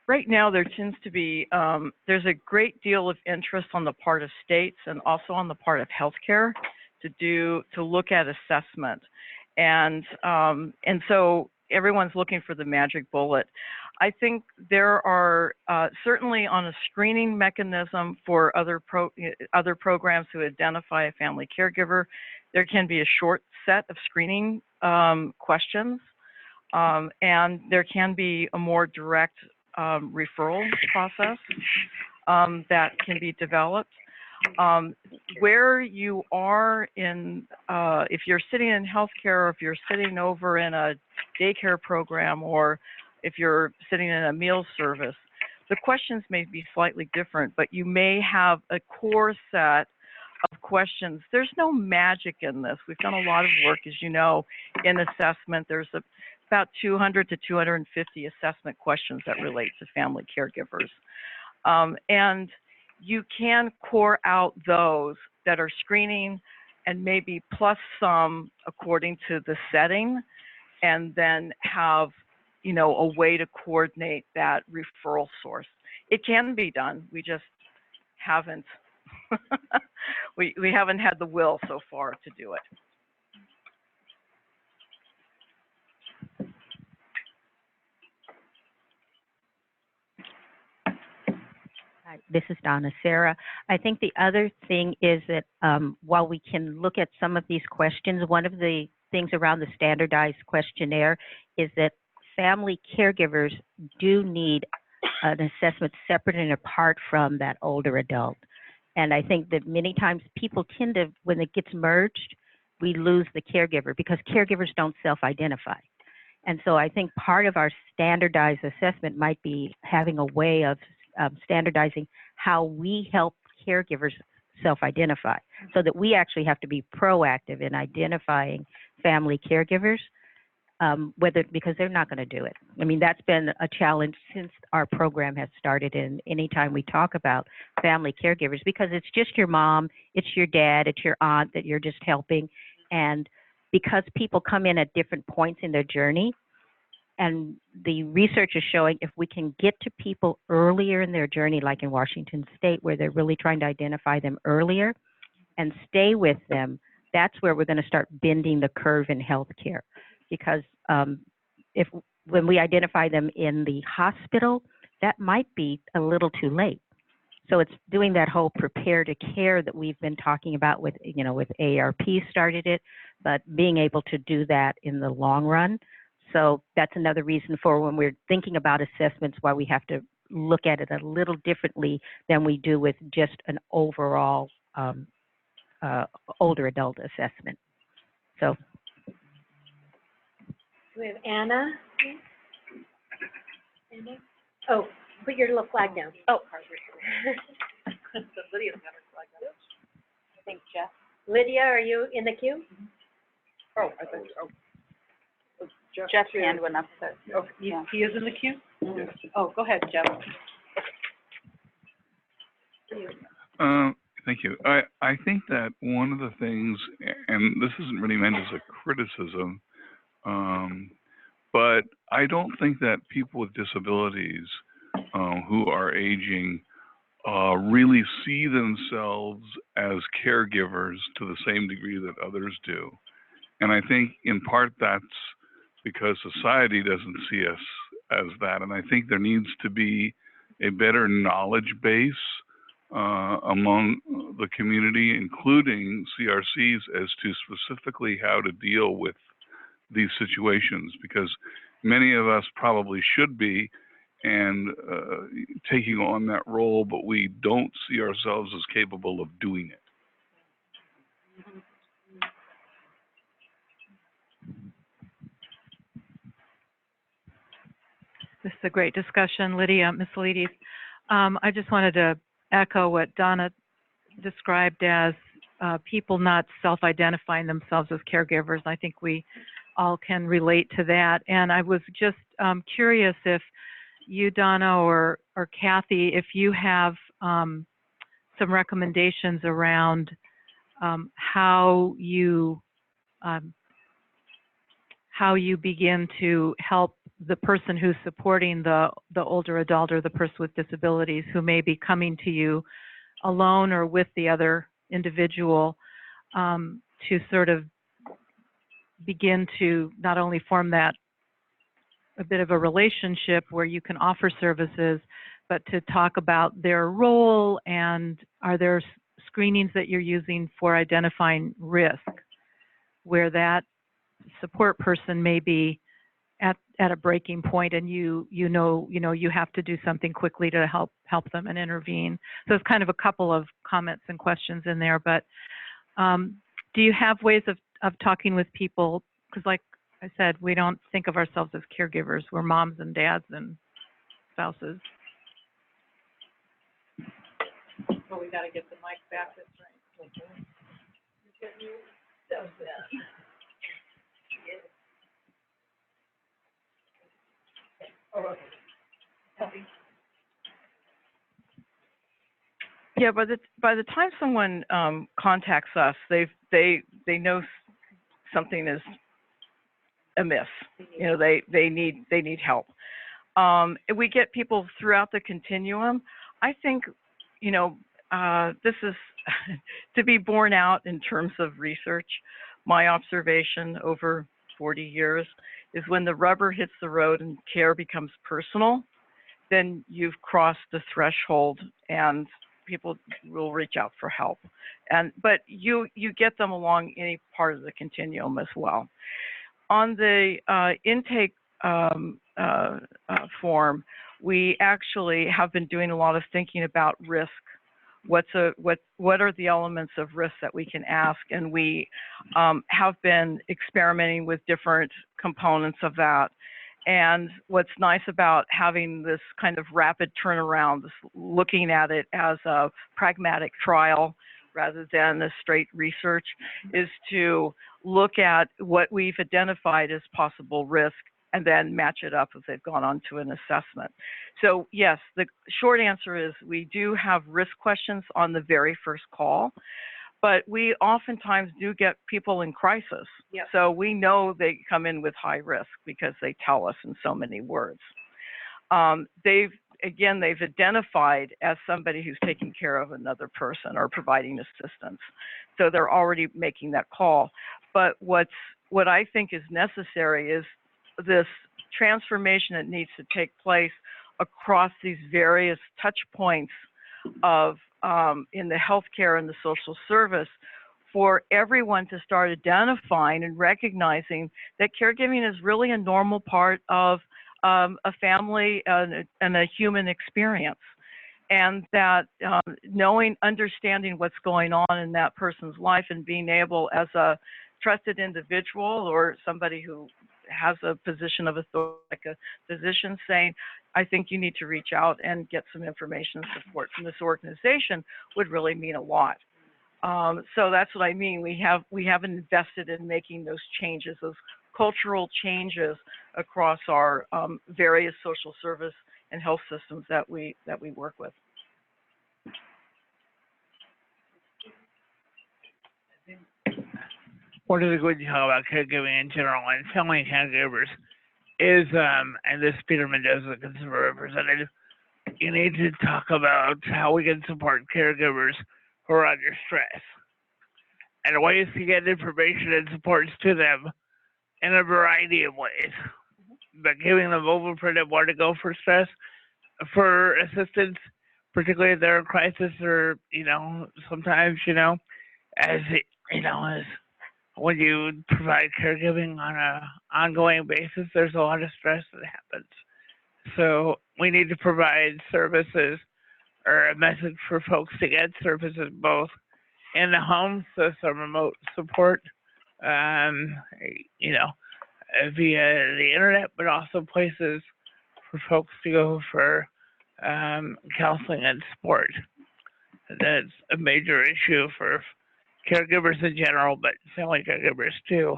Right now, there tends to be, there's a great deal of interest on the part of states and also on the part of healthcare to look at assessment. And so everyone's looking for the magic bullet. I think there are certainly on a screening mechanism for other programs to identify a family caregiver, there can be a short set of screening questions, and there can be a more direct referral process that can be developed. Where you are in, if you're sitting in healthcare, or if you're sitting over in a daycare program, or if you're sitting in a meal service, the questions may be slightly different, but you may have a core set of questions. There's no magic in this. We've done a lot of work, as you know, in assessment. There's about 200 to 250 assessment questions that relate to family caregivers. And you can core out those that are screening and maybe plus some according to the setting, and then have, you know, a way to coordinate that referral source. It can be done. We just haven't, we haven't had the will so far to do it. Hi, this is Donna. Sarah, I think the other thing is that while we can look at some of these questions, one of the things around the standardized questionnaire is that family caregivers do need an assessment separate and apart from that older adult. And I think that many times people tend to, when it gets merged, we lose the caregiver because caregivers don't self-identify. And so I think part of our standardized assessment might be having a way of standardizing how we help caregivers self-identify, so that we actually have to be proactive in identifying family caregivers, because they're not going to do it. I mean, that's been a challenge since our program has started, and anytime we talk about family caregivers, because it's just your mom, it's your dad, it's your aunt that you're just helping, and because people come in at different points in their journey, and the research is showing if we can get to people earlier in their journey, like in Washington State, where they're really trying to identify them earlier and stay with them, that's where we're going to start bending the curve in healthcare. Because when we identify them in the hospital, that might be a little too late. So it's doing that whole prepare to care that we've been talking about with, with AARP started it, but being able to do that in the long run, so that's another reason for when we're thinking about assessments, why we have to look at it a little differently than we do with just an overall older adult assessment. So. We have Anna. Anna? Oh, put your little flag down. Oh. Lydia's got her flag up. I think Jeff. Lydia, are you in the queue? Oh, I think, Jeff's hand went up. So, oh, he is in the queue? Yes. Oh, go ahead, Jeff. Thank you. I think that one of the things, and this isn't really meant as a criticism, but I don't think that people with disabilities who are aging really see themselves as caregivers to the same degree that others do. And I think in part that's because society doesn't see us as that. And I think there needs to be a better knowledge base among the community, including CRCs, as to specifically how to deal with these situations, because many of us probably should be and taking on that role, but we don't see ourselves as capable of doing it. This is a great discussion, Lydia, Ms. Lides. I just wanted to echo what Donna described as people not self-identifying themselves as caregivers. I think we all can relate to that. And I was just curious if you, Donna, or Kathy, if you have some recommendations around how you begin to help the person who's supporting the older adult or the person with disabilities who may be coming to you alone or with the other individual to sort of begin to not only form that a bit of a relationship where you can offer services, but to talk about their role, and are there screenings that you're using for identifying risk where that support person may be at a breaking point, and you have to do something quickly to help them and intervene. So it's kind of a couple of comments and questions in there, but do you have ways of talking with people? Because like I said, we don't think of ourselves as caregivers. We're moms and dads and spouses. Well, we got to get the mic back. That's right. That was bad. Yeah, by the time someone contacts us, they know something is amiss. You know, they need help. We get people throughout the continuum. I think, you know, this is to be borne out in terms of research. My observation over 40 years is when the rubber hits the road and care becomes personal, then you've crossed the threshold and people will reach out for help. But you get them along any part of the continuum as well. On the intake form, we actually have been doing a lot of thinking about risk. What are the elements of risk that we can ask? And we have been experimenting with different components of that. And what's nice about having this kind of rapid turnaround, looking at it as a pragmatic trial rather than a straight research, is to look at what we've identified as possible risk and then match it up as they've gone on to an assessment. So yes, the short answer is we do have risk questions on the very first call, but we oftentimes do get people in crisis. Yep. So we know they come in with high risk because they tell us in so many words. They've identified as somebody who's taking care of another person or providing assistance. So they're already making that call. But what I think is necessary is this transformation that needs to take place across these various touch points of in the healthcare and the social service for everyone to start identifying and recognizing that caregiving is really a normal part of a family and a human experience. And that understanding what's going on in that person's life and being able, as a trusted individual or somebody who has a position of authority, like a physician, saying, I think you need to reach out and get some information and support from this organization, would really mean a lot. So that's what I mean. We have invested in making those changes, those cultural changes across our various social service and health systems that we work with. One of the good things about caregiving in general and family caregivers is, and this Peter Mendoza, consumer representative, you need to talk about how we can support caregivers who are under stress and ways to get information and supports to them in a variety of ways. But giving them blueprint of where to go for stress, for assistance, particularly if they're in crisis, or, sometimes, as when you provide caregiving on an ongoing basis, there's a lot of stress that happens. So we need to provide services or a message for folks to get services both in the home, so some remote support, via the internet, but also places for folks to go for counseling and support. That's a major issue for caregivers in general, but family caregivers too.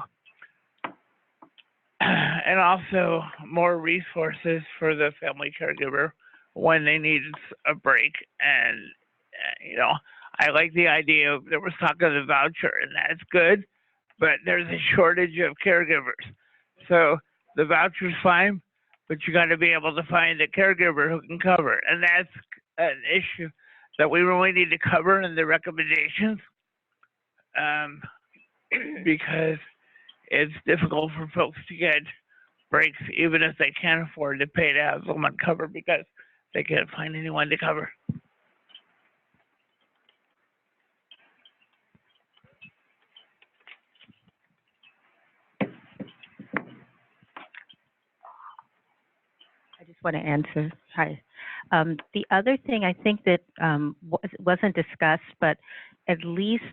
And also more resources for the family caregiver when they need a break. And, I like the idea of, there was talk of the voucher, and that's good, but there's a shortage of caregivers. So the voucher's fine, but you got to be able to find a caregiver who can cover it. And that's an issue that we really need to cover in the recommendations, because it's difficult for folks to get breaks, even if they can afford to pay to have someone cover, because they can't find anyone to cover. I just want to answer. Hi. The other thing I think that wasn't discussed, but at least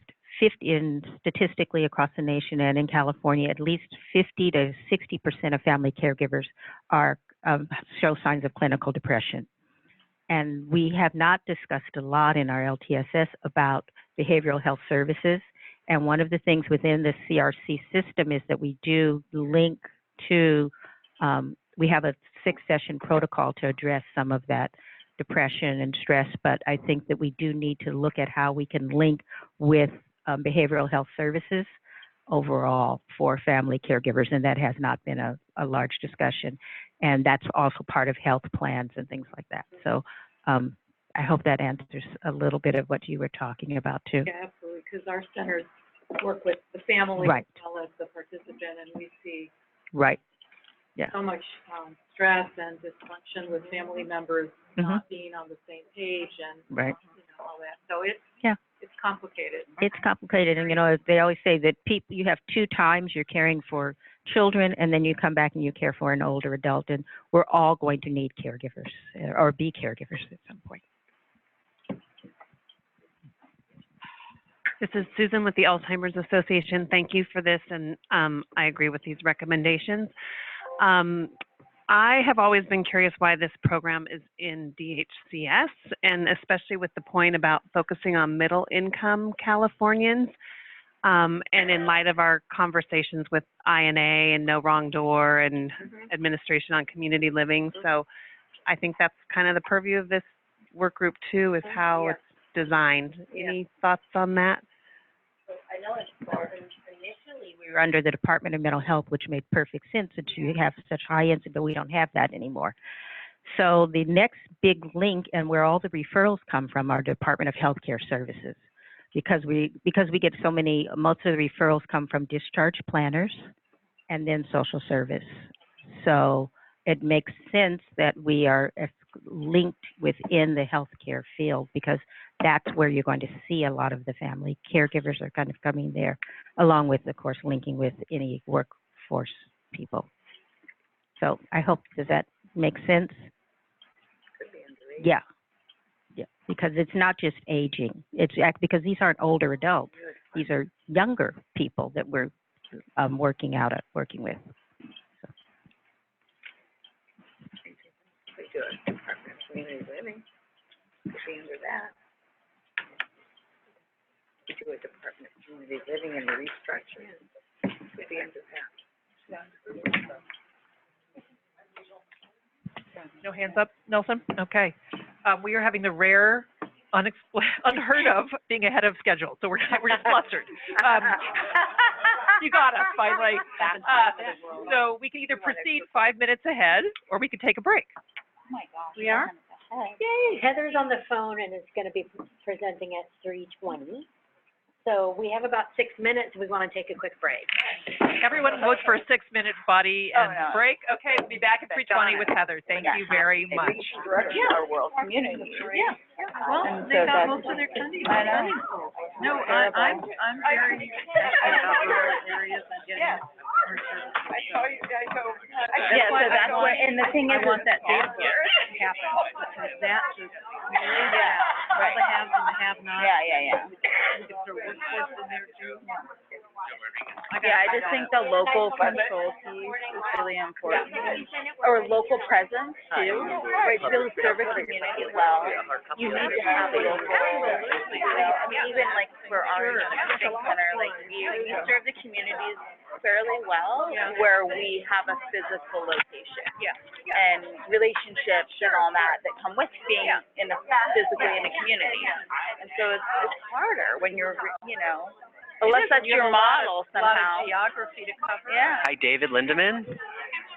50, and statistically across the nation and in California, at least 50 to 60% of family caregivers are show signs of clinical depression. And we have not discussed a lot in our LTSS about behavioral health services. And one of the things within the CRC system is that we do link to, we have a 6-session protocol to address some of that depression and stress, but I think that we do need to look at how we can link with behavioral health services overall for family caregivers, and that has not been a large discussion. And that's also part of health plans and things like that. So I hope that answers a little bit of what you were talking about too. Yeah, absolutely, because our centers work with the family Right. as well as the participant, and we see Right. Yeah. so much stress and dysfunction with family members not being on the same page, and Right. all that. So it's complicated. It's complicated, and they always say that you have 2 times you're caring for children, and then you come back and you care for an older adult, and we're all going to need caregivers or be caregivers at some point. This is Susan with the Alzheimer's Association. Thank you for this, and I agree with these recommendations. I have always been curious why this program is in DHCS, and especially with the point about focusing on middle-income Californians, and in light of our conversations with INA and No Wrong Door and Administration on Community Living. So I think that's kind of the purview of this work group too, is how it's designed. Any thoughts on that? I know it's initially we were under the Department of Mental Health, which made perfect sense that you have such high incidence, but we don't have that anymore. So the next big link and where all the referrals come from are Department of Healthcare Services, because we get so many, most of the referrals come from discharge planners and then social service. So it makes sense that we are linked within the healthcare field, because that's where you're going to see a lot of the family caregivers are kind of coming there, along with, of course, linking with any workforce people. So I hope, does that make sense? Yeah. Yeah, because it's not just aging. It's because these aren't older adults. These are younger people that we're working with. We do a Department of Community Living, could be under that. We do a Department of Community Living and the restructuring, could be under that. No hands up, Nelson? Okay. We are having the rare, unheard of being ahead of schedule, so we're just flustered. You got us finally. So we can either proceed 5 minutes ahead, or we can take a break. Oh my gosh. We are? Yay. Heather's on the phone and is going to be presenting at 3:20. So we have about 6 minutes. We want to take a quick break. Everyone votes for a 6-minute body and break. Okay, we'll be back at 3:20 with Heather. Thank you very much. Our world community. Yeah. Well, they got most of their funding. No, I'm very excited about rural areas and getting more services. I saw you guys over. Yeah, so that's where, and the thing is, I want that data to happen, because that just relays that, all the haves and the have-nots. Yeah. We could throw workforce in there too. Yeah, I just think the local control piece is really important. Or local presence too, right, to be able to serve a community well, you need to have a local presence. I mean, even like for our big center, like we serve the communities fairly well where we have a physical location. And relationships and all that come with being in the physically in the community. And so it's harder when you're, unless that's your model somehow. A lot of geography to cover. Yeah. Hi, David Lindeman.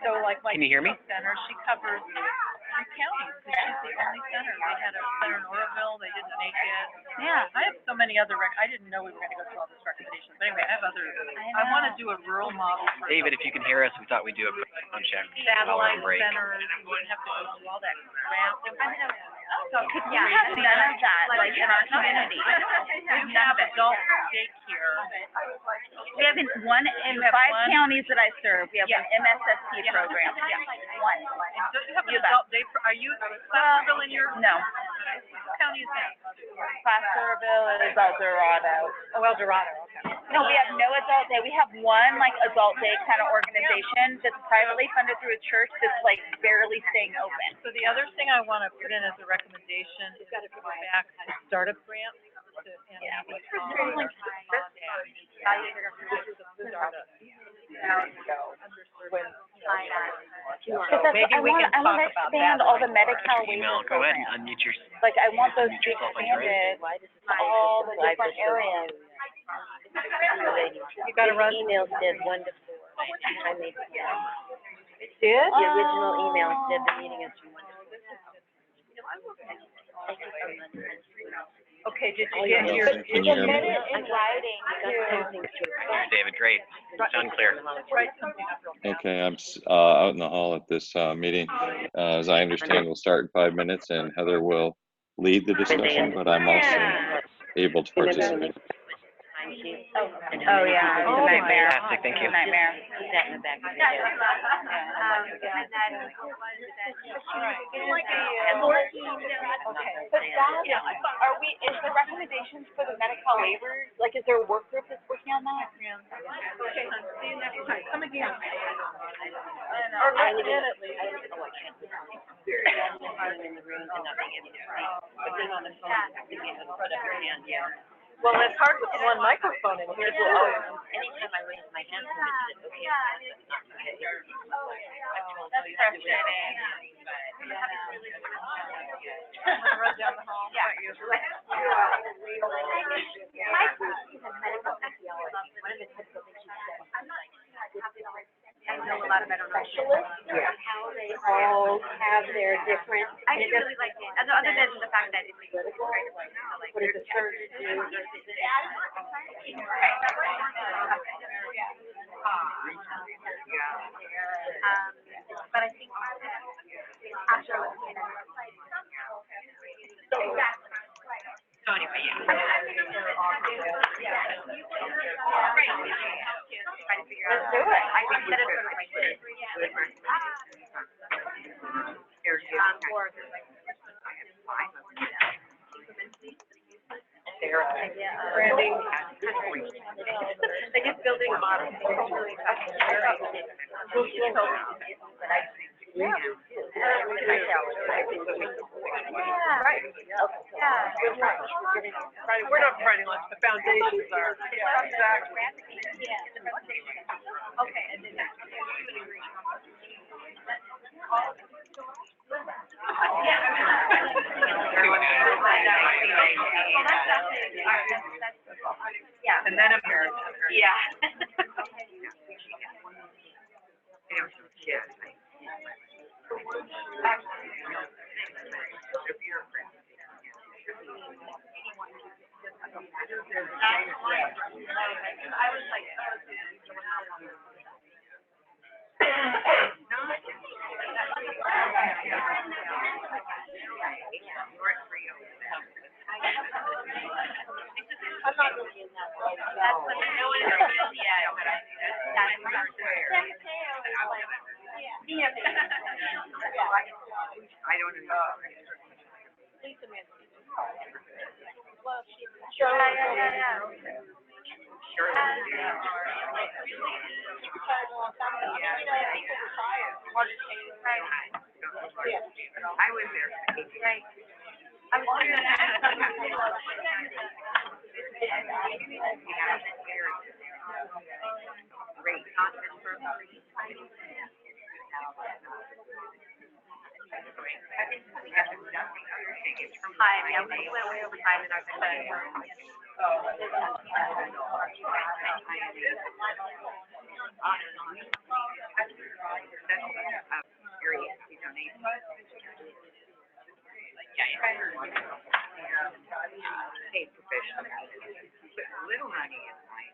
So like Can you hear me? Center, she covers 3 counties, because she's the only center. They had a center in Oroville, they did an AHSS. Yeah. I have so many other, I didn't know we were going to go through all these recommendations, but anyway, I have other, I want to do a rural model for David, if you can hear us, we thought we'd do a quick sound check. satellite Break. centers, we wouldn't have to go through all that crap. So, We have none of that, like in our community. We have adult daycare. We have in 5 counties that I serve, we have an MSSP program. One. Don't you have an adult day, are you Placerville in your? No. What county is that? Placerville is El Dorado. Oh, El Dorado, okay. No, we have no adult day. We have one like adult day kind of organization that's privately funded through a church that's like barely staying open. So the other thing I want to put in as a recommendation is to go back to startup grants. Maybe we can talk about that. All the Medi-Cal Email, go ahead and unmute your. Like I want those to be yourself on your expanded to all the different areas. You got to run. Email said 1 to 4. I made it. It did? The original email said the meeting is from 1 to 4. Okay, did you get your? Can you hear me? In writing David, great. Sound clear. Okay, I'm out in the hall at this meeting. As I understand, we'll start in 5 minutes, and Heather will lead the discussion, but I'm also able to participate. Oh, yeah, it's a nightmare. Fantastic, thank you. It's a nightmare. Put that in the back of the Is the recommendations for the Medi-Cal waivers, like, is there a work group that's working on that? Okay, see you next time. Come again. Or I live in, oh, I can't live I'm in the room and not being able to speak. But being on the phone, being able to put up your hand, Well, it's hard with one microphone in here. Anytime I raise my hand, somebody said, okay, That's frustrating. Run down the hall. Yeah. I know a lot of medical specialists, how they all have their different. I really like it, other than the fact that it's like, what does a surgeon do? But I think after looking at it, So anyway, yeah. Let's do it. I can set it for Branding. They're just building a model. Yeah. Right. Right, we're not writing like the foundations are. Yeah, exactly. Okay. Yeah. And then American. Yeah. I'm not looking at that. That's what no one is really yet. That's not fair. Yeah. I don't know. Lisa Manson. Well, she. Yeah. Sure. I was there. Right. I was wondering that. Great. Hi, yeah, we went way over time in our discussion. Paid professional. Little money is mine.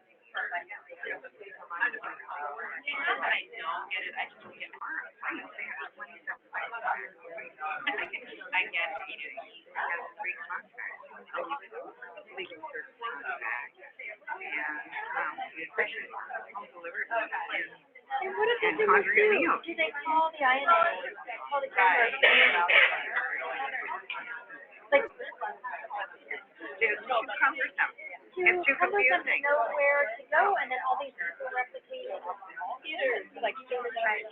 I guess, three contracts. Legal service contract. And, nutrition, home delivery. And what if they do this too? Do they call the INA, call the caregivers? Like, It's too cumbersome. It's too confusing. Know where to go, and then all these people replicate either like student type.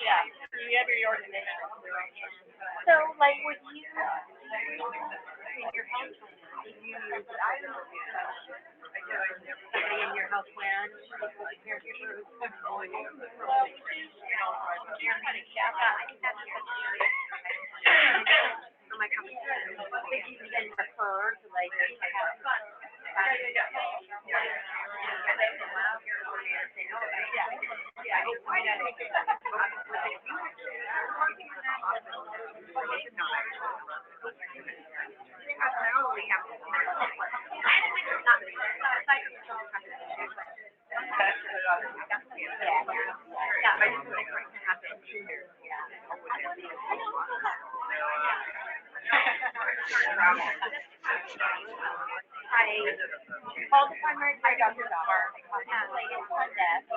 Yeah, you have your ordination. So, like, would you, in your house, somebody in your house plan, so my company, if you can refer to like, I called the primary care doctor's office, like it's front desk.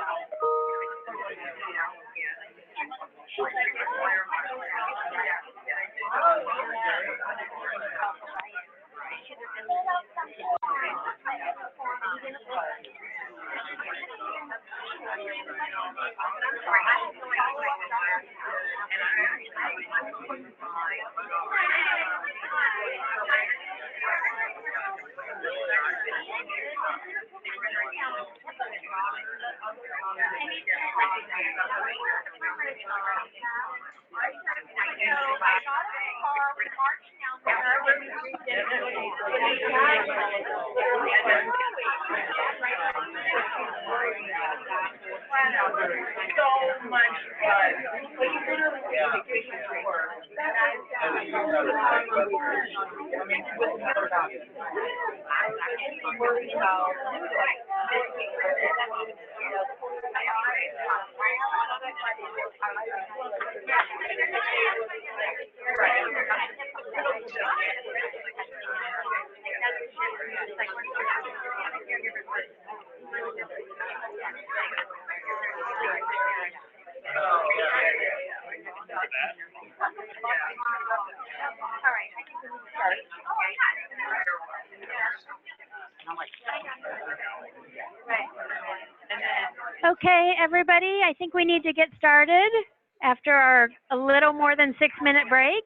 So much fun. Okay, everybody, I think we need to get started after our a little more than 6-minute break.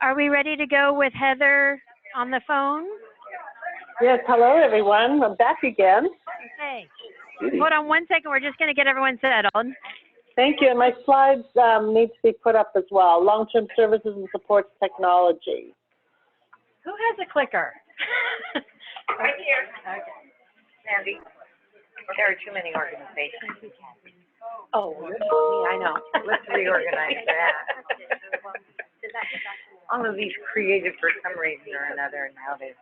Are we ready to go with Heather on the phone? Yes, hello everyone. I'm back again. Okay. Hold on 1 second. We're just going to get everyone settled. Thank you. And my slides need to be put up as well. Long-term services and supports technology. Who has a clicker? Right here. Okay. Sandy, there are too many organizations. Oh, me, I know. Let's reorganize that. All of these created for some reason or another, and now they've,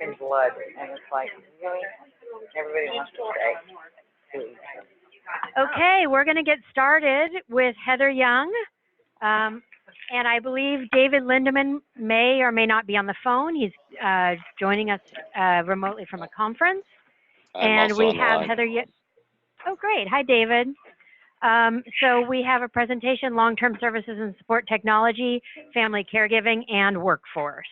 in blood, and it's like, really? Everybody wants to say. Okay, we're going to get started with Heather Young. And I believe David Lindeman may or may not be on the phone. He's joining us remotely from a conference. And we have Heather. Oh, great. Hi, David. So we have a presentation, long-term services and support technology, family caregiving, and workforce.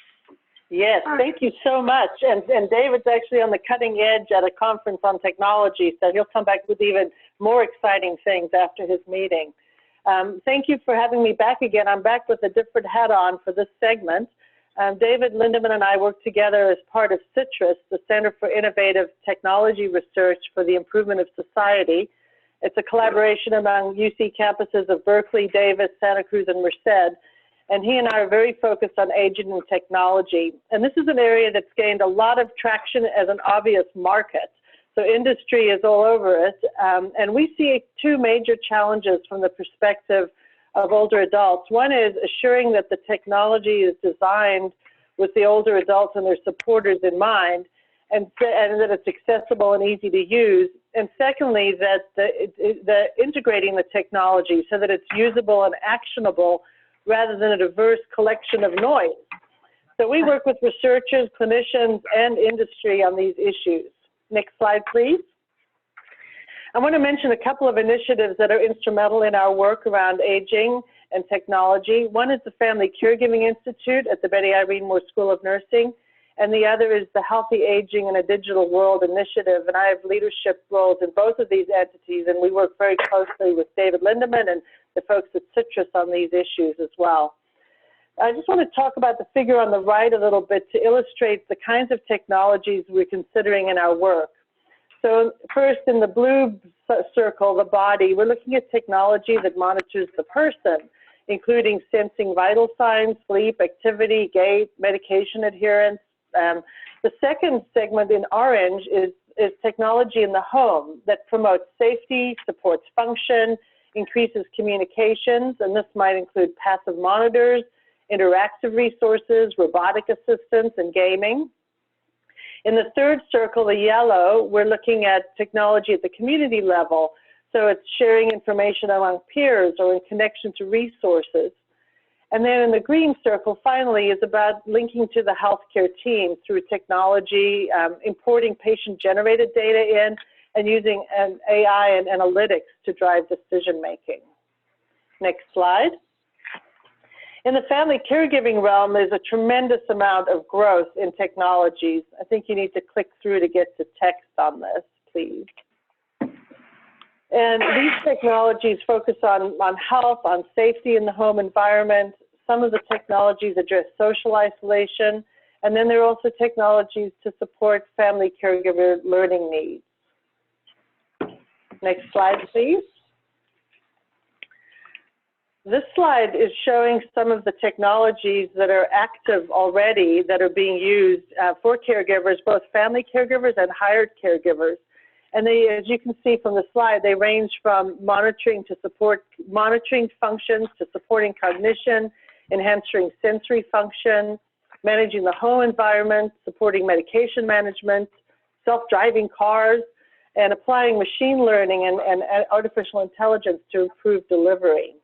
Yes, thank you so much. And David's actually on the cutting edge at a conference on technology, so he'll come back with even more exciting things after his meeting. Thank you for having me back again. I'm back with a different hat on for this segment. David Lindeman and I work together as part of CITRIS, the Center for Innovative Technology Research for the Improvement of Society. It's a collaboration among UC campuses of Berkeley, Davis, Santa Cruz, and Merced. And he and I are very focused on aging and technology. And this is an area that's gained a lot of traction as an obvious market. So industry is all over it. And we see two major challenges from the perspective of older adults. One is assuring that the technology is designed with the older adults and their supporters in mind, and that it's accessible and easy to use. And secondly, that the integrating the technology so that it's usable and actionable rather than a diverse collection of noise. So we work with researchers, clinicians, and industry on these issues. Next slide, please. I want to mention a couple of initiatives that are instrumental in our work around aging and technology. One is the Family Caregiving Institute at the Betty Irene Moore School of Nursing, and the other is the Healthy Aging in a Digital World initiative. And I have leadership roles in both of these entities, and we work very closely with David Lindeman and the folks at CITRIS on these issues as well. I just want to talk about the figure on the right a little bit to illustrate the kinds of technologies we're considering in our work. So first, in the blue circle, the body, we're looking at technology that monitors the person, including sensing vital signs, sleep, activity, gait, medication adherence. The second segment in orange is technology in the home that promotes safety, supports function, increases communications, and this might include passive monitors, interactive resources, robotic assistance, and gaming. In the third circle, the yellow, we're looking at technology at the community level. So it's sharing information among peers or in connection to resources. And then in the green circle, finally, is about linking to the healthcare team through technology, importing patient-generated data in, and using AI and analytics to drive decision-making. Next slide. In the family caregiving realm, there's a tremendous amount of growth in technologies. I think you need to click through to get to text on this, please. And these technologies focus on health, on safety in the home environment. Some of the technologies address social isolation, and then there are also technologies to support family caregiver learning needs. Next slide, please. This slide is showing some of the technologies that are active already that are being used for caregivers, both family caregivers and hired caregivers. And they, as you can see from the slide, they range from monitoring to support monitoring functions to supporting cognition, enhancing sensory function, managing the home environment, supporting medication management, self-driving cars, and applying machine learning and artificial intelligence to improve delivery.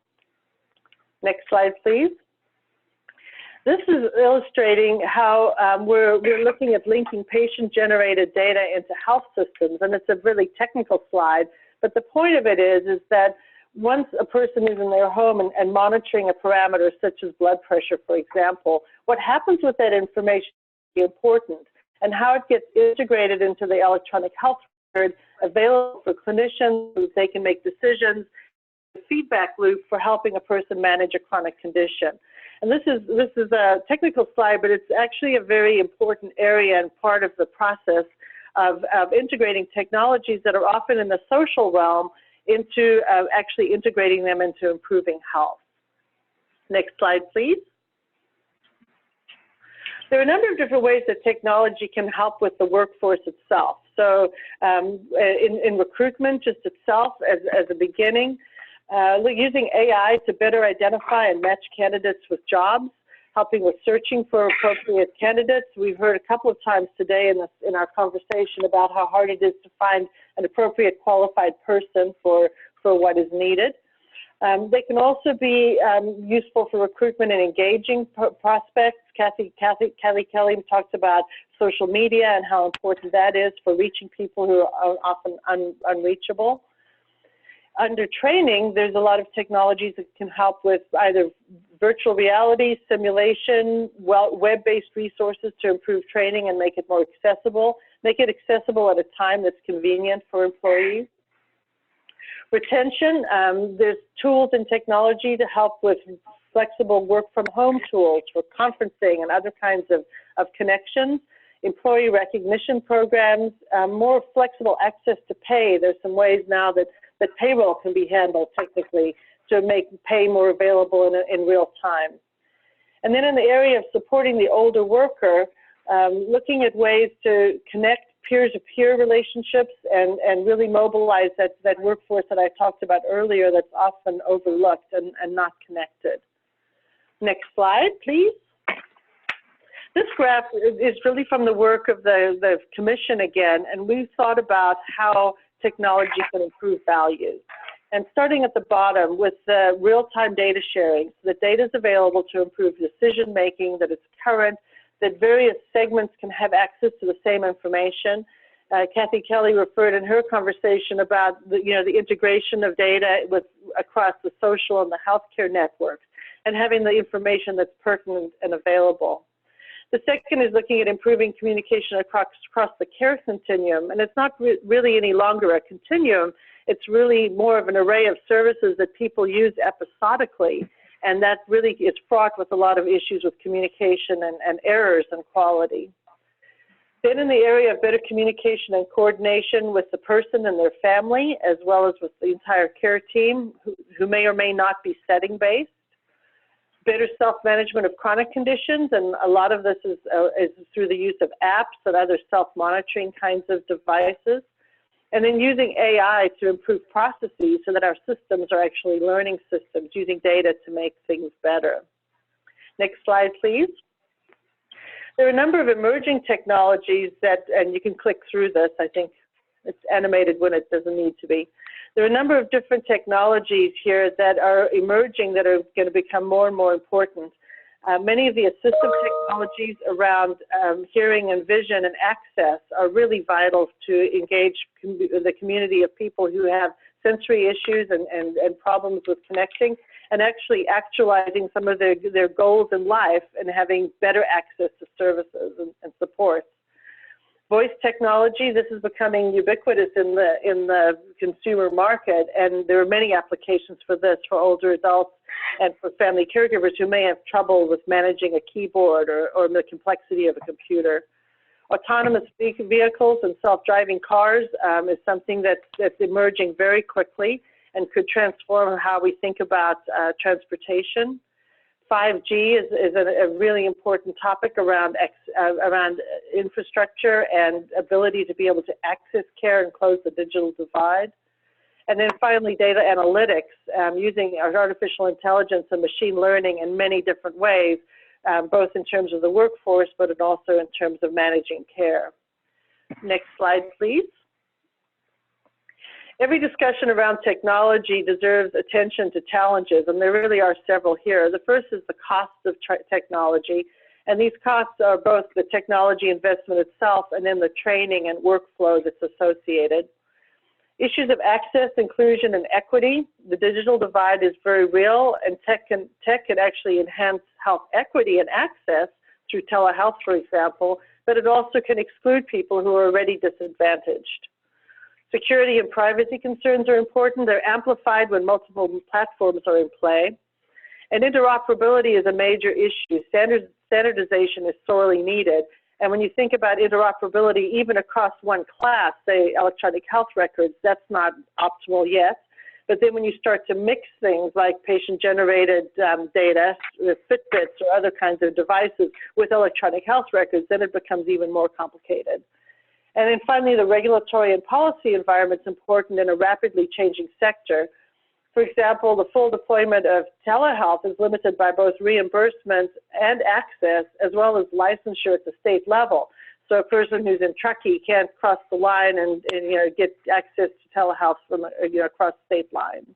Next slide, please. This is illustrating how we're looking at linking patient-generated data into health systems, and it's a really technical slide, but the point of it is that once a person is in their home and monitoring a parameter such as blood pressure, for example, what happens with that information is important, and how it gets integrated into the electronic health record available for clinicians so that they can make decisions, a feedback loop for helping a person manage a chronic condition. And this is a technical slide, but it's actually a very important area and part of the process of integrating technologies that are often in the social realm into actually integrating them into improving health. Next slide, please. There are a number of different ways that technology can help with the workforce itself. So in recruitment just itself as a beginning, using AI to better identify and match candidates with jobs, helping with searching for appropriate candidates. We've heard a couple of times today in our conversation about how hard it is to find an appropriate qualified person for what is needed. They can also be useful for recruitment and engaging prospects. Kathy Kelly talks about social media and how important that is for reaching people who are often unreachable. Under training, there's a lot of technologies that can help with either virtual reality, simulation, web-based resources to improve training and make it more accessible. Make it accessible at a time that's convenient for employees. Retention, there's tools and technology to help with flexible work from home tools for conferencing and other kinds of connections. Employee recognition programs, more flexible access to pay. There's some ways now that payroll can be handled technically to make pay more available in real time. And then in the area of supporting the older worker, looking at ways to connect peer-to-peer relationships and really mobilize that workforce that I talked about earlier that's often overlooked and not connected. Next slide, please. This graph is really from the work of the commission again, and we've thought about how technology can improve values. And starting at the bottom with the real-time data sharing, so that data is available to improve decision-making, that it's current, that various segments can have access to the same information. Kathy Kelly referred in her conversation about the integration of data across the social and the healthcare networks and having the information that's pertinent and available. The second is looking at improving communication across the care continuum, and it's not really any longer a continuum. It's really more of an array of services that people use episodically, and that really is fraught with a lot of issues with communication and errors in quality. Then in the area of better communication and coordination with the person and their family, as well as with the entire care team, who may or may not be setting-based. Better self-management of chronic conditions, and a lot of this is through the use of apps and other self-monitoring kinds of devices. And then using AI to improve processes so that our systems are actually learning systems, using data to make things better. Next slide, please. There are a number of emerging technologies that, and you can click through this, I think it's animated when it doesn't need to be. There are a number of different technologies here that are emerging that are going to become more and more important. Many of the assistive technologies around hearing and vision and access are really vital to engage the community of people who have sensory issues and problems with connecting, and actually actualizing some of their goals in life and having better access to services and support. Voice technology, this is becoming ubiquitous in the consumer market, and there are many applications for this for older adults and for family caregivers who may have trouble with managing a keyboard or the complexity of a computer. Autonomous vehicles and self-driving cars is something that's emerging very quickly and could transform how we think about transportation. 5G is a really important topic around infrastructure and ability to be able to access care and close the digital divide. And then finally, data analytics, using artificial intelligence and machine learning in many different ways both in terms of the workforce, but also in terms of managing care. Next slide, please. Every discussion around technology deserves attention to challenges, and there really are several here. The first is the cost of technology, and these costs are both the technology investment itself and then the training and workflow that's associated. Issues of access, inclusion, and equity. The digital divide is very real, and tech can actually enhance health equity and access through telehealth, for example, but it also can exclude people who are already disadvantaged. Security and privacy concerns are important. They're amplified when multiple platforms are in play. And interoperability is a major issue. Standardization is sorely needed. And when you think about interoperability, even across one class, say electronic health records, that's not optimal yet. But then when you start to mix things like patient-generated data with Fitbits or other kinds of devices with electronic health records, then it becomes even more complicated. And then finally, the regulatory and policy environment is important in a rapidly changing sector. For example, the full deployment of telehealth is limited by both reimbursement and access, as well as licensure at the state level. So a person who's in Truckee can't cross the line and get access to telehealth from across state lines.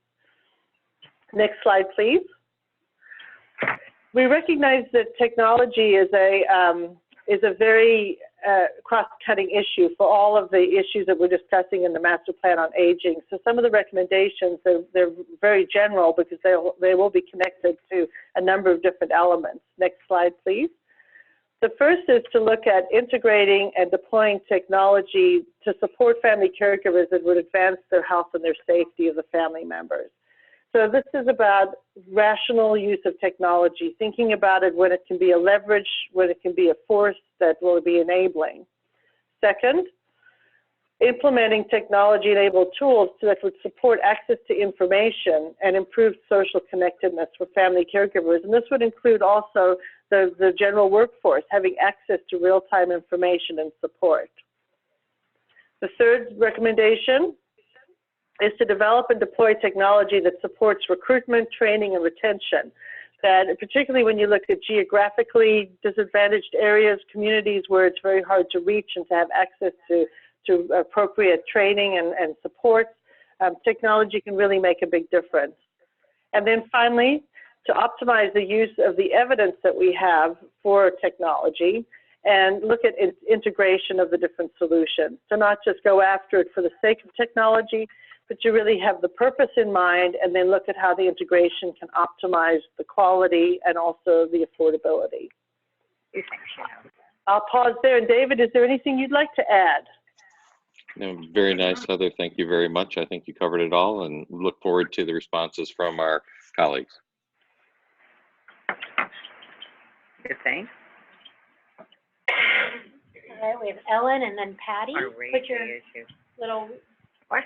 Next slide, please. We recognize that technology is a very cross-cutting issue for all of the issues that we're discussing in the master plan on aging. So some of the recommendations, they're very general because they will be connected to a number of different elements. Next slide, please. The first is to look at integrating and deploying technology to support family caregivers that would advance their health and their safety of the family members. So this is about rational use of technology, thinking about it when it can be a leverage, when it can be a force that will be enabling. Second, implementing technology-enabled tools that would support access to information and improve social connectedness for family caregivers. And this would include also the general workforce, having access to real-time information and support. The third recommendation is to develop and deploy technology that supports recruitment, training, and retention. That particularly when you look at geographically disadvantaged areas, communities where it's very hard to reach and to have access to appropriate training and support, technology can really make a big difference. And then finally, to optimize the use of the evidence that we have for technology and look at integration of the different solutions. So not just go after it for the sake of technology, but you really have the purpose in mind and then look at how the integration can optimize the quality and also the affordability. I'll pause there. And David, is there anything you'd like to add? No, very nice, Heather. Thank you very much. I think you covered it all and look forward to the responses from our colleagues. Good, thanks. All right, we have Ellen and then Patty. Put your little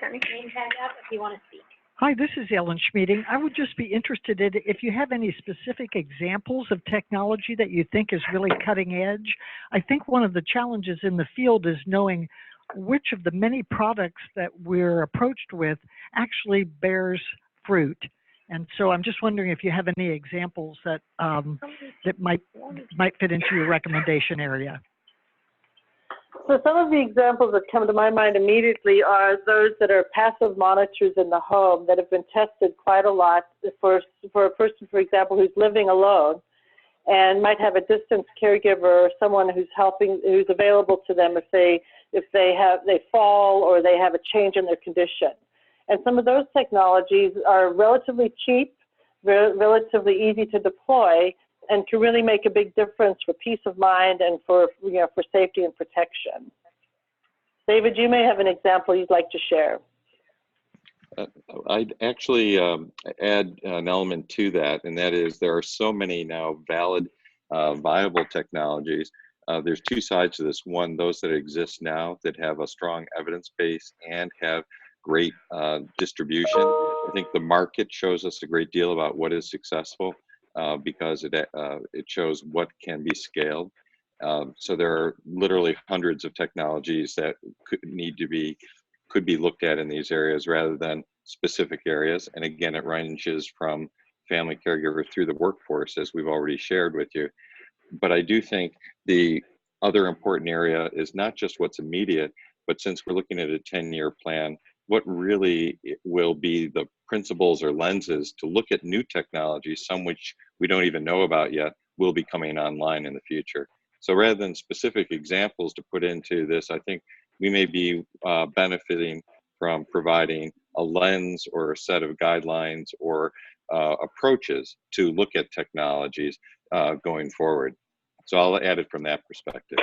name tag up if you want to speak. Hi, this is Ellen Schmeeding. I would just be interested in if you have any specific examples of technology that you think is really cutting edge. I think one of the challenges in the field is knowing which of the many products that we're approached with actually bears fruit. And so I'm just wondering if you have any examples that that might fit into your recommendation area. So some of the examples that come to my mind immediately are those that are passive monitors in the home that have been tested quite a lot for a person, for example, who's living alone and might have a distance caregiver or someone who's available to them if they fall or they have a change in their condition. And some of those technologies are relatively cheap, relatively easy to deploy, and can really make a big difference for peace of mind and for safety and protection. David, you may have an example you'd like to share. I'd actually add an element to that, and that is there are so many now valid, viable technologies. There's two sides to this. One, those that exist now that have a strong evidence base and have great distribution. I think the market shows us a great deal about what is successful because it shows what can be scaled. So there are literally hundreds of technologies that could be looked at in these areas rather than specific areas. And again, it ranges from family caregiver through the workforce, as we've already shared with you. But I do think the other important area is not just what's immediate, but since we're looking at a 10-year plan, what really will be the principles or lenses to look at new technologies, some which we don't even know about yet, will be coming online in the future. So rather than specific examples to put into this, I think we may be benefiting from providing a lens or a set of guidelines or approaches to look at technologies going forward. So I'll add it from that perspective.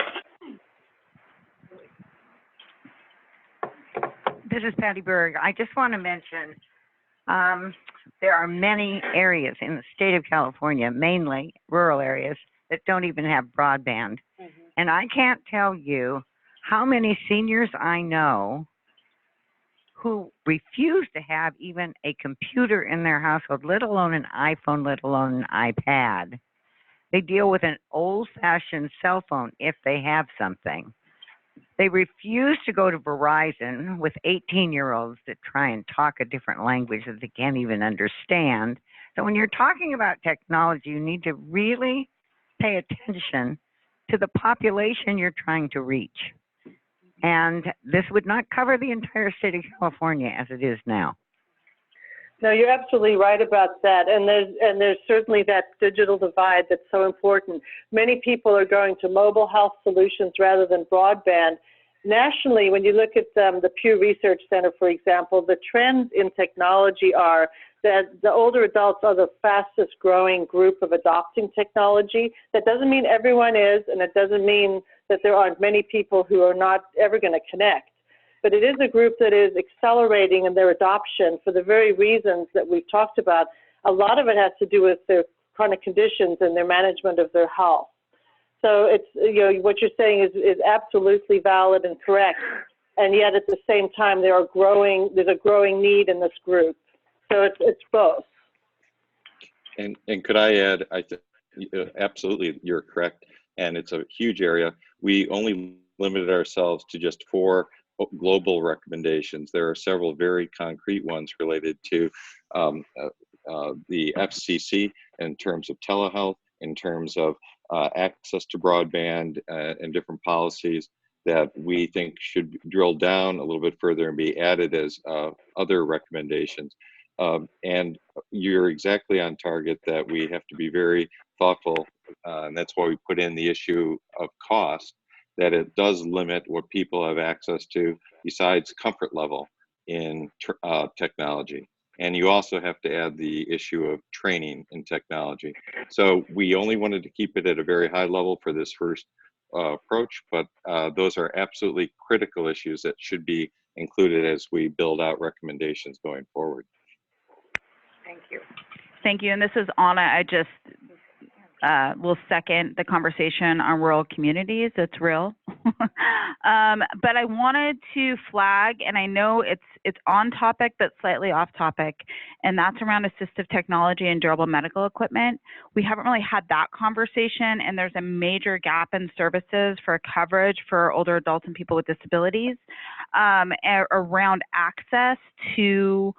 This is Patty Berg. I just want to mention there are many areas in the state of California, mainly rural areas, that don't even have broadband. And I can't tell you how many seniors I know who refuse to have even a computer in their household, let alone an iPhone, let alone an iPad. They deal with an old-fashioned cell phone if they have something. They refuse to go to Verizon with 18-year-olds that try and talk a different language that they can't even understand. So when you're talking about technology, you need to really pay attention to the population you're trying to reach. And this would not cover the entire state of California as it is now. No, you're absolutely right about that. And there's certainly that digital divide that's so important. Many people are going to mobile health solutions rather than broadband. Nationally, when you look at the Pew Research Center, for example, the trends in technology are that the older adults are the fastest growing group of adopting technology. That doesn't mean everyone is, and it doesn't mean that there aren't many people who are not ever going to connect. But it is a group that is accelerating in their adoption for the very reasons that we've talked about. A lot of it has to do with their chronic conditions and their management of their health. So it's, you know, what you're saying is absolutely valid and correct. And yet at the same time, there's a growing need in this group. So it's both. And could I add, absolutely, you're correct. And it's a huge area. We only limited ourselves to just 4 global recommendations. There are several very concrete ones related to the FCC in terms of telehealth, in terms of access to broadband and different policies that we think should drill down a little bit further and be added as other recommendations. And you're exactly on target that we have to be very thoughtful, and that's why we put in the issue of cost, that it does limit what people have access to besides comfort level in technology. And you also have to add the issue of training in technology. So we only wanted to keep it at a very high level for this first approach, but those are absolutely critical issues that should be included as we build out recommendations going forward. Thank you. Thank you. And this is Anna. I just will second the conversation on rural communities. It's real. But I wanted to flag, and I know it's on topic, but slightly off topic, and that's around assistive technology and durable medical equipment. We haven't really had that conversation, and there's a major gap in services for coverage for older adults and people with disabilities around access to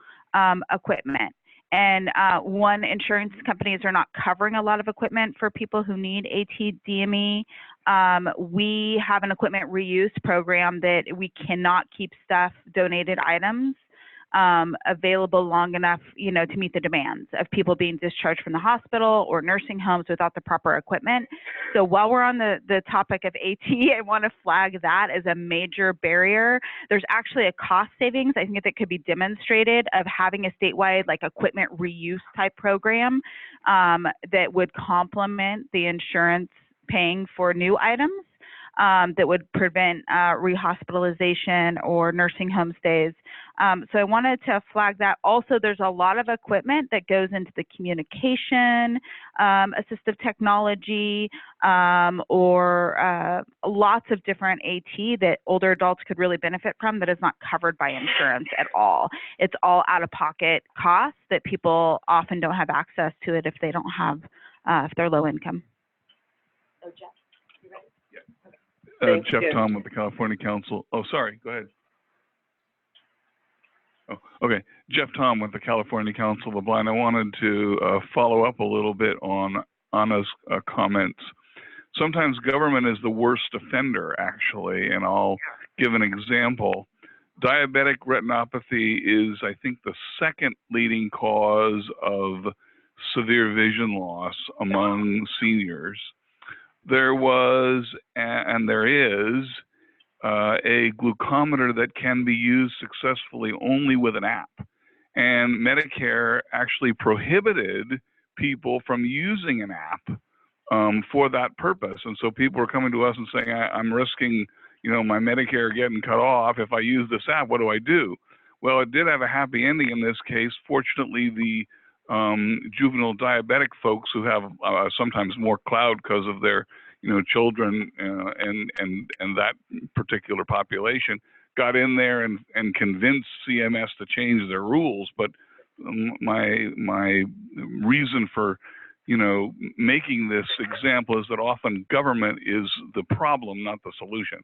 equipment. And one, insurance companies are not covering a lot of equipment for people who need AT/DME. We have an equipment reuse program that we cannot keep stuff, donated items, available long enough, you know, to meet the demands of people being discharged from the hospital or nursing homes without the proper equipment. So while we're on the topic of AT, I want to flag that as a major barrier. There's actually a cost savings, I think, that could be demonstrated of having a statewide like equipment reuse type program that would complement the insurance paying for new items. That would prevent rehospitalization or nursing home stays. So I wanted to flag that. Also, there's a lot of equipment that goes into the communication, assistive technology, or lots of different AT that older adults could really benefit from that is not covered by insurance at all. It's all out-of-pocket costs that people often don't have access to it if they don't have, if they're low income. So Jeff. Jeff Tom with the California Council. Oh, sorry, go ahead. Oh, okay. Jeff Tom with the California Council of the Blind. I wanted to follow up a little bit on Anna's comments. sometimes government is the worst offender, actually, and I'll give an example. Diabetic retinopathy is, I think, the second leading cause of severe vision loss among seniors. There was, and there is, a glucometer that can be used successfully only with an app. And Medicare actually prohibited people from using an app for that purpose. And so people were coming to us and saying, I'm risking, my Medicare getting cut off. If I use this app, what do I do? Well, it did have a happy ending in this case. Fortunately, the juvenile diabetic folks who have sometimes more cloud because of their children and that particular population got in there and convinced CMS to change their rules. But my reason for making this example is that often government is the problem, not the solution.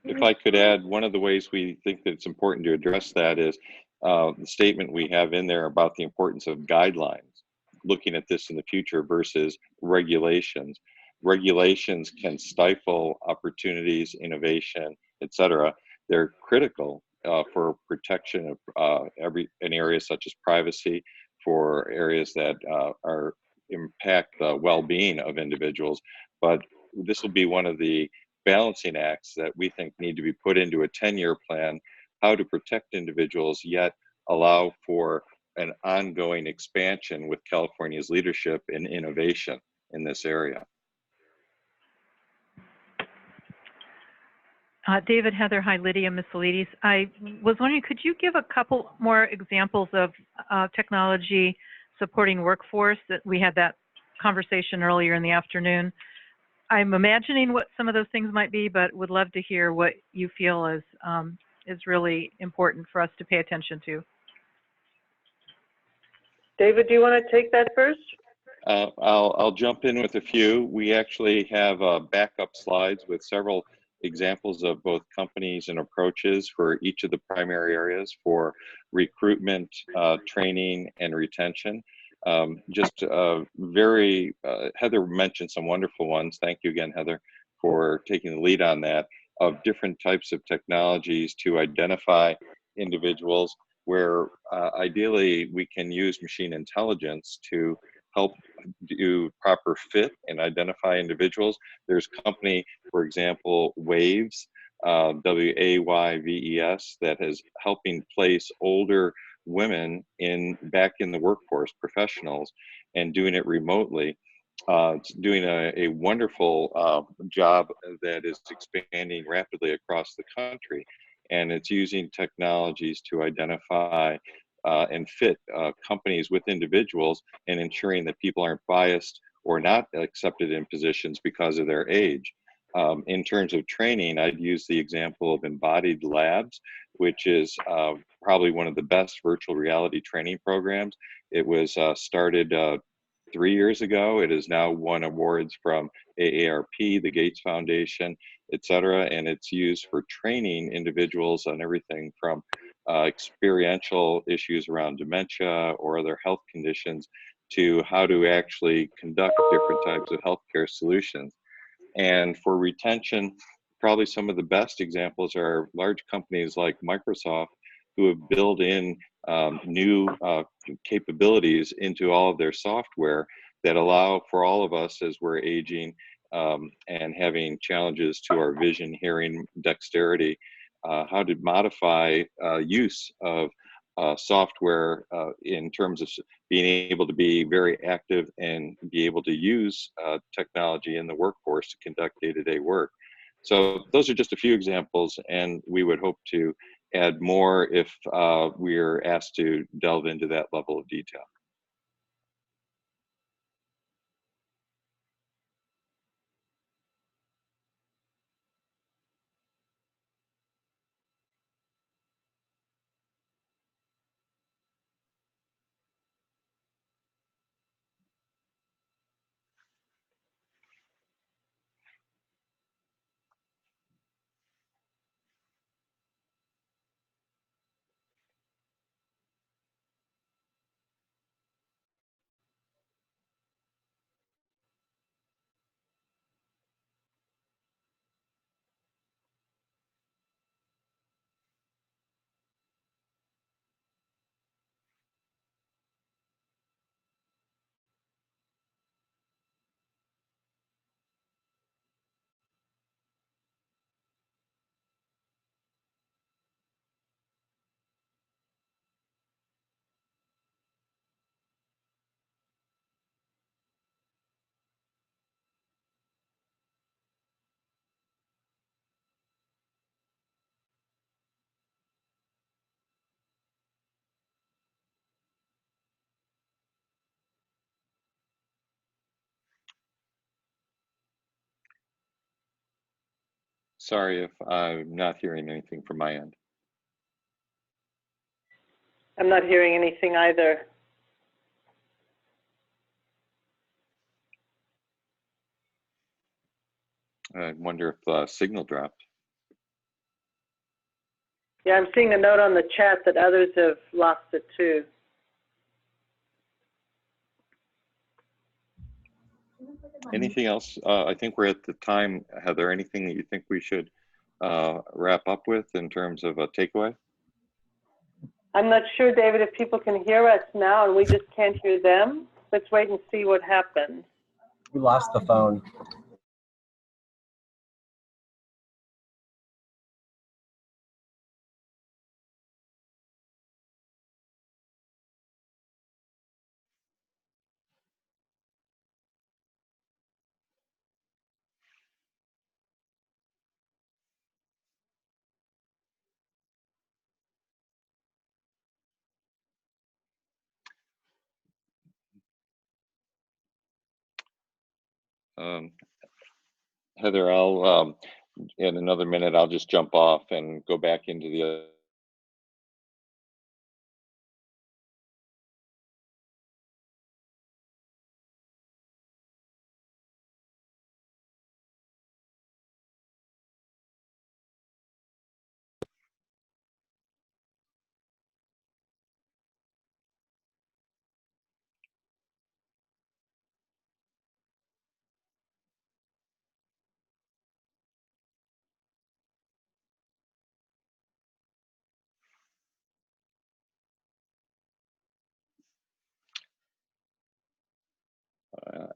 If I could add, one of the ways we think that it's important to address that is the statement we have in there about the importance of guidelines, looking at this in the future versus regulations. Regulations can stifle opportunities, innovation, etc. They're critical for protection of in areas such as privacy, for areas that impact the well-being of individuals. But this will be one of the balancing acts that we think need to be put into a 10-year plan, how to protect individuals yet allow for an ongoing expansion with California's leadership in innovation in this area. David, Heather, hi, Lydia, Missilides. I was wondering, could you give a couple more examples of technology supporting workforce? That we had that conversation earlier in the afternoon. I'm imagining what some of those things might be, but would love to hear what you feel is really important for us to pay attention to. David, do you want to take that first? I'll jump in with a few. We actually have backup slides with several examples of both companies and approaches for each of the primary areas for recruitment, training, and retention. Heather mentioned some wonderful ones. Thank you again, Heather, for taking the lead on that, of different types of technologies to identify individuals where ideally we can use machine intelligence to help do proper fit and identify individuals. There's a company, for example, Waves, WAYVES, that is helping place older women back in the workforce, professionals, and doing it remotely. It's doing a wonderful job that is expanding rapidly across the country. And it's using technologies to identify and fit companies with individuals and ensuring that people aren't biased or not accepted in positions because of their age. In terms of training, I'd use the example of Embodied Labs, which is probably one of the best virtual reality training programs. It was started 3 years ago. It has now won awards from AARP, the Gates Foundation, etc. And it's used for training individuals on everything from experiential issues around dementia or other health conditions to how to actually conduct different types of healthcare solutions. And for retention, probably some of the best examples are large companies like Microsoft, who have built in new capabilities into all of their software that allow for all of us as we're aging and having challenges to our vision, hearing, dexterity, how to modify use of software in terms of being able to be very active and be able to use technology in the workforce to conduct day-to-day work. So those are just a few examples, and we would hope to add more if we're asked to delve into that level of detail. Sorry if I'm not hearing anything from my end. I'm not hearing anything either. I wonder if the signal dropped. Yeah, I'm seeing a note on the chat that others have lost it too. Anything else? I think we're at the time, Heather. Anything that you think we should wrap up with in terms of a takeaway? I'm not sure, David, if people can hear us now and we just can't hear them. Let's wait and see what happens. We lost the phone. Heather, I'll in another minute, I'll just jump off and go back into the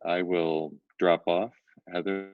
I will drop off. Heather.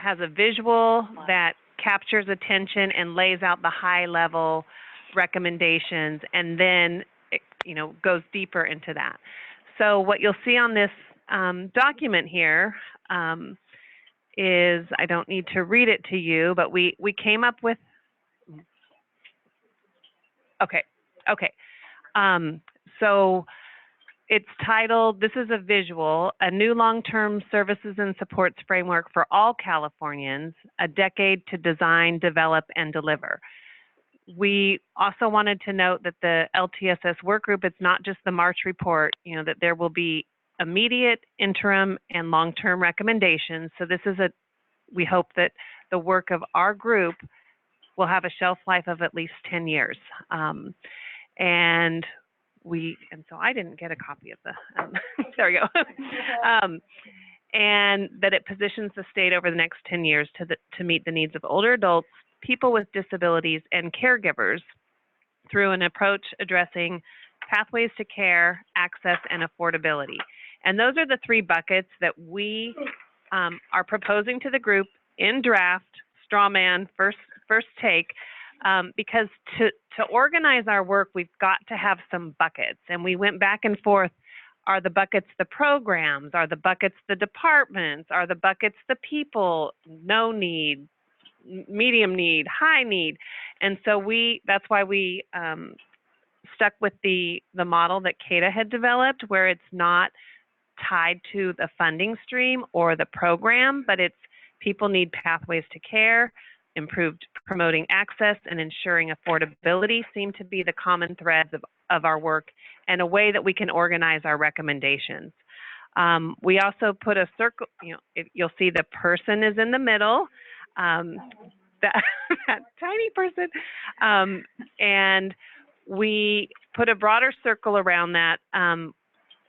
has a visual that captures attention and lays out the high level recommendations, and then it, goes deeper into that. So what you'll see on this document here is, I don't need to read it to you, but we came up with, okay. So it's titled, this is a visual, A New Long-Term Services and Supports Framework for All Californians, A Decade to Design, Develop, and Deliver. We also wanted to note that the LTSS work group, it's not just the March report, that there will be immediate, interim, and long-term recommendations. So this is we hope that the work of our group will have a shelf life of at least 10 years. And so I didn't get a copy of the, there we go. And that it positions the state over the next 10 years to meet the needs of older adults, people with disabilities, and caregivers through an approach addressing pathways to care, access, and affordability. And those are the three buckets that we are proposing to the group in draft, straw man, first take, because to organize our work, we've got to have some buckets. And we went back and forth. Are the buckets the programs? Are the buckets the departments? Are the buckets the people? No need, medium need, high need. And so that's why we stuck with the model that CADA had developed, where it's not tied to the funding stream or the program, but it's people need pathways to care, improved promoting access, and ensuring affordability seem to be the common threads of our work, and a way that we can organize our recommendations. We also put a circle, you'll see the person is in the middle, that tiny person, and we put a broader circle around that,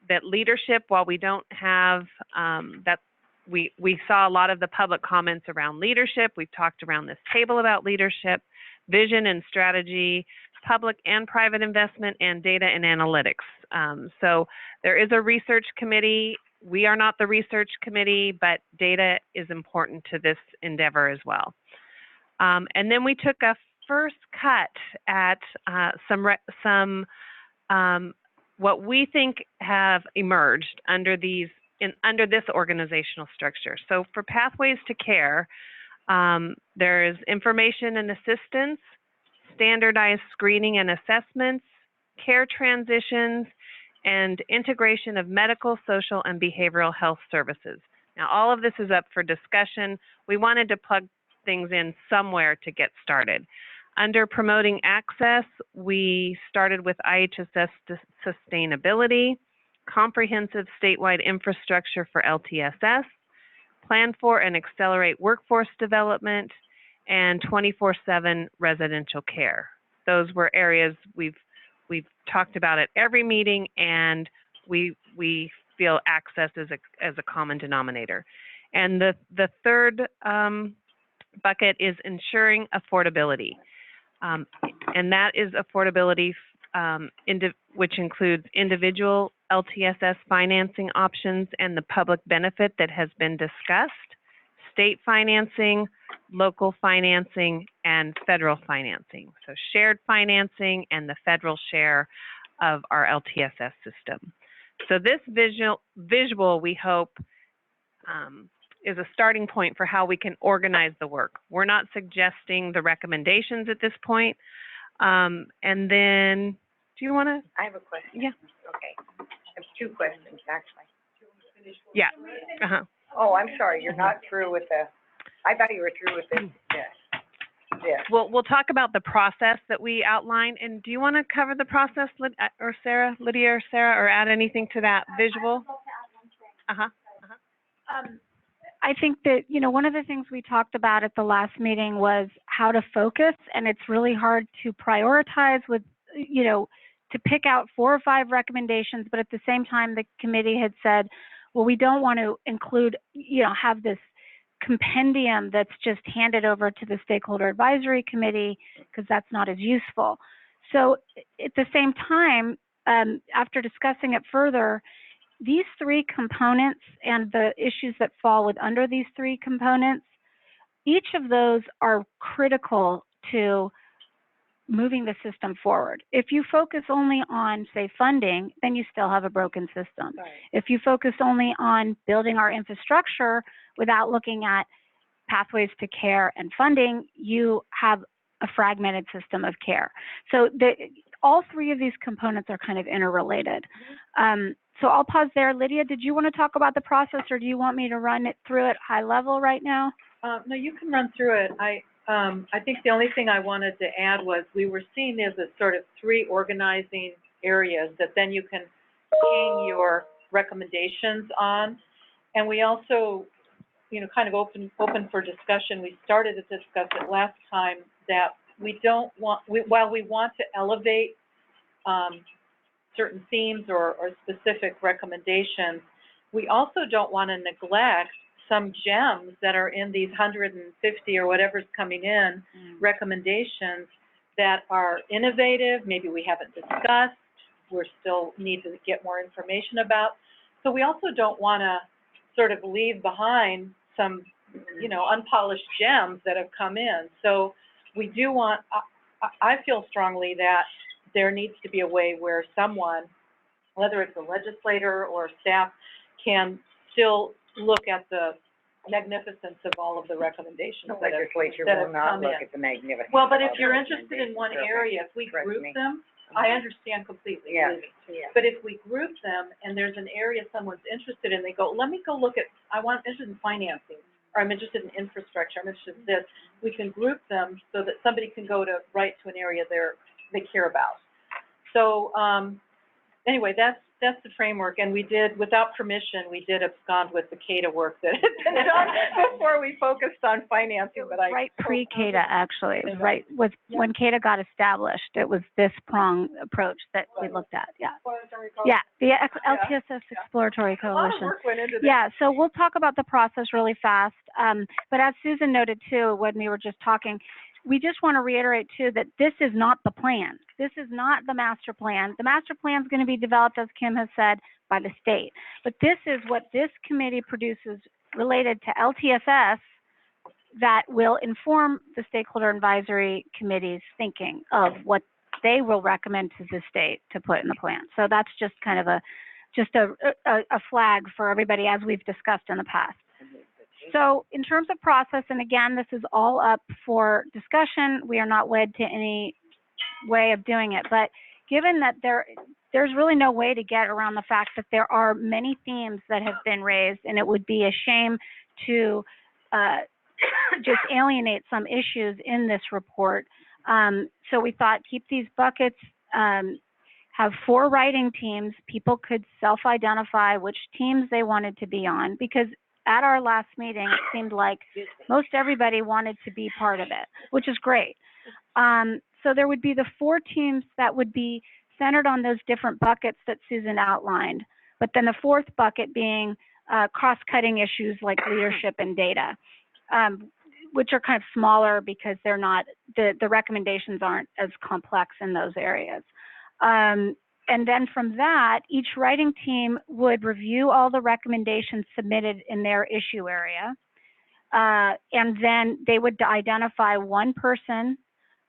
that leadership, while we don't have, that we saw a lot of the public comments around leadership. We've talked around this table about leadership, vision and strategy, public and private investment, and data and analytics. So there is a research committee. We are not the research committee, but data is important to this endeavor as well. And then we took a first cut at some what we think have emerged under this organizational structure. So for Pathways to Care, there is information and assistance, standardized screening and assessments, care transitions, and integration of medical, social, and behavioral health services. Now, all of this is up for discussion. We wanted to plug things in somewhere to get started. Under promoting access, we started with IHSS sustainability, comprehensive statewide infrastructure for LTSS, plan for and accelerate workforce development, and 24/7 residential care. Those were areas we've talked about at every meeting, and we feel access is a common denominator. And the third bucket is ensuring affordability, and that is affordability which includes individual LTSS financing options and the public benefit that has been discussed, state financing, local financing, and federal financing. So shared financing and the federal share of our LTSS system. So this visual we hope is a starting point for how we can organize the work. We're not suggesting the recommendations at this point. And then, do you want to? I have a question. Yeah. Okay. I have two questions, actually. Yeah. Uh-huh. Oh, I'm sorry, you're not through with I thought you were through with this. Yes. We'll talk about the process that we outlined. And do you want to cover the process, Lydia or Sarah, or add anything to that visual? Uh-huh. I think that, one of the things we talked about at the last meeting was how to focus, and it's really hard to prioritize with, to pick out 4 or 5 recommendations, but at the same time, the committee had said, well, we don't want to include, have this compendium that's just handed over to the Stakeholder Advisory Committee, because that's not as useful. So at the same time, after discussing it further, these 3 components and the issues that fall under these 3 components each of those are critical to moving the system forward. If you focus only on, say, funding, then you still have a broken system. Right. If you focus only on building our infrastructure without looking at pathways to care and funding, you have a fragmented system of care. So all three of these components are kind of interrelated. So I'll pause there. Lydia, did you want to talk about the process, or do you want me to run it through at high level right now? No, you can run through it. I think the only thing I wanted to add was we were seeing this as sort of three organizing areas that then you can hang your recommendations on. And we also, you know, kind of open for discussion. We started to discuss it last time that we don't want, while we want to elevate certain themes or specific recommendations, we also don't want to neglect some gems that are in these 150 or whatever's coming in recommendations that are innovative, maybe we haven't discussed, we're still need to get more information about. So we also don't want to sort of leave behind some, you know, unpolished gems that have come in. So we do want, I feel strongly that there needs to be a way where someone, whether it's a legislator or staff, can still look at the magnificence of all of the recommendations The that legislature have will not come look in. at the magnificence. Well, but of if all you're the interested in one recommendations. area, if we Trust group me. them, I understand completely. Yeah. believe me. Yeah. But if we group them and there's an area someone's interested in, they go, let me go look at, I'm interested in financing, or I'm interested in infrastructure, I'm interested in this. We can group them so that somebody can go to right to an area they care about. So, anyway, that's the framework, and we did, without permission, we did abscond with the CADA work that had been done before we focused on financing, but Right pre-CADA, actually. It was right with, when CADA got established, it was this prong approach that we looked at, yeah. Yeah, the LTSS Exploratory A lot of Coalition. work went into this. Yeah, so we'll talk about the process really fast. But as Susan noted too, when we were just talking, we just want to reiterate too that this is not the plan. This is not the master plan. The master plan is going to be developed, as Kim has said, by the state. But this is what this committee produces related to LTSS that will inform the stakeholder advisory committee's thinking of what they will recommend to the state to put in the plan. So that's just kind of a flag for everybody, as we've discussed in the past. So in terms of process, and again, this is all up for discussion. We are not wed to any way of doing it, but given that there's really no way to get around the fact that there are many themes that have been raised, and it would be a shame to just alienate some issues in this report. So we thought keep these buckets, have 4 writing teams. People could self-identify which teams they wanted to be on, because at our last meeting, it seemed like most everybody wanted to be part of it, which is great. So there would be the 4 teams that would be centered on those different buckets that Susan outlined, but then the 4th bucket being cross-cutting issues like leadership and data, which are kind of smaller because they're not, the recommendations aren't as complex in those areas. And then from that, each writing team would review all the recommendations submitted in their issue area. And then they would identify one person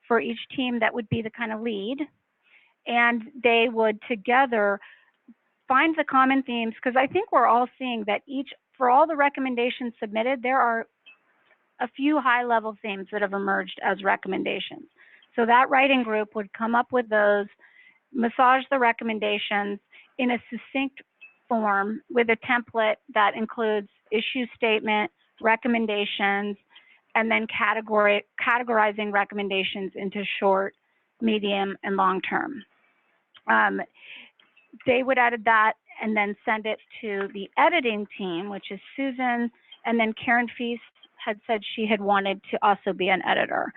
for each team that would be the kind of lead. And they would together find the common themes, because I think we're all seeing that for all the recommendations submitted, there are a few high-level themes that have emerged as recommendations. So that writing group would come up with those, massage the recommendations in a succinct form with a template that includes issue statement, recommendations, and then categorizing recommendations into short, medium, and long term. They would edit that and then send it to the editing team, which is Susan, and then Karen Feast had said she had wanted to also be an editor.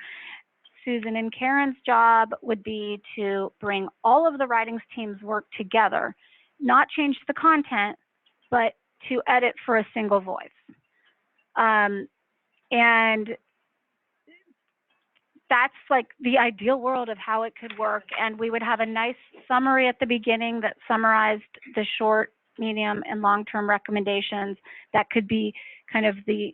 Susan and Karen's job would be to bring all of the writings team's work together, not change the content, but to edit for a single voice. And that's like the ideal world of how it could work. And we would have a nice summary at the beginning that summarized the short, medium, and long-term recommendations that could be kind of the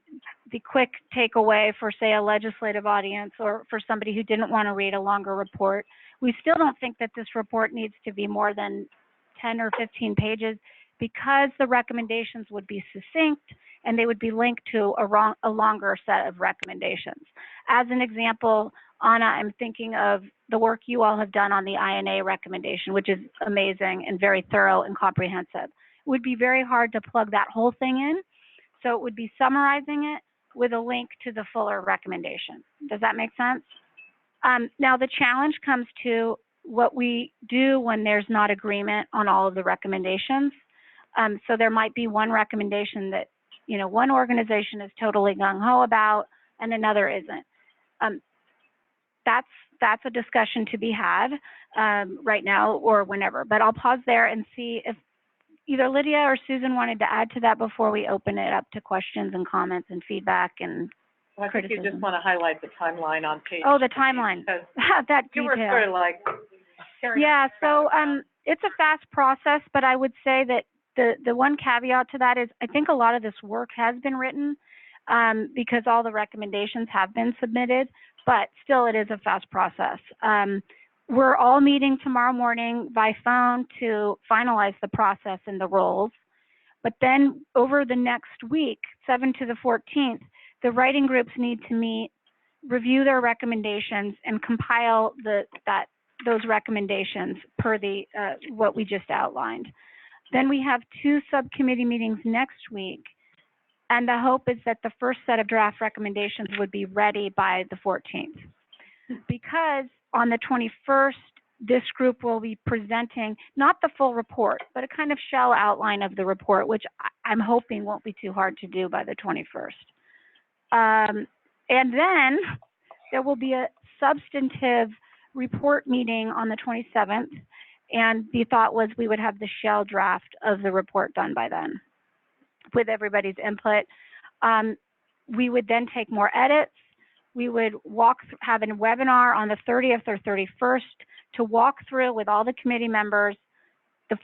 quick takeaway for, say, a legislative audience or for somebody who didn't want to read a longer report. We still don't think that this report needs to be more than 10 or 15 pages because the recommendations would be succinct and they would be linked to a longer set of recommendations. As an example, Anna, I'm thinking of the work you all have done on the INA recommendation, which is amazing and very thorough and comprehensive. It would be very hard to plug that whole thing in. So it would be summarizing it with a link to the fuller recommendation. Does that make sense? Now the challenge comes to what we do when there's not agreement on all of the recommendations. So there might be one recommendation that, you know, one organization is totally gung-ho about and another isn't. That's a discussion to be had right now or whenever, but I'll pause there and see if either Lydia or Susan wanted to add to that before we open it up to questions and comments and feedback and I think you just want to highlight the timeline on page. Oh, the timeline. That You detail. were sort of like. Yeah, so it's a fast process, but I would say that the one caveat to that is I think a lot of this work has been written because all the recommendations have been submitted, but still it is a fast process. We're all meeting tomorrow morning by phone to finalize the process and the roles. But then over the next week, 7th to the 14th, the writing groups need to meet, review their recommendations, and compile those recommendations per the what we just outlined. Then we have 2 subcommittee meetings next week, and the hope is that the first set of draft recommendations would be ready by the 14th. Because on the 21st, this group will be presenting not the full report, but a kind of shell outline of the report, which I'm hoping won't be too hard to do by the 21st. And then there will be a substantive report meeting on the 27th, and the thought was we would have the shell draft of the report done by then with everybody's input. We would then take more edits. We would have a webinar on the 30th or 31st to walk through with all the committee members the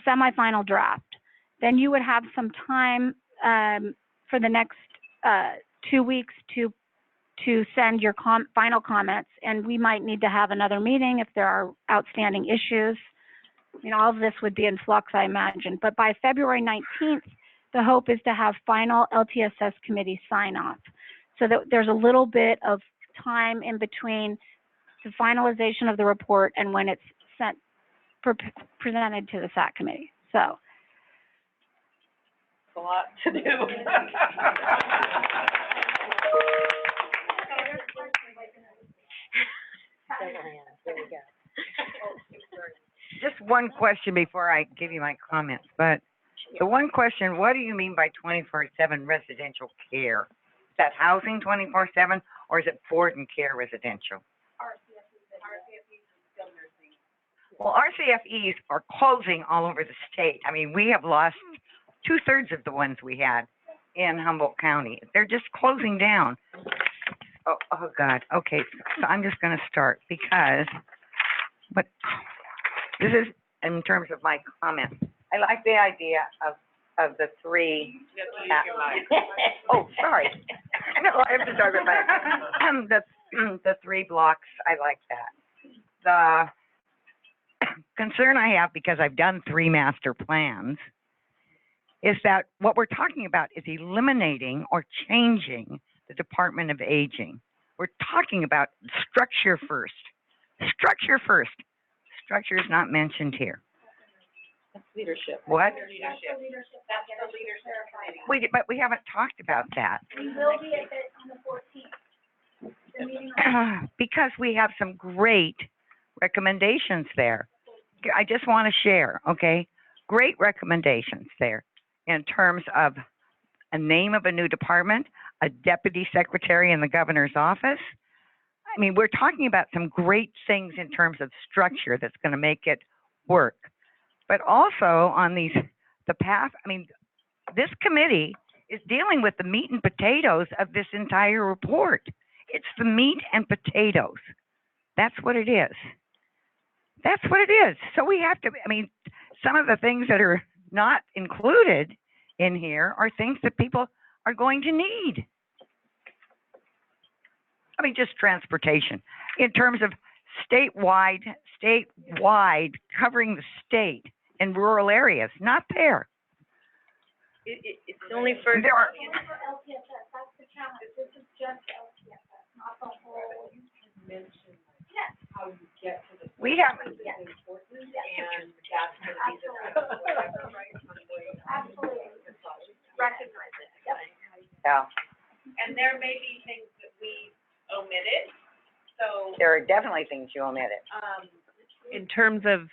semifinal draft. Then you would have some time for the next 2 weeks to send your final comments, and we might need to have another meeting if there are outstanding issues. You know, all of this would be in flux, I imagine. But by February 19th, the hope is to have final LTSS committee sign off, so that there's a little bit of time in between the finalization of the report and when it's presented to the SAC committee. So. It's a lot to do. Just one question before I give you my comments, but the one question, what do you mean by 24/7 residential care? Is that housing 24/7 or is it board and care residential? Well, RCFEs are closing all over the state. I mean, we have lost 2/3 of the ones we had in Humboldt County. They're just closing down. Oh God. Okay, so I'm just going to start because, but this is in terms of my comments. I like the idea of the 3. Oh, sorry. No, I have to talk about the 3 blocks. I like that. The concern I have, because I've done 3 master plans, is that what we're talking about is eliminating or changing the Department of Aging. We're talking about structure first. Structure first. Structure is not mentioned here. That's leadership. What? That's the leadership But committee. we haven't talked about that. We will be on the 14th. The meeting Because we have some great recommendations there. I just want to share, okay? Great recommendations there in terms of a name of a new department, a deputy secretary in the governor's office. I mean, we're talking about some great things in terms of structure that's going to make it work. But also on the path, I mean, this committee is dealing with the meat and potatoes of this entire report. It's the meat and potatoes. That's what it is. That's what it is. So we have to, I mean, some of the things that are not included in here are things that people are going to need. I mean, just transportation in terms of statewide, covering the state in rural areas, not there. It's only for. There are, LTSS, that's the challenge. This is just LTSS, not the whole. Yes. How you get to the. we have, And that's gonna be the. Absolutely. Recognize it. Yep. Yeah, And there may be things that we omitted, so, there are definitely things you omitted. In terms of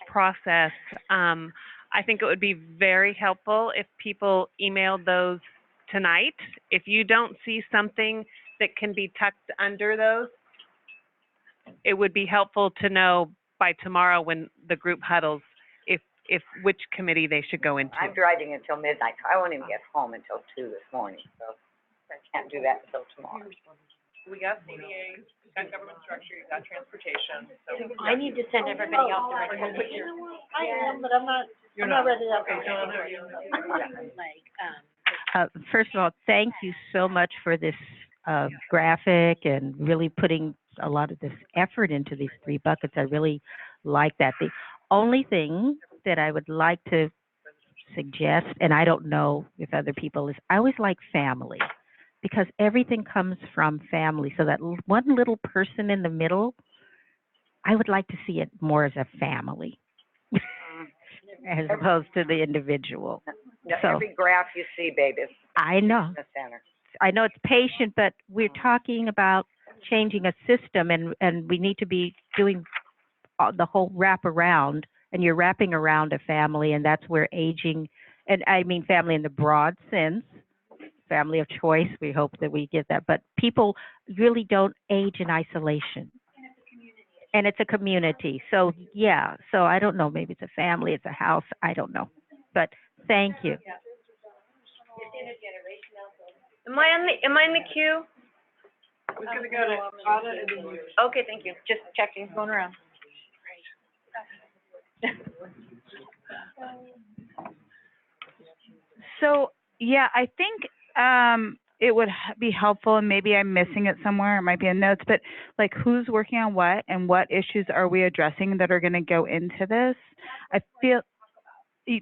process, I think it would be very helpful if people emailed those tonight. If you don't see something that can be tucked under those, it would be helpful to know by tomorrow when the group huddles if which committee they should go into. I'm driving until midnight, so I won't even get home until 2 this morning, so I can't do that until tomorrow. we got CDA, we got government structure, you got transportation, so. I need to send everybody off the recommendation. I am, but I'm not ready to. Okay, so there you go. First of all, thank you so much for this graphic and really putting a lot of this effort into these 3 buckets. I really like that. The only thing that I would like to suggest, and I don't know if other people is, I always like family, because everything comes from family. So that one little person in the middle, I would like to see it more as a family as opposed to the individual. So Every graph you see, babe, is I know. in the center. I know it's patient, but we're talking about changing a system, and we need to be doing the whole wraparound, and you're wrapping around a family, and that's where aging, and I mean family in the broad sense, family of choice, we hope that we get that, but people really don't age in isolation. And it's a community. So, yeah, so I don't know, maybe it's a family, it's a house, I don't know. But thank you. Am I in the queue? Who's gonna go to audit and then you? Okay, thank you. Just checking, going around. So, yeah, I think it would be helpful, and maybe I'm missing it somewhere, it might be in notes, but like who's working on what and what issues are we addressing that are going to go into this? I feel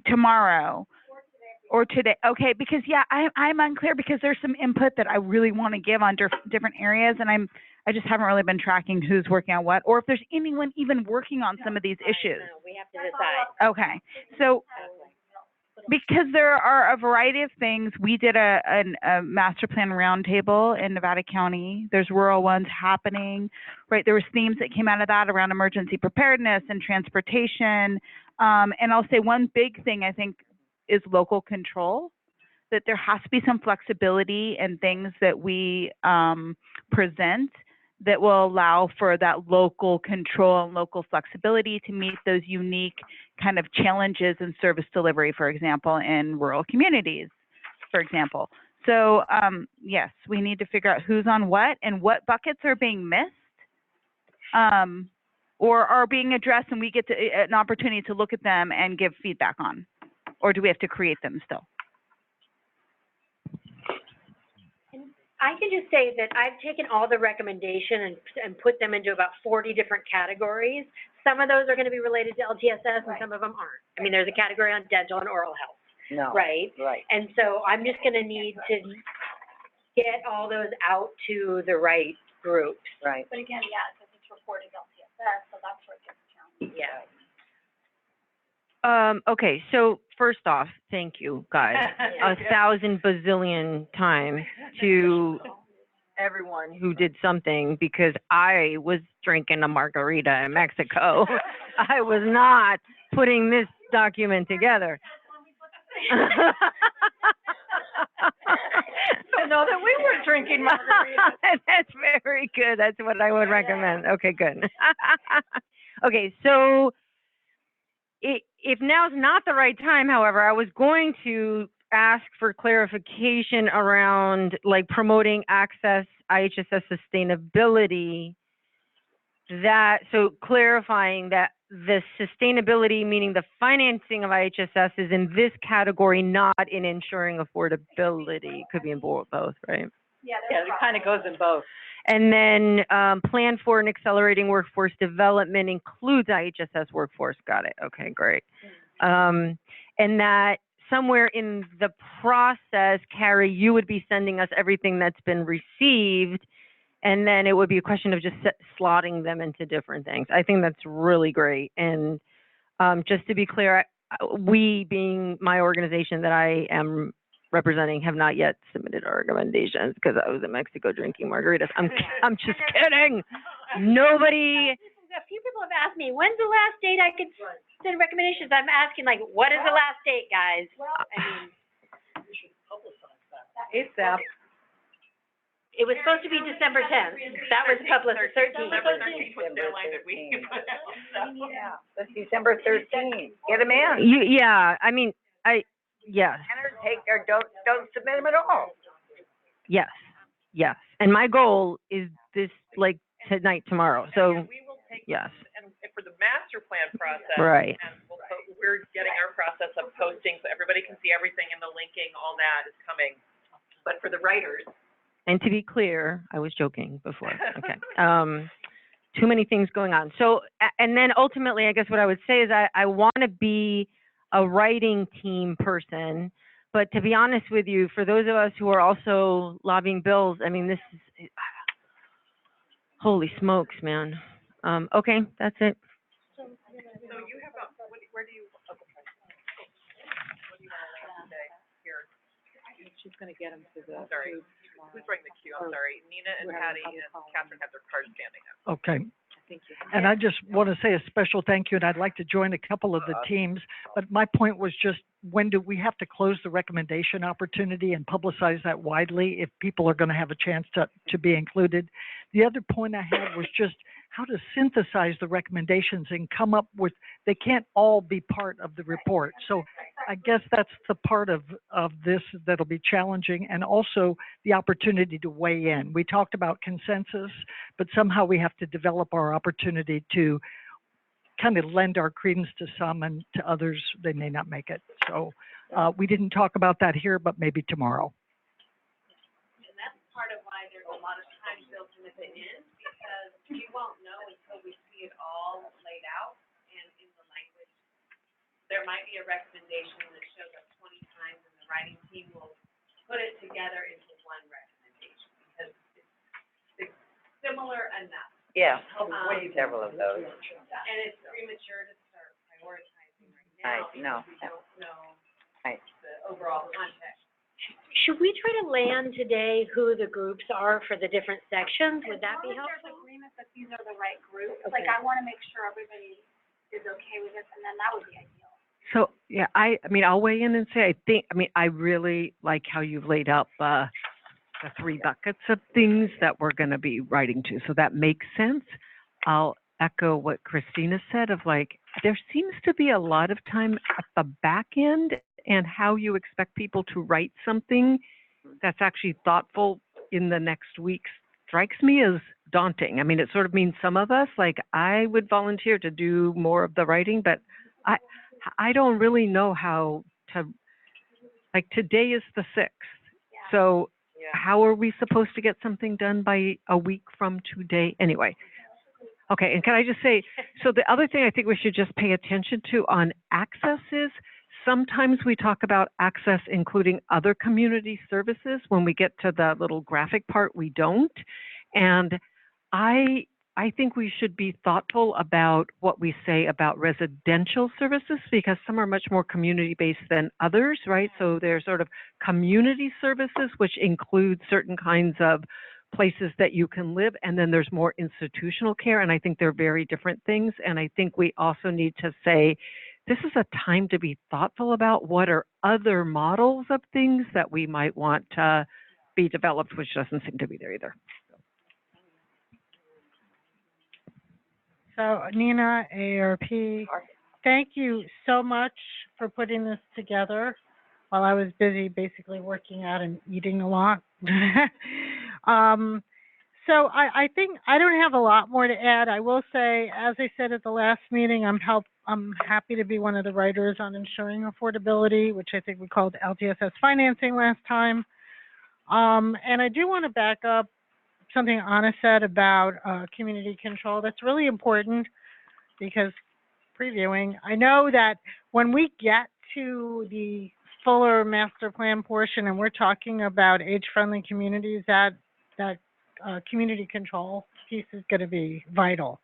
tomorrow or today. Okay, because yeah, I'm unclear because there's some input that I really want to give on different areas, and I just haven't really been tracking who's working on what, or if there's anyone even working on some of these issues. No, we have to decide. Okay, so because there are a variety of things, we did a master plan roundtable in Nevada County. There's rural ones happening, right? There was themes that came out of that around emergency preparedness and transportation. And I'll say one big thing I think is local control, that there has to be some flexibility in things that we present that will allow for that local control and local flexibility to meet those unique kind of challenges in service delivery, for example, in rural communities, for example. So yes, we need to figure out who's on what and what buckets are being missed or are being addressed, and we get to, an opportunity to look at them and give feedback on, or do we have to create them still? I can just say that I've taken all the recommendation and put them into about 40 different categories. Some of those are going to be related to LTSS and some of them aren't. I mean, there's a category on dental and oral health. No. Right? Right. And so I'm just going to need to get all those out to the right groups. Right. But again, yeah, because it's reported LTSS, so that's where it gets challenging. Yeah. Okay, so first off, thank you guys 1,000 bazillion times to everyone who did something, because I was drinking a margarita in Mexico. I was not putting this document together. So know that we were drinking margarita. That's very good. That's what I would recommend. Okay, good. Okay, so if now's not the right time, however, I was going to ask for clarification around like promoting access, IHSS sustainability, that, so clarifying that the sustainability, meaning the financing of IHSS, is in this category, not in ensuring affordability. Could be in both, right? Yeah, it kind of goes in both. And then plan for and accelerating workforce development includes IHSS workforce. Got it. Okay, great. And that somewhere in the process, Carrie, you would be sending us everything that's been received, and then it would be a question of just slotting them into different things. I think that's really great. And just to be clear, we, being my organization that I am representing, have not yet submitted our recommendations because I was in Mexico drinking margaritas. I'm just kidding. Nobody. A few people have asked me, when's the last date I could send recommendations? I'm asking, like, what is the last date, guys? I mean, ASAP. it was supposed to be December 10th. That was published 13th. December 13th was the deadline that we put out, so. Yeah, that's December 13th. Get them in. Yeah, I mean, yes. Or take, or don't submit them at all. Yes, yes. And my goal is this, like, tonight, tomorrow. So, yes. And for the master plan process. Right. And we're getting our process of posting so everybody can see everything and the linking, all that is coming. But for the writers. And to be clear, I was joking before. Okay. Too many things going on. So, and then ultimately, I guess what I would say is I want to be a writing team person. But to be honest with you, for those of us who are also lobbying bills, I mean, this is, holy smokes, man. Okay, that's it. So you have where do you, what do you want to land today? Here. She's going to get them to the. Sorry. Who's running the queue? I'm sorry. Nina and Patty and Catherine have their cards standing up. Okay. And I just want to say a special thank you, and I'd like to join a couple of the teams. But my point was just, when do we have to close the recommendation opportunity and publicize that widely if people are going to have a chance to be included? The other point I had was just how to synthesize the recommendations and come up with, they can't all be part of the report. So I guess that's the part of this that'll be challenging, and also the opportunity to weigh in. We talked about consensus, but somehow we have to develop our opportunity to kind of lend our credence to some, and to others, they may not make it. So we didn't talk about that here, but maybe tomorrow. And that's part of why there's a lot of time built into the end, because we won't know until we see it all laid out and in the language. There might be a recommendation that shows up 20 times, and the writing team will put it together into one recommendation, because it's similar enough. Yeah, several of those. And it's premature to start prioritizing right now. No. Because we don't know Right. the overall context. Should we try to land today who the groups are for the different sections? Would that be As long as helpful? there's agreement that these are the right groups, Okay. like, I want to make sure everybody is okay with this, and then that would be ideal. So, yeah, I mean, I'll weigh in and say, I really like how you've laid out the 3 buckets of things that we're going to be writing to. So that makes sense. I'll echo what Christina said of, like, there seems to be a lot of time at the back end, and how you expect people to write something that's actually thoughtful in the next week strikes me as daunting. I mean, it sort of means some of us, like, I would volunteer to do more of the writing, but I don't really know how to, like, today is the 6th. So how are we supposed to get something done by a week from today? Anyway. Okay, and can I just say, so the other thing I think we should just pay attention to on access is, sometimes we talk about access including other community services. When we get to the little graphic part, we don't. And I think we should be thoughtful about what we say about residential services, because some are much more community-based than others, right? So there's sort of community services, which include certain kinds of places that you can live, and then there's more institutional care, and I think they're very different things. And I think we also need to say, this is a time to be thoughtful about what are other models of things that we might want to be developed, which doesn't seem to be there either. So Nina, AARP, thank you so much for putting this together while I was busy basically working out and eating a lot. So I think I don't have a lot more to add. I will say, as I said at the last meeting, I'm happy to be one of the writers on ensuring affordability, which I think we called LTSS financing last time. And I do want to back up something Anna said about community control. That's really important because previewing, I know that when we get to the fuller master plan portion and we're talking about age-friendly communities, that community control piece is going to be vital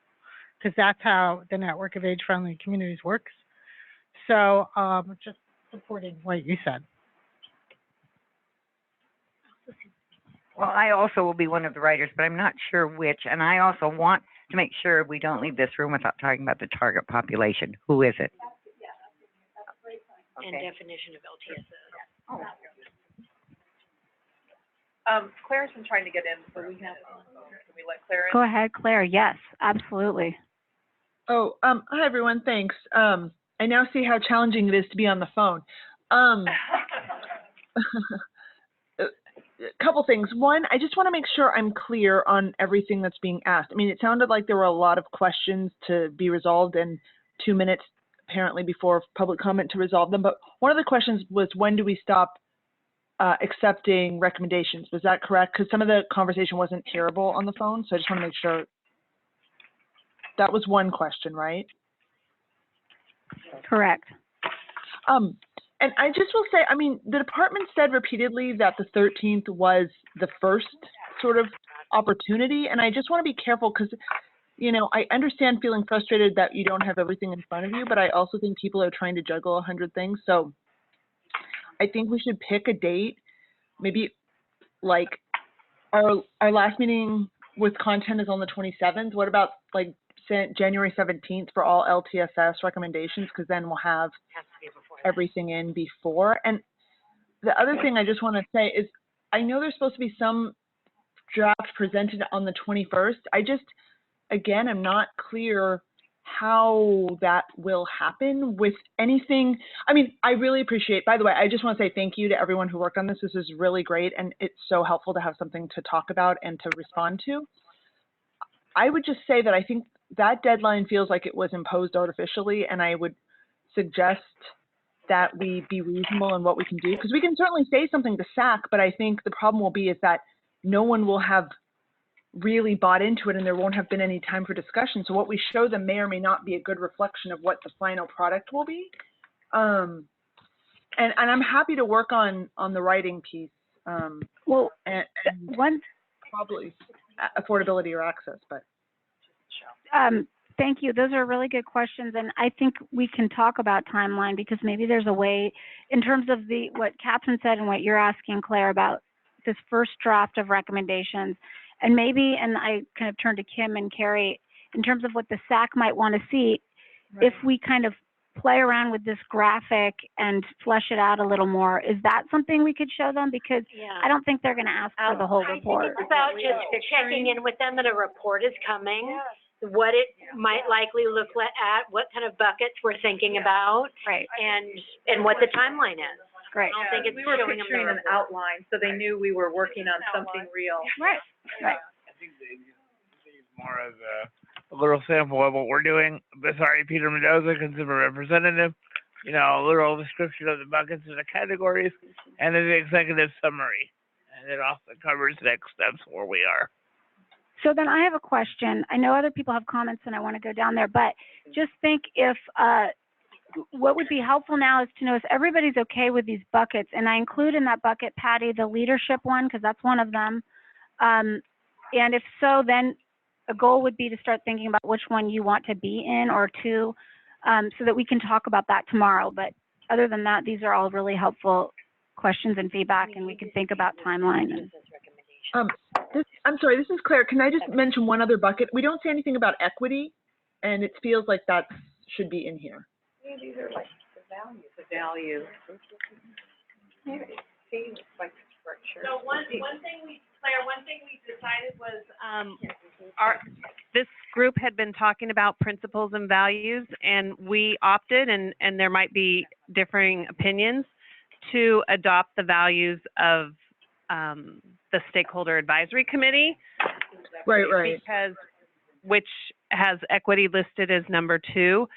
because that's how the network of age-friendly communities works. So just supporting what you said. Well, I also will be one of the writers, but I'm not sure which. And I also want to make sure we don't leave this room without talking about the target population. Who is it? And definition of LTSS. Oh. Claire's been trying to get in, so we have, can we let Claire in? Go ahead, Claire. Yes, absolutely. Oh, hi everyone, thanks. I now see how challenging it is to be on the phone. A couple things. One, I just want to make sure I'm clear on everything that's being asked. I mean, it sounded like there were a lot of questions to be resolved and 2 minutes apparently before public comment to resolve them. But one of the questions was, when do we stop accepting recommendations? Was that correct? Because some of the conversation wasn't terrible on the phone, so I just want to make sure. That was one question, right? Correct. And I just will say, I mean, the department said repeatedly that the 13th was the first sort of opportunity, and I just want to be careful because, you know, I understand feeling frustrated that you don't have everything in front of you, but I also think people are trying to juggle 100 things. So I think we should pick a date, maybe like our last meeting with content is on the 27th. What about like January 17th for all LTSS recommendations? Because then we'll have everything in before. And the other thing I just want to say is, I know there's supposed to be some draft presented on the 21st. I just, again, I'm not clear how that will happen with anything. I mean, I really appreciate, by the way, I just want to say thank you to everyone who worked on this. This is really great, and it's so helpful to have something to talk about and to respond to. I would just say that I think that deadline feels like it was imposed artificially, and I would suggest that we be reasonable in what we can do, because we can certainly say something to SAC, but I think the problem will be is that no one will have really bought into it and there won't have been any time for discussion. So what we show them may or may not be a good reflection of what the final product will be. And I'm happy to work on the writing piece. Well, and one probably affordability or access, but. Thank you. Those are really good questions, and I think we can talk about timeline because maybe there's a way, in terms of what Catherine said and what you're asking, Claire, about this first draft of recommendations, and maybe, and I kind of turn to Kim and Carrie, in terms of what the SAC might want to see, if we kind of play around with this graphic and flesh it out a little more, is that something we could show them? Because I don't think they're going to ask for the whole report. I think it's about just checking in with them that a report is coming. What it might likely look at, what kind of buckets we're thinking about, right, and what the timeline is. Great. I don't think it's we were picturing an outline, so they knew we were working on something real. Right. Right. I think they use more as a little sample of what we're doing. Sorry, Peter Mendoza, consumer representative. You know, a little description of the buckets and the categories, and then the executive summary, and it also covers next steps where we are. So then I have a question. I know other people have comments and I want to go down there, but just think if, what would be helpful now is to know if everybody's okay with these buckets. And I include in that bucket, Patty, the leadership one, because that's one of them. And if so, then a goal would be to start thinking about which one you want to be in or two, so that we can talk about that tomorrow. But other than that, these are all really helpful questions and feedback, and we can think about timeline. And, I'm sorry, this is Claire. Can I just mention one other bucket? We don't say anything about equity, and it feels like that should be in here. Yeah, these are like the values. The value. See, like structure. So one thing we decided was this group had been talking about principles and values, and we opted, and there might be differing opinions, to adopt the values of the Stakeholder Advisory Committee. Right. Which has equity listed as number 2,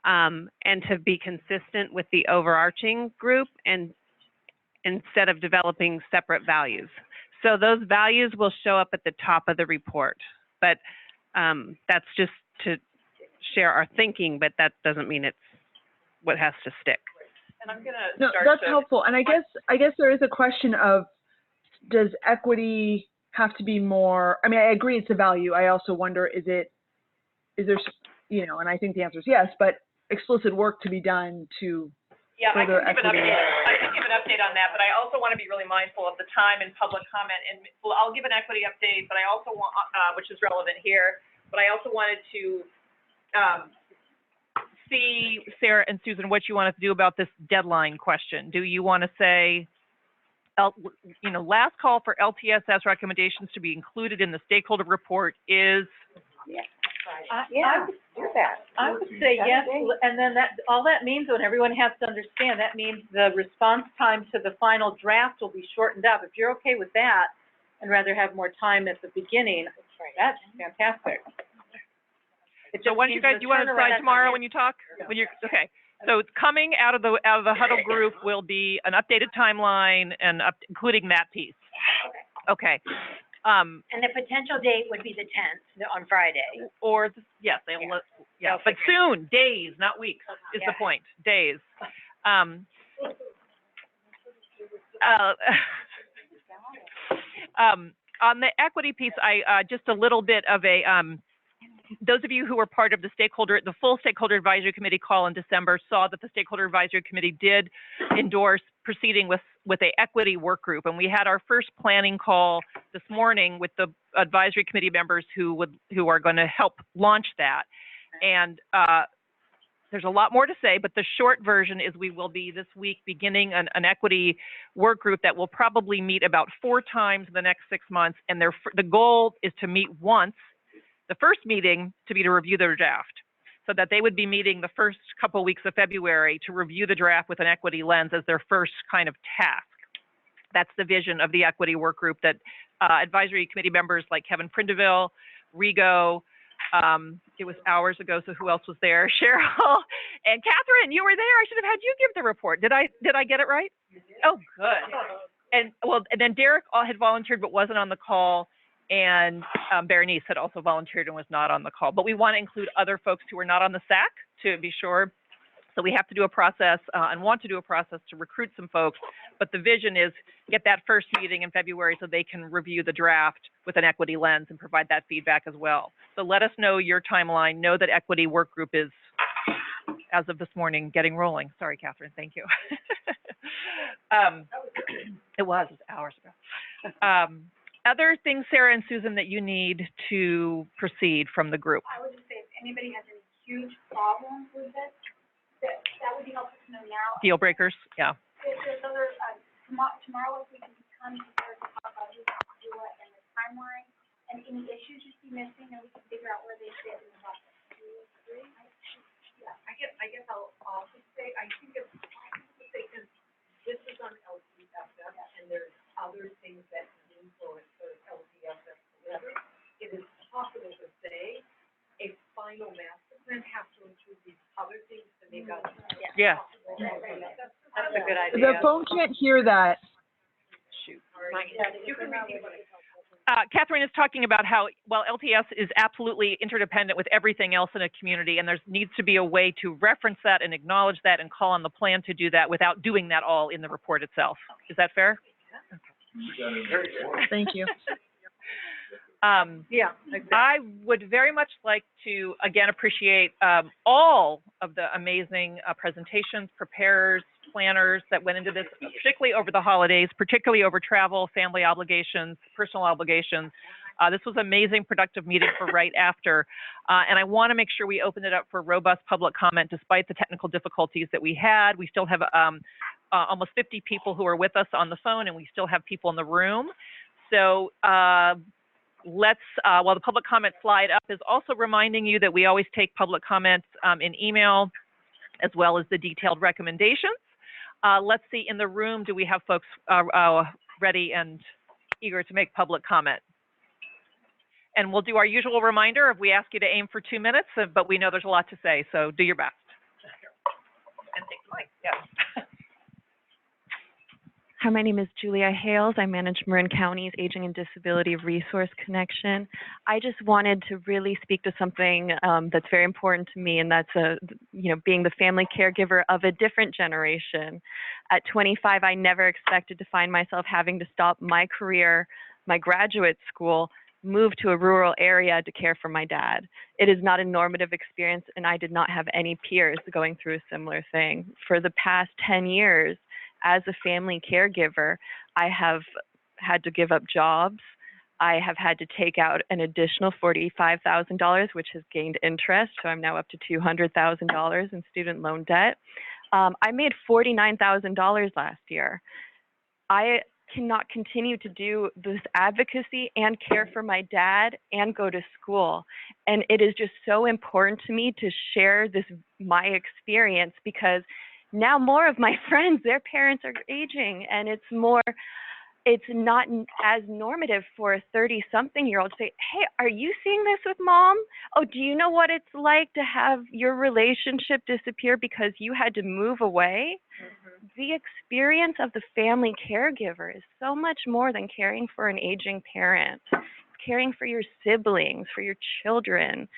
and to be consistent with the overarching group and instead of developing separate values. So those values will show up at the top of the report, but that's just to share our thinking, but that doesn't mean it's what has to stick. And I'm gonna No, start that's to, helpful. And I guess there is a question of, does equity have to be more, I mean, I agree it's a value. I also wonder, is there, and I think the answer is yes, but explicit work to be done to further equity. I can give an update on that, but I also want to be really mindful of the time and public comment. And well, I'll give an equity update, but I also want, which is relevant here, but I also wanted to see, Sarah and Susan, what you want us to do about this deadline question. Do you want to say, last call for LTSS recommendations to be included in the stakeholder report is? I would do that. I would say yes, and then all that means, and everyone has to understand, that means the response time to the final draft will be shortened up. If you're okay with that and rather have more time at the beginning, that's fantastic. So what do you guys, do you want to decide tomorrow when you talk? When you're, okay. So it's coming out of the huddle group will be an updated timeline and including that piece. Okay. And the potential date would be the 10th on Friday. Or, yes, they will, yeah, but soon, days, not weeks, is the point, days. On the equity piece, just a little bit of a, those of you who were part of the full Stakeholder Advisory Committee call in December saw that the Stakeholder Advisory Committee did endorse proceeding with a equity work group. And we had our first planning call this morning with the advisory committee members who are going to help launch that. And there's a lot more to say, but the short version is we will be this week beginning an equity work group that will probably meet about 4 times in the next 6 months. And the goal is to meet once, the first meeting to be to review their draft, so that they would be meeting the first couple weeks of February to review the draft with an equity lens as their first kind of task. That's the vision of the equity work group that advisory committee members like Kevin Prindeville, Rigo, it was hours ago, so who else was there? Cheryl and Catherine, you were there. I should have had you give the report. Did I get it right? Oh, good. And then Derek had volunteered but wasn't on the call. And Berenice had also volunteered and was not on the call. But we want to include other folks who are not on the SAC to be sure. So we have to do a process and want to do a process to recruit some folks. But the vision is get that first meeting in February so they can review the draft with an equity lens and provide that feedback as well. So let us know your timeline. Know that equity work group is, as of this morning, getting rolling. Sorry, Catherine. Thank you. It was hours ago. Other things, Sarah and Susan, that you need to proceed from the group? I would just say if anybody has any huge problems with this, that would be helpful to know now. Deal breakers, yeah. If there's other, tomorrow if we can come together to talk about who's going to do what and the timeline and any issues you see missing, and we can figure out where they fit in the process. Do you agree? Yeah, I guess I'll also say, I think it's possible to say, because this is on LTSS and there's other things that influence those LTSS delivery, it is possible to say a final master plan has to include these other things to make us. Yeah. That's a good idea. The phone can't hear that. Shoot. You can repeat what Catherine is talking about how, well, LTS is absolutely interdependent with everything else in a community, and there needs to be a way to reference that and acknowledge that and call on the plan to do that without doing that all in the report itself. Is that fair? Thank you. Yeah, exactly. I would very much like to, again, appreciate all of the amazing presentations, preparers, planners that went into this, particularly over the holidays, particularly over travel, family obligations, personal obligations. This was an amazing, productive meeting for right after. And I want to make sure we open it up for robust public comment despite the technical difficulties that we had. We still have almost 50 people who are with us on the phone, and we still have people in the room. So let's, while the public comment slide up is also reminding you that we always take public comments in email, as well as the detailed recommendations. Let's see, in the room, do we have folks ready and eager to make public comment. And we'll do our usual reminder of we ask you to aim for 2 minutes, but we know there's a lot to say, so do your best. And take the mic, yes. Hi, my name is Julia Hales. I manage Marin County's Aging and Disability Resource Connection. I just wanted to really speak to something that's very important to me, and that's being the family caregiver of a different generation. At 25, I never expected to find myself having to stop my career, my graduate school, move to a rural area to care for my dad. It is not a normative experience, and I did not have any peers going through a similar thing. For the past 10 years, as a family caregiver, I have had to give up jobs. I have had to take out an additional $45,000, which has gained interest, so I'm now up to $200,000 in student loan debt. I made $49,000 last year. I cannot continue to do this advocacy and care for my dad and go to school. And it is just so important to me to share my experience, because now more of my friends, their parents are aging, and it's not as normative for a 30-something-year-old to say, hey, are you seeing this with mom? Oh, do you know what it's like to have your relationship disappear because you had to move away? Mm-hmm. The experience of the family caregiver is so much more than caring for an aging parent. It's caring for your siblings, for your children,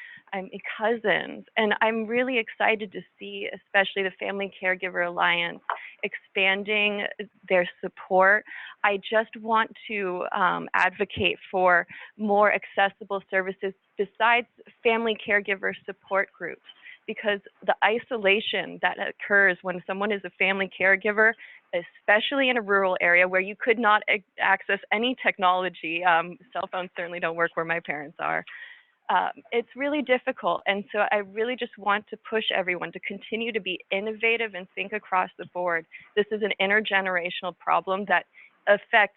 cousins. And I'm really excited to see, especially the Family Caregiver Alliance, expanding their support. I just want to advocate for more accessible services besides family caregiver support groups, because the isolation that occurs when someone is a family caregiver, especially in a rural area where you could not access any technology, cell phones certainly don't work where my parents are. It's really difficult, and so I really just want to push everyone to continue to be innovative and think across the board. This is an intergenerational problem that affects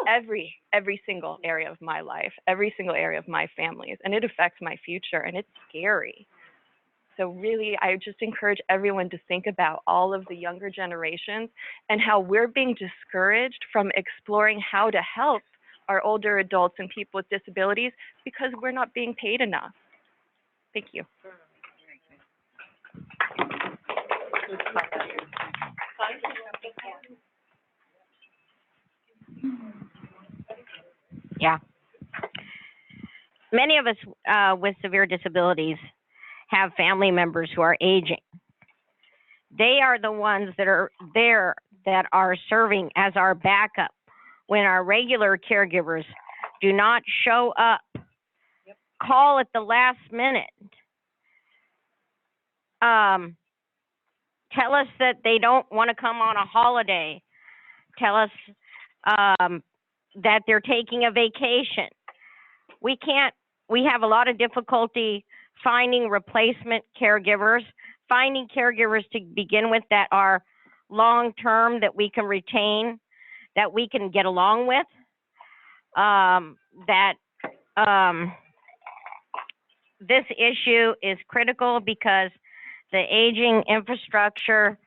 every single area of my life, every single area of my family's, and it affects my future, and it's scary. So really, I just encourage everyone to think about all of the younger generations and how we're being discouraged from exploring how to help our older adults and people with disabilities because we're not being paid enough. Thank you. Yeah. Many of us with severe disabilities have family members who are aging. They are the ones that are there that are serving as our backup when our regular caregivers do not show up. Yep. Call at the last minute. Tell us that they don't want to come on a holiday. Tell us that they're taking a vacation. We have a lot of difficulty finding replacement caregivers, finding caregivers to begin with that are long-term, that we can retain, that we can get along with, this issue is critical because the aging infrastructure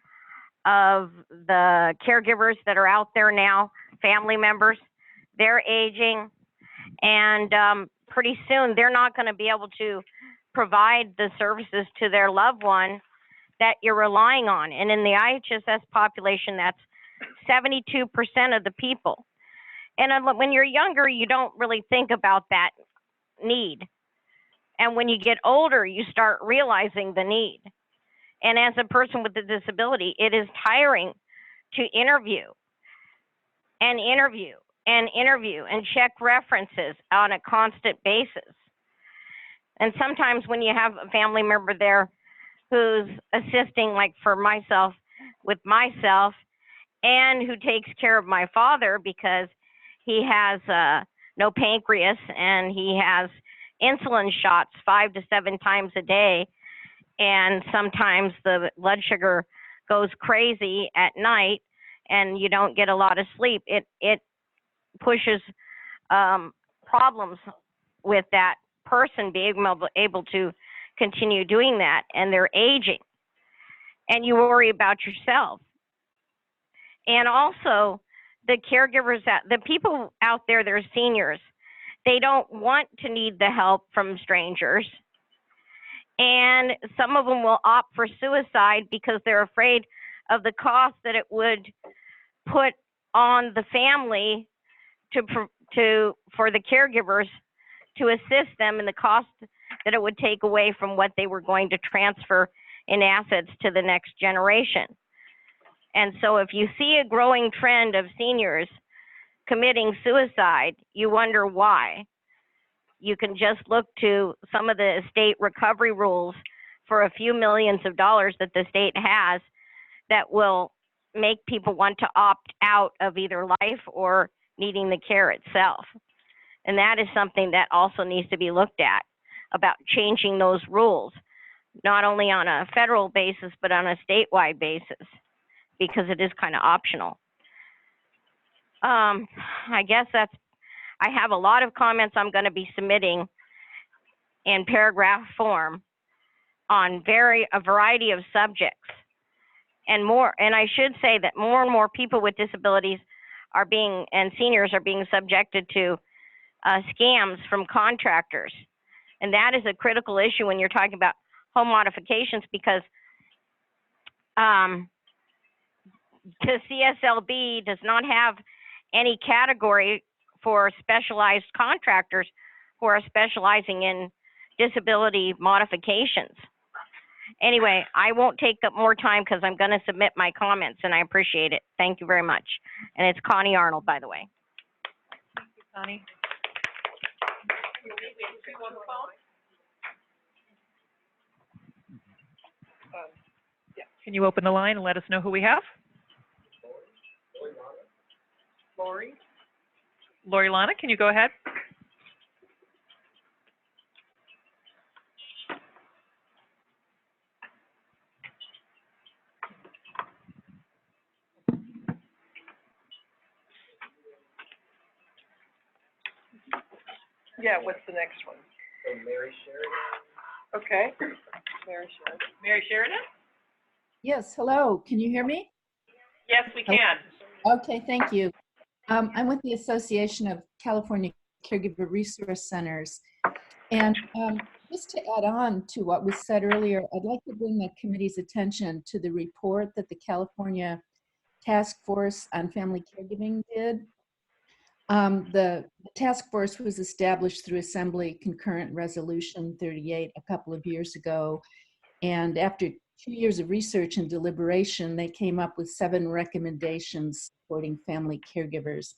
of the caregivers that are out there now, family members, they're aging, and pretty soon they're not going to be able to provide the services to their loved one that you're relying on. And in the IHSS population, that's 72% of the people. And when you're younger, you don't really think about that need. And when you get older, you start realizing the need. And as a person with a disability, it is tiring to interview and check references on a constant basis. And sometimes when you have a family member there who's assisting, like for myself, with myself, and who takes care of my father because he has no pancreas and he has insulin shots 5 to 7 times a day, and sometimes the blood sugar goes crazy at night and you don't get a lot of sleep. It pushes problems with that person being able to continue doing that, and they're aging, and you worry about yourself. And also, the caregivers, the people out there that are seniors, they don't want to need the help from strangers. And some of them will opt for suicide because they're afraid of the cost that it would put on the family for the caregivers to assist them in the cost that it would take away from what they were going to transfer in assets to the next generation. And so if you see a growing trend of seniors committing suicide, you wonder why. You can just look to some of the state recovery rules for a few millions of dollars that the state has that will make people want to opt out of either life or needing the care itself. And that is something that also needs to be looked at, about changing those rules, not only on a federal basis, but on a statewide basis, because it is kind of optional. I guess I have a lot of comments I'm going to be submitting in paragraph form on a variety of subjects and more. And I should say that more and more people with disabilities and seniors are being subjected to scams from contractors. And that is a critical issue when you're talking about home modifications, because the CSLB does not have any category for specialized contractors who are specializing in disability modifications. Anyway, I won't take up more time because I'm going to submit my comments, and I appreciate it. Thank you very much. And it's Connie Arnold, by the way. Thank you, Connie. Can you open the line and let us know who we have? Lori Lana, can you go ahead? Yeah, what's the next one? Mary Sheridan. Okay. Mary Sheridan. Mary Sheridan? Yes, hello. Can you hear me? Yes, we can. Okay, thank you. I'm with the Association of California Caregiver Resource Centers. And just to add on to what was said earlier, I'd like to bring the committee's attention to the report that the California Task Force on Family Caregiving did. The task force was established through Assembly Concurrent Resolution 38 a couple of years ago. And after 2 years of research and deliberation, they came up with 7 recommendations supporting family caregivers.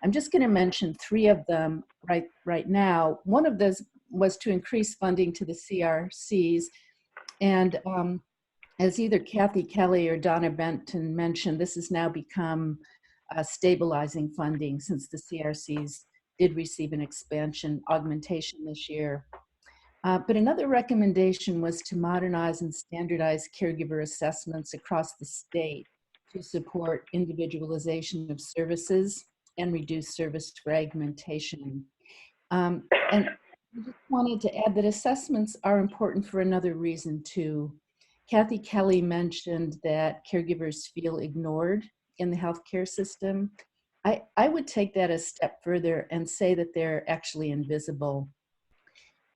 I'm just going to mention 3 of them right now. One of those was to increase funding to the CRCs. And as either Kathy Kelly or Donna Benton mentioned, this has now become stabilizing funding since the CRCs did receive an augmentation this year. But another recommendation was to modernize and standardize caregiver assessments across the state to support individualization of services and reduce service fragmentation. And I just wanted to add that assessments are important for another reason too. Kathy Kelly mentioned that caregivers feel ignored in the healthcare system. I would take that a step further and say that they're actually invisible,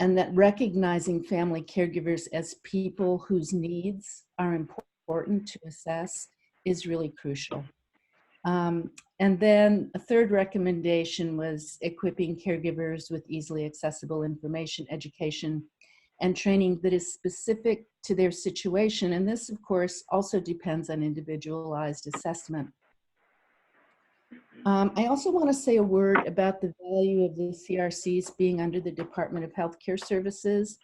and that recognizing family caregivers as people whose needs are important to assess is really crucial. And then a third recommendation was equipping caregivers with easily accessible information, education, and training that is specific to their situation. And this, of course, also depends on individualized assessment. I also want to say a word about the value of the CRCs being under the Department of Healthcare Services.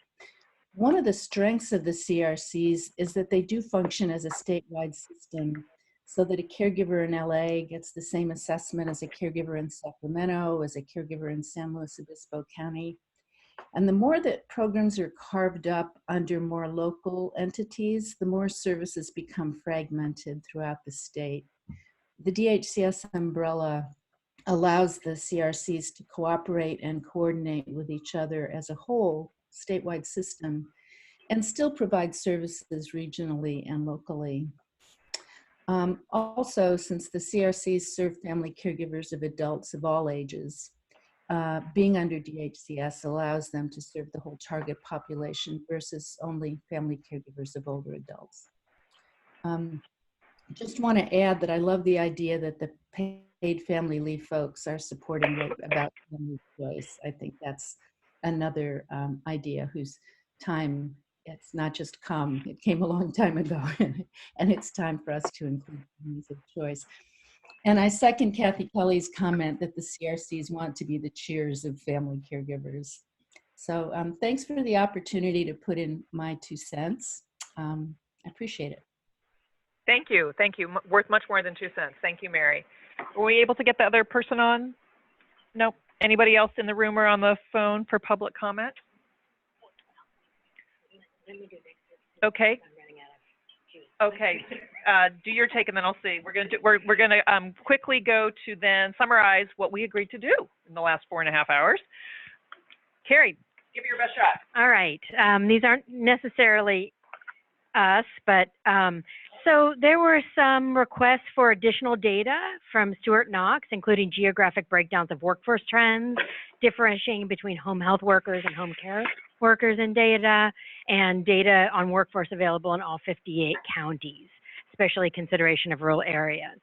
One of the strengths of the CRCs is that they do function as a statewide system, so that a caregiver in LA gets the same assessment as a caregiver in Sacramento, as a caregiver in San Luis Obispo County. And the more that programs are carved up under more local entities, the more services become fragmented throughout the state. The DHCS umbrella allows the CRCs to cooperate and coordinate with each other as a whole statewide system and still provide services regionally and locally. Also, since the CRCs serve family caregivers of adults of all ages, being under DHCS allows them to serve the whole target population versus only family caregivers of older adults. Just want to add that I love the idea that the paid family leave folks are supporting about family choice. I think that's another idea whose time, it's not just come, it came a long time ago, and it's time for us to include families of choice. And I second Kathy Kelly's comment that the CRCs want to be the cheers of family caregivers. So thanks for the opportunity to put in my 2 cents. I appreciate it. Thank you. Thank you. Worth much more than 2 cents. Thank you, Mary. Were we able to get the other person on? Nope. Anybody else in the room or on the phone for public comment? Okay. Okay. Do your take and then I'll see. We're gonna quickly go to then summarize what we agreed to do in the last 4.5 hours. Carrie, give it your best shot. All right. These aren't necessarily us, but so there were some requests for additional data from Stuart Knox, including geographic breakdowns of workforce trends, differentiating between home health workers and home care workers in data, and data on workforce available in all 58 counties, especially consideration of rural areas.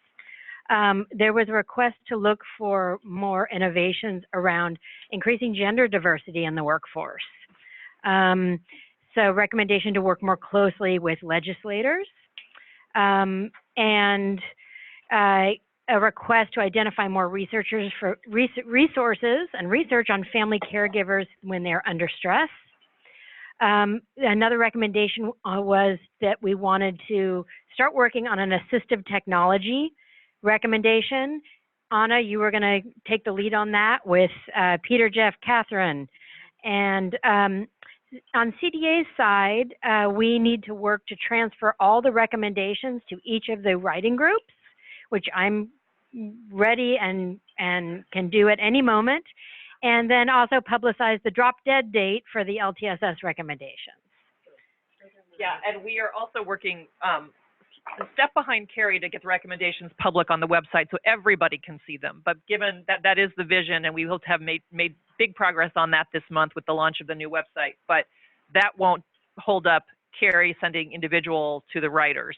There was a request to look for more innovations around increasing gender diversity in the workforce. So recommendation to work more closely with legislators, and a request to identify more researchers for resources and research on family caregivers when they're under stress. Another recommendation was that we wanted to start working on an assistive technology recommendation. Anna, you were going to take the lead on that with Peter, Jeff, Catherine. And on CDA's side, we need to work to transfer all the recommendations to each of the writing groups, which I'm ready and can do at any moment. And then also publicize the drop dead date for the LTSS recommendations. Yeah, and we are also working a step behind Carrie to get the recommendations public on the website so everybody can see them. But given that that is the vision, and we will have made big progress on that this month with the launch of the new website, but that won't hold up Carrie sending individual to the writers.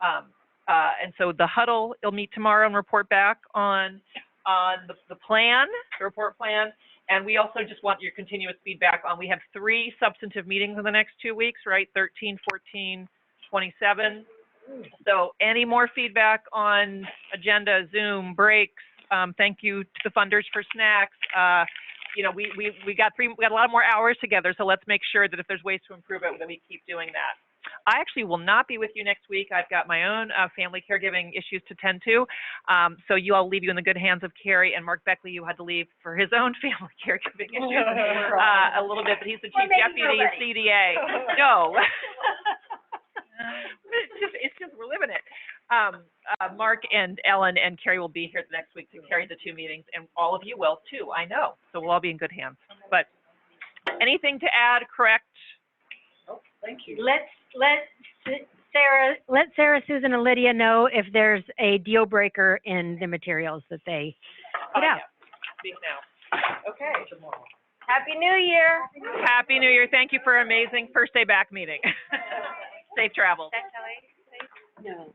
And so the huddle, you'll meet tomorrow and report back on the plan, the report plan. And we also just want your continuous feedback on, we have 3 substantive meetings in the next 2 weeks, right? 13, 14, 27. So any more feedback on agenda, Zoom, breaks, thank you to the funders for snacks. You know, we got a lot more hours together, so let's make sure that if there's ways to improve it, that we keep doing that. I actually will not be with you next week. I've got my own family caregiving issues to tend to. So I'll leave you in the good hands of Carrie, and Mark Beckley, you had to leave for his own family caregiving issues a little bit, but he's the chief deputy of CDA. No. It's just, we're living it. Mark and Ellen and Carrie will be here the next week to carry the 2 meetings, and all of you will too, I know. So we'll all be in good hands. But anything to add, correct? Oh, thank you. Let Sarah, Susan, and Lydia know if there's a deal breaker in the materials that they put out. Yeah. Speak now. Okay. Happy New Year. Happy New Year. Thank you for an amazing first day back meeting. Safe travels. No.